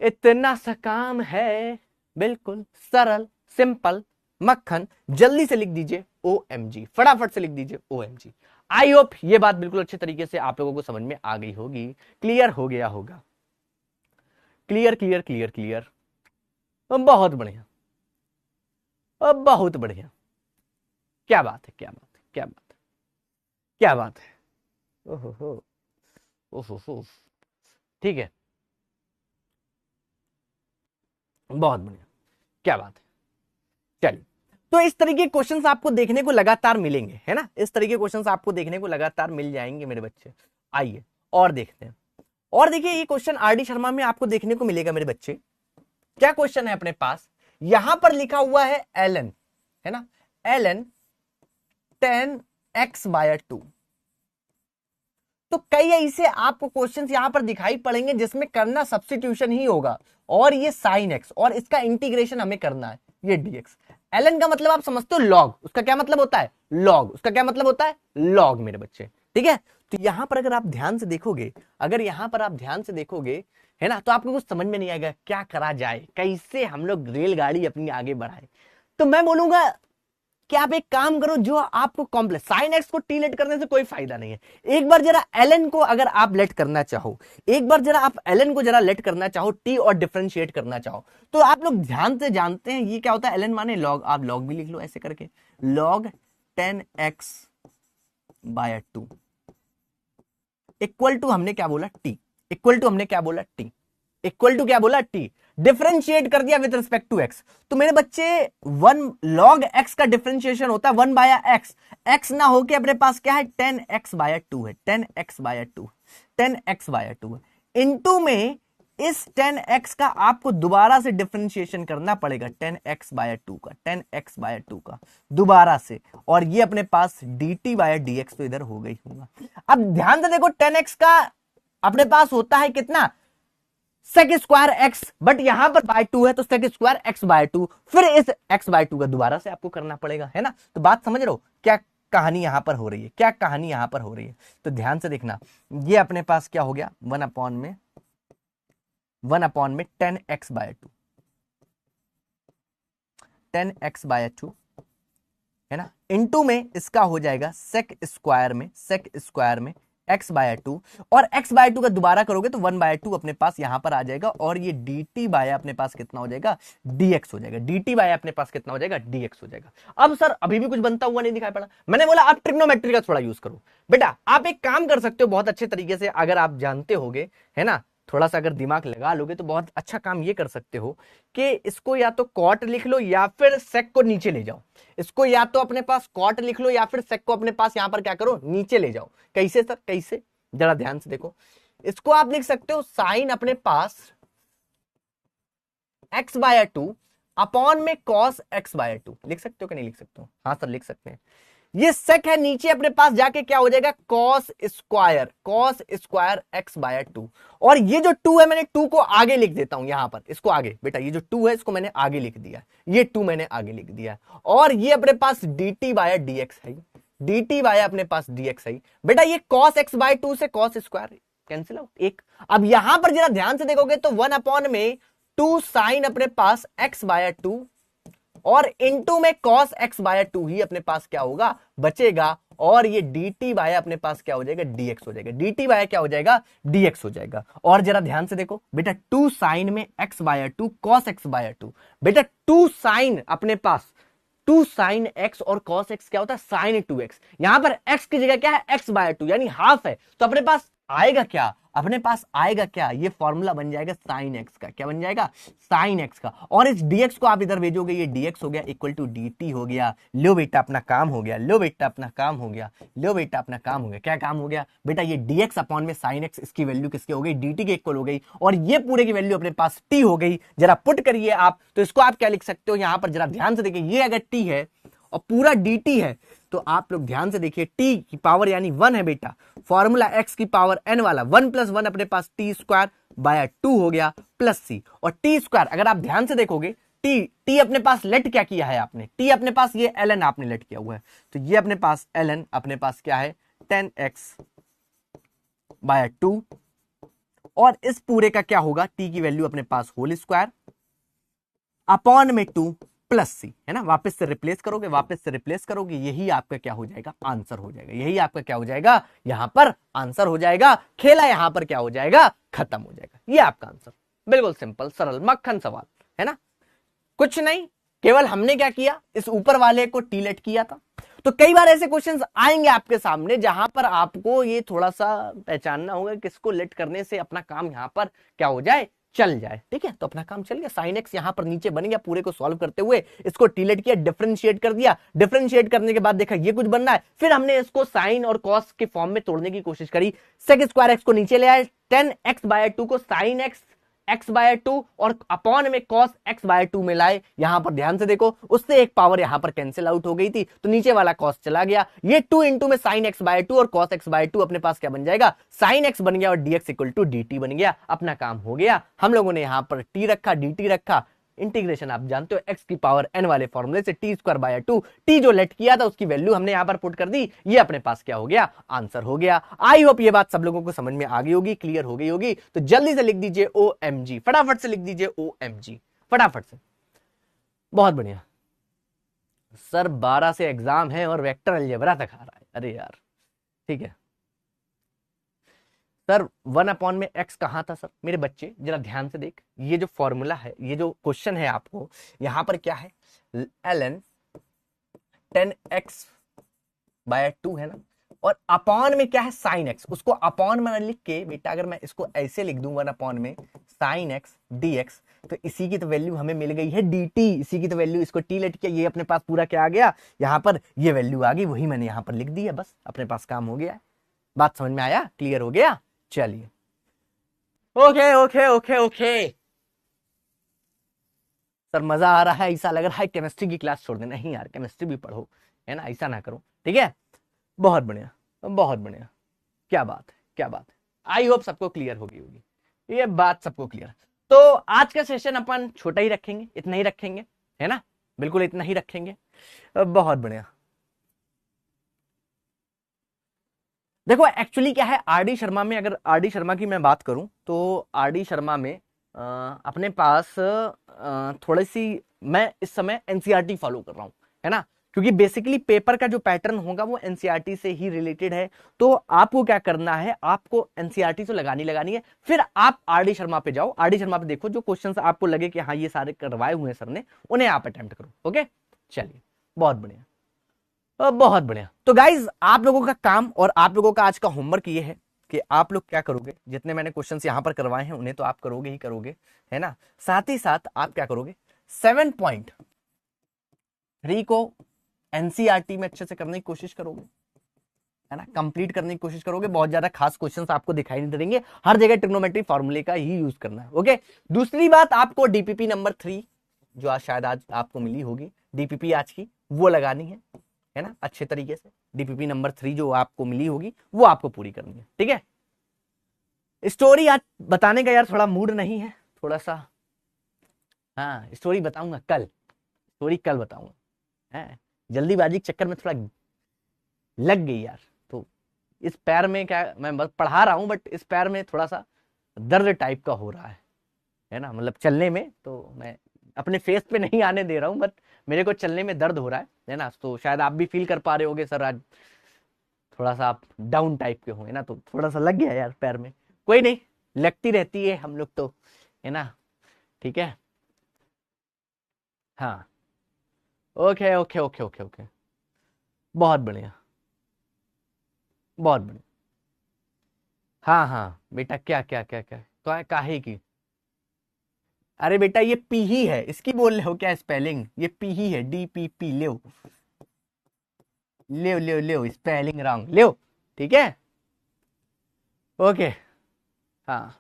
इतना सा काम है, बिल्कुल सरल, सिंपल, मक्खन। जल्दी से लिख दीजिए OMG, फटाफट से लिख दीजिए OMG। आई होप ये बात बिल्कुल अच्छे तरीके से आप लोगों को समझ में आ गई होगी, क्लियर हो गया होगा, क्लियर क्लियर क्लियर क्लियर, बहुत बढ़िया, बहुत बढ़िया, क्या बात है, क्या बात है, क्या बात है, क्या बात है, ओहो ओहो, ठीक है, बहुत बढ़िया, क्या बात है। चलिए, तो इस तरीके के क्वेश्चंस आपको देखने को लगातार मिलेंगे, है ना, इस तरीके के क्वेश्चंस आपको देखने को लगातार मिल जाएंगे मेरे बच्चे। आइए और देखते हैं, और देखिए ये क्वेश्चन RD शर्मा में आपको देखने को मिलेगा मेरे बच्चे। क्या क्वेश्चन है अपने पास, यहां पर लिखा हुआ है ln, है ना, ln 10x/2। तो कई ऐसे आपको क्वेश्चंस यहां पर दिखाई पड़ेंगे जिसमें करना सब्स्टिट्यूशन ही होगा, और ये साइन एक्स, और इसका इंटीग्रेशन हमें करना है, ये dx। ln का मतलब आप समझते हो लॉग, उसका क्या मतलब होता है, लॉग, उसका क्या मतलब होता है, लॉग मेरे बच्चे, ठीक है। तो यहां पर अगर आप ध्यान से देखोगे, अगर यहां पर आप ध्यान से देखोगे, है ना, तो आपको कुछ समझ में नहीं आएगा क्या करा जाए, कैसे हम लोग रेलगाड़ी अपनी आगे बढ़ाए। तो मैं बोलूंगा कि आप एक काम करो, जो आपको कॉम्प्लेक्स साइन एक्स को टी लेट करने से कोई फायदा नहीं है, एक बार जरा ln को अगर आप लेट करना चाहो, एक बार जरा आप ln को जरा लेट करना चाहो, टी और डिफरेंशिएट करना चाहो, तो आप लोग ध्यान से जानते हैं ये क्या होता है, ln माने लॉग, आप लॉग भी लिख लो ऐसे करके, लॉग 10x/2 इक्वल टू हमने क्या बोला, टी, इक्वल टू हमने क्या बोला, टी, इक्वल टू क्या बोला, टी, डिफरेंशिएट कर दिया विद रिस्पेक्ट टू एक्स। तो मेरे बच्चे 1 log x का डिफरेंशिएशन होता है 1/x, x ना होके अपने पास क्या है, 10x/2 है, 10x/2, 10x/2 इनटू में इस 10x का आपको दोबारा से डिफरेंशिएशन करना पड़ेगा, 10x/2 का, 10x/2 का दोबारा से, और ये अपने पास dt/dx तो इधर हो गई होगा। अब ध्यान से देखो, 10x का अपने पास होता है कितना, सेक स्क्वायर एक्स, बट यहां पर बाय 2 है तो सेक स्क्वायर x/2, फिर इस x/2 का दोबारा से आपको करना पड़ेगा, है ना। तो बात समझ रहे हो क्या कहानी यहां पर हो रही है, क्या कहानी यहां पर हो रही है। तो ध्यान से देखना, ये अपने पास क्या हो गया, 1/में 10x/2, 10x/2, है ना, इनटू में इसका हो जाएगा सेक स्क्वायर में, सेक स्क्वायर में x/2, और x/2 का दोबारा करोगे तो 1/2 अपने पास यहां पर आ जाएगा, और ये dt बाय अपने पास कितना हो जाएगा, dx हो जाएगा, dt बाय अपने पास कितना हो जाएगा, dx हो जाएगा। अब सर अभी भी कुछ बनता हुआ नहीं दिखाई पड़ा, मैंने बोला आप ट्रिग्नोमेट्री का थोड़ा यूज करो। बेटा आप एक काम कर सकते हो बहुत अच्छे तरीके से, अगर आप जानते होगे, है ना, थोड़ा सा अगर दिमाग लगा लोगे तो बहुत अच्छा काम ये कर सकते हो कि इसको या तो कॉट लिख लो या फिर सेक को नीचे ले जाओ, इसको या तो अपने पास कॉट लिख लो या फिर सेक को अपने पास यहां पर क्या करो, नीचे ले जाओ। कैसे सर, कैसे, जरा ध्यान से देखो, इसको आप लिख सकते हो साइन अपने पास x/2 अपॉन में कॉस x/2, लिख सकते हो कि नहीं लिख सकते हो, हाँ सर लिख सकते हैं। ये सेक है, नीचे अपने पास जाके क्या हो जाएगा, कॉस स्क्वायर x/2, और ये जो 2 है मैंने 2 को आगे लिख देता हूं यहां पर, इसको आगे, बेटा ये जो 2 है इसको मैंने आगे लिख दिया, ये 2 मैंने आगे लिख दिया, और ये अपने पास dt/dx है, dt बाय अपने पास dx है। बेटा ये cos x/2 से cos स्क्वायर कैंसिल आउट, एक। अब यहां पर जरा ध्यान से देखोगे तो 1/में 2 साइन अपने पास x/2 और इनटू में cos x बाय 2 ही अपने पास क्या होगा, बचेगा, और ये dt बाय अपने पास क्या हो जाएगा, dx हो जाएगा, dt बाय क्या हो जाएगा, dx हो जाएगा। और जरा ध्यान से देखो बेटा, 2 साइन में x by 2 cos x by 2, बेटा 2 साइन अपने पास 2 साइन x और cos x क्या होता है, साइन 2x। यहां पर x की जगह क्या है, x बाय 2 यानी हाफ है, तो अपने पास आएगा क्या, अपने पास आएगा क्या, ये फॉर्मूला बन जाएगा साइन x का, क्या बन जाएगा, साइन x का। और इस dx को आप इधर भेजोगे, ये dx हो गया इक्वल टू dt हो गया। लो बेटा अपना काम हो गया, लो बेटा अपना काम हो गया, लो बेटा अपना काम हो गया। क्या काम हो गया बेटा, ये dx अपॉन में साइन x, इसकी वैल्यू किसकी हो गई, dt के इक्वल हो गई, और ये पूरे की वैल्यू अपने पास t हो गई। जरा पुट करिए आप, तो इसको आप क्या लिख सकते हो, यहां पर जरा ध्यान से देखिए, ये अगर t है और पूरा dt है, तो आप लोग ध्यान से देखिए, t की पावर यानी 1 है बेटा, फॉर्मूला x की पावर n वाला 1 + 1 अपने पास t स्क्वायर बाय 2 हो गया प्लस c, और t स्क्वायर अगर आप ध्यान से देखोगे, t अपने पास लेट क्या किया है आपने, t अपने पास ये ln आपने लेट किया हुआ है, तो ये अपने पास ln अपने पास क्या है 10x बाय 2, और इस पूरे का क्या होगा, t की वैल्यू अपने पास होल स्क्वायर अपॉन में 2 प्लस सी, है ना, वापस से रिप्लेस करोगे, वापस से रिप्लेस करोगे, यही आपका क्या हो जाएगा, आंसर हो जाएगा, यही आपका क्या हो जाएगा, यहां पर आंसर हो जाएगा। खेला यहां पर क्या हो जाएगा, खत्म हो जाएगा, ये आपका आंसर, बिल्कुल सिंपल सरल मक्खन सवाल है ना, कुछ नहीं, केवल हमने क्या किया, इस ऊपर वाले को टी लेट किया था। तो कई बार ऐसे क्वेश्चंस आएंगे आपके सामने जहां पर आपको ये थोड़ा सा पहचानना होगा किसको लेट करने से अपना काम यहां पर क्या हो जाए, चल जाए, ठीक है। तो अपना काम चल गया, साइन एक्स यहां पर नीचे बन गया, पूरे को सॉल्व करते हुए इसको टीलेट किया, डिफरेंशिएट कर दिया, डिफरेंशिएट करने के बाद देखा ये कुछ बन रहा है, फिर हमने इसको साइन और कॉस के फॉर्म में तोड़ने की कोशिश करी, सेक स्क्वायर एक्स को नीचे ले आए, 10x बाय 2 को साइन एक्स बाय 2 और अपॉन में कॉस एक्स बाय 2 में लाए। यहां पर ध्यान से देखो, उससे एक पावर यहां पर कैंसिल आउट हो गई थी, तो नीचे वाला कॉस चला गया, ये 2 इंटू में साइन एक्स बाय 2 और कॉस एक्स बाय 2 अपने पास क्या बन जाएगा, साइन एक्स बन गया, और dx इक्वल टू dt बन गया। अपना काम हो गया, हम लोगों ने यहां पर t रखा, dt रखा, इंटीग्रेशन आप जानते हो x की पावर n वाले फॉर्मूले से t स्क्वायर बाय 2, t जो लेट किया था उसकी वैल्यू हमने यहां पर पुट कर दी, ये अपने पास क्या हो गया, आंसर हो गया। आई होप ये बात सब लोगों को समझ में आ गई होगी, क्लियर हो गई होगी। तो जल्दी से लिख दीजिए OMG, फटाफट से लिख दीजिए OMG, फटाफट से। बहुत बढ़िया सर, 12 से एग्जाम है और वेक्टर अलजेब्रा तक आ रहा है, अरे यार ठीक है सर। 1 अपॉन में x कहां था सर, मेरे बच्चे जरा ध्यान से देख, ये जो फॉर्मूला है, ये जो क्वेश्चन है आपको, यहां पर क्या है, ln 10x बाय 2 है ना, और अपॉन में क्या है, साइन एक्स, उसको अपॉन में लिख के बेटा अगर मैं इसको ऐसे लिख दूं 1 अपॉन में साइन एक्स dx, तो इसी की तो वैल्यू हमें मिल गई है dt, इसी की तो वैल्यू, इसको टी लेट किया, ये अपने पास पूरा क्या आ गया, यहां पर ये वैल्यू आ गई, वही मैंने यहां पर लिख दी है, बस अपने पास काम हो गया। बात समझ में आया, क्लियर हो गया, चलिए okay okay okay okay sir, मजा आ रहा है, ऐसा लग रहा है केमिस्ट्री की क्लास छोड़ देना, नहीं यार केमिस्ट्री भी पढ़ो, है ना, ऐसा ना करो, ठीक है। बहुत बढ़िया बहुत बढ़िया, क्या बात है, क्या बात है, आई होप सबको क्लियर हो गई होगी, ये बात सबको क्लियर। तो आज का सेशन अपन छोटा ही रखेंगे, इतना ही रखेंगे, है ना, बिल्कुल इतना ही रखेंगे। बहुत बढ़िया। देखो एक्चुअली क्या है, आरडी शर्मा में, अगर आरडी शर्मा की मैं बात करूं तो आरडी शर्मा में अपने पास थोड़ी सी, मैं इस समय एनसीईआरटी फॉलो कर रहा हूं, है ना, क्योंकि बेसिकली पेपर का जो पैटर्न होगा वो एनसीईआरटी से ही रिलेटेड है। तो आपको क्या करना है, आपको एनसीईआरटी तो लगानी है, फिर आप आरडी शर्मा पे जाओ, आरडी शर्मा पे देखो, जो क्वेश्चंस आपको लगे कि हाँ ये सारे करवाए हुए हैं सर ने, उन्हें आप अटेम्प्ट करो। ओके चलिए, बहुत बढ़िया बहुत बढ़िया। तो गाइज आप लोगों का काम और आप लोगों का आज का होमवर्क ये है कि आप लोग क्या करोगे, जितने मैंने क्वेश्चंस यहां पर करवाए हैं उन्हें तो आप करोगे ही करोगे, है ना, साथ ही साथ आप क्या करोगे, 7.3 को एनसीईआरटी में अच्छे से करने की कोशिश करोगे, है ना, कंप्लीट करने की कोशिश करोगे। बहुत ज्यादा खास क्वेश्चंस आपको दिखाई नहीं देंगे, हर जगह ट्रिग्नोमेट्री फॉर्मूले का ही यूज करना है। ओके, दूसरी बात, आपको डीपीपी नंबर 3 जो आज शायद आज आपको मिली होगी, डीपीपी आज की वो लगानी है ना, अच्छे तरीके से डीपीपी नंबर 3 जो आपको मिली होगी वो आपको पूरी करनी है, ठीक है। स्टोरी आज बताने का यार थोड़ा मूड नहीं है, थोड़ा सा, हाँ स्टोरी बताऊंगा कल, स्टोरी कल बताऊंगा, है जल्दीबाजी के चक्कर में थोड़ा लग गई यार, तो इस पैर में क्या, मैं बस पढ़ा रहा हूं बट इस पैर में थोड़ा सा दर्द टाइप का हो रहा है ना, मतलब चलने में, तो मैं अपने फेस पे नहीं आने दे रहा हूं, बट मेरे को चलने में दर्द हो रहा है ना, तो शायद आप भी फील कर पा रहे होगे सर आज थोड़ा सा आप डाउन टाइप के हो, है ना, तो थोड़ा सा लग गया यार पैर में। कोई नहीं, लगती रहती है हम लोग तो, है ना। ठीक है। हाँ। Okay okay okay okay okay. बहुत बढ़िया। बहुत बढ़िया। हाँ हाँ बेटा, क्या क्या क्या क्या तो काहे की। अरे बेटा ये पी ही है, इसकी बोल रहे हो क्या स्पेलिंग, ये पी ही है, DPP ले। ले स्पेलिंग रॉन्ग ले। ठीक है। ओके। हाँ।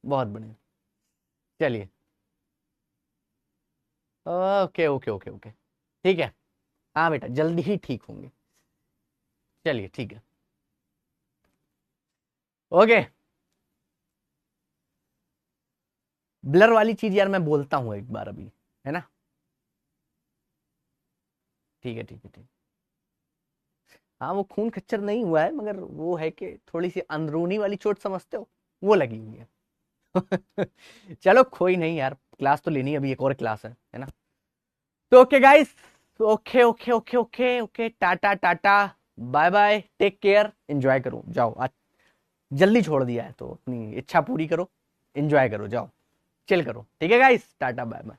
बहुत बढ़िया। चलिए। Okay okay okay okay. ठीक है। हाँ बेटा जल्दी ही ठीक होंगे। चलिए ठीक है। ओके। ब्लर वाली चीज यार मैं बोलता हूँ एक बार अभी, है ना। ठीक है ठीक है ठीक। हाँ वो खून खच्चर नहीं हुआ है, मगर वो है कि थोड़ी सी अंदरूनी वाली चोट समझते हो, वो लगी हुई है। चलो कोई नहीं यार, क्लास तो लेनी है, अभी एक और क्लास है ना। तो okay guys, okay okay okay okay okay, tata tata, bye bye, take care, enjoy करो, जाओ आज जल्दी छोड़ दिया है तो अपनी इच्छा पूरी करो, एंजॉय करो, जाओ चिल करो। ठीक है गाइस, टाटा बाय बाय।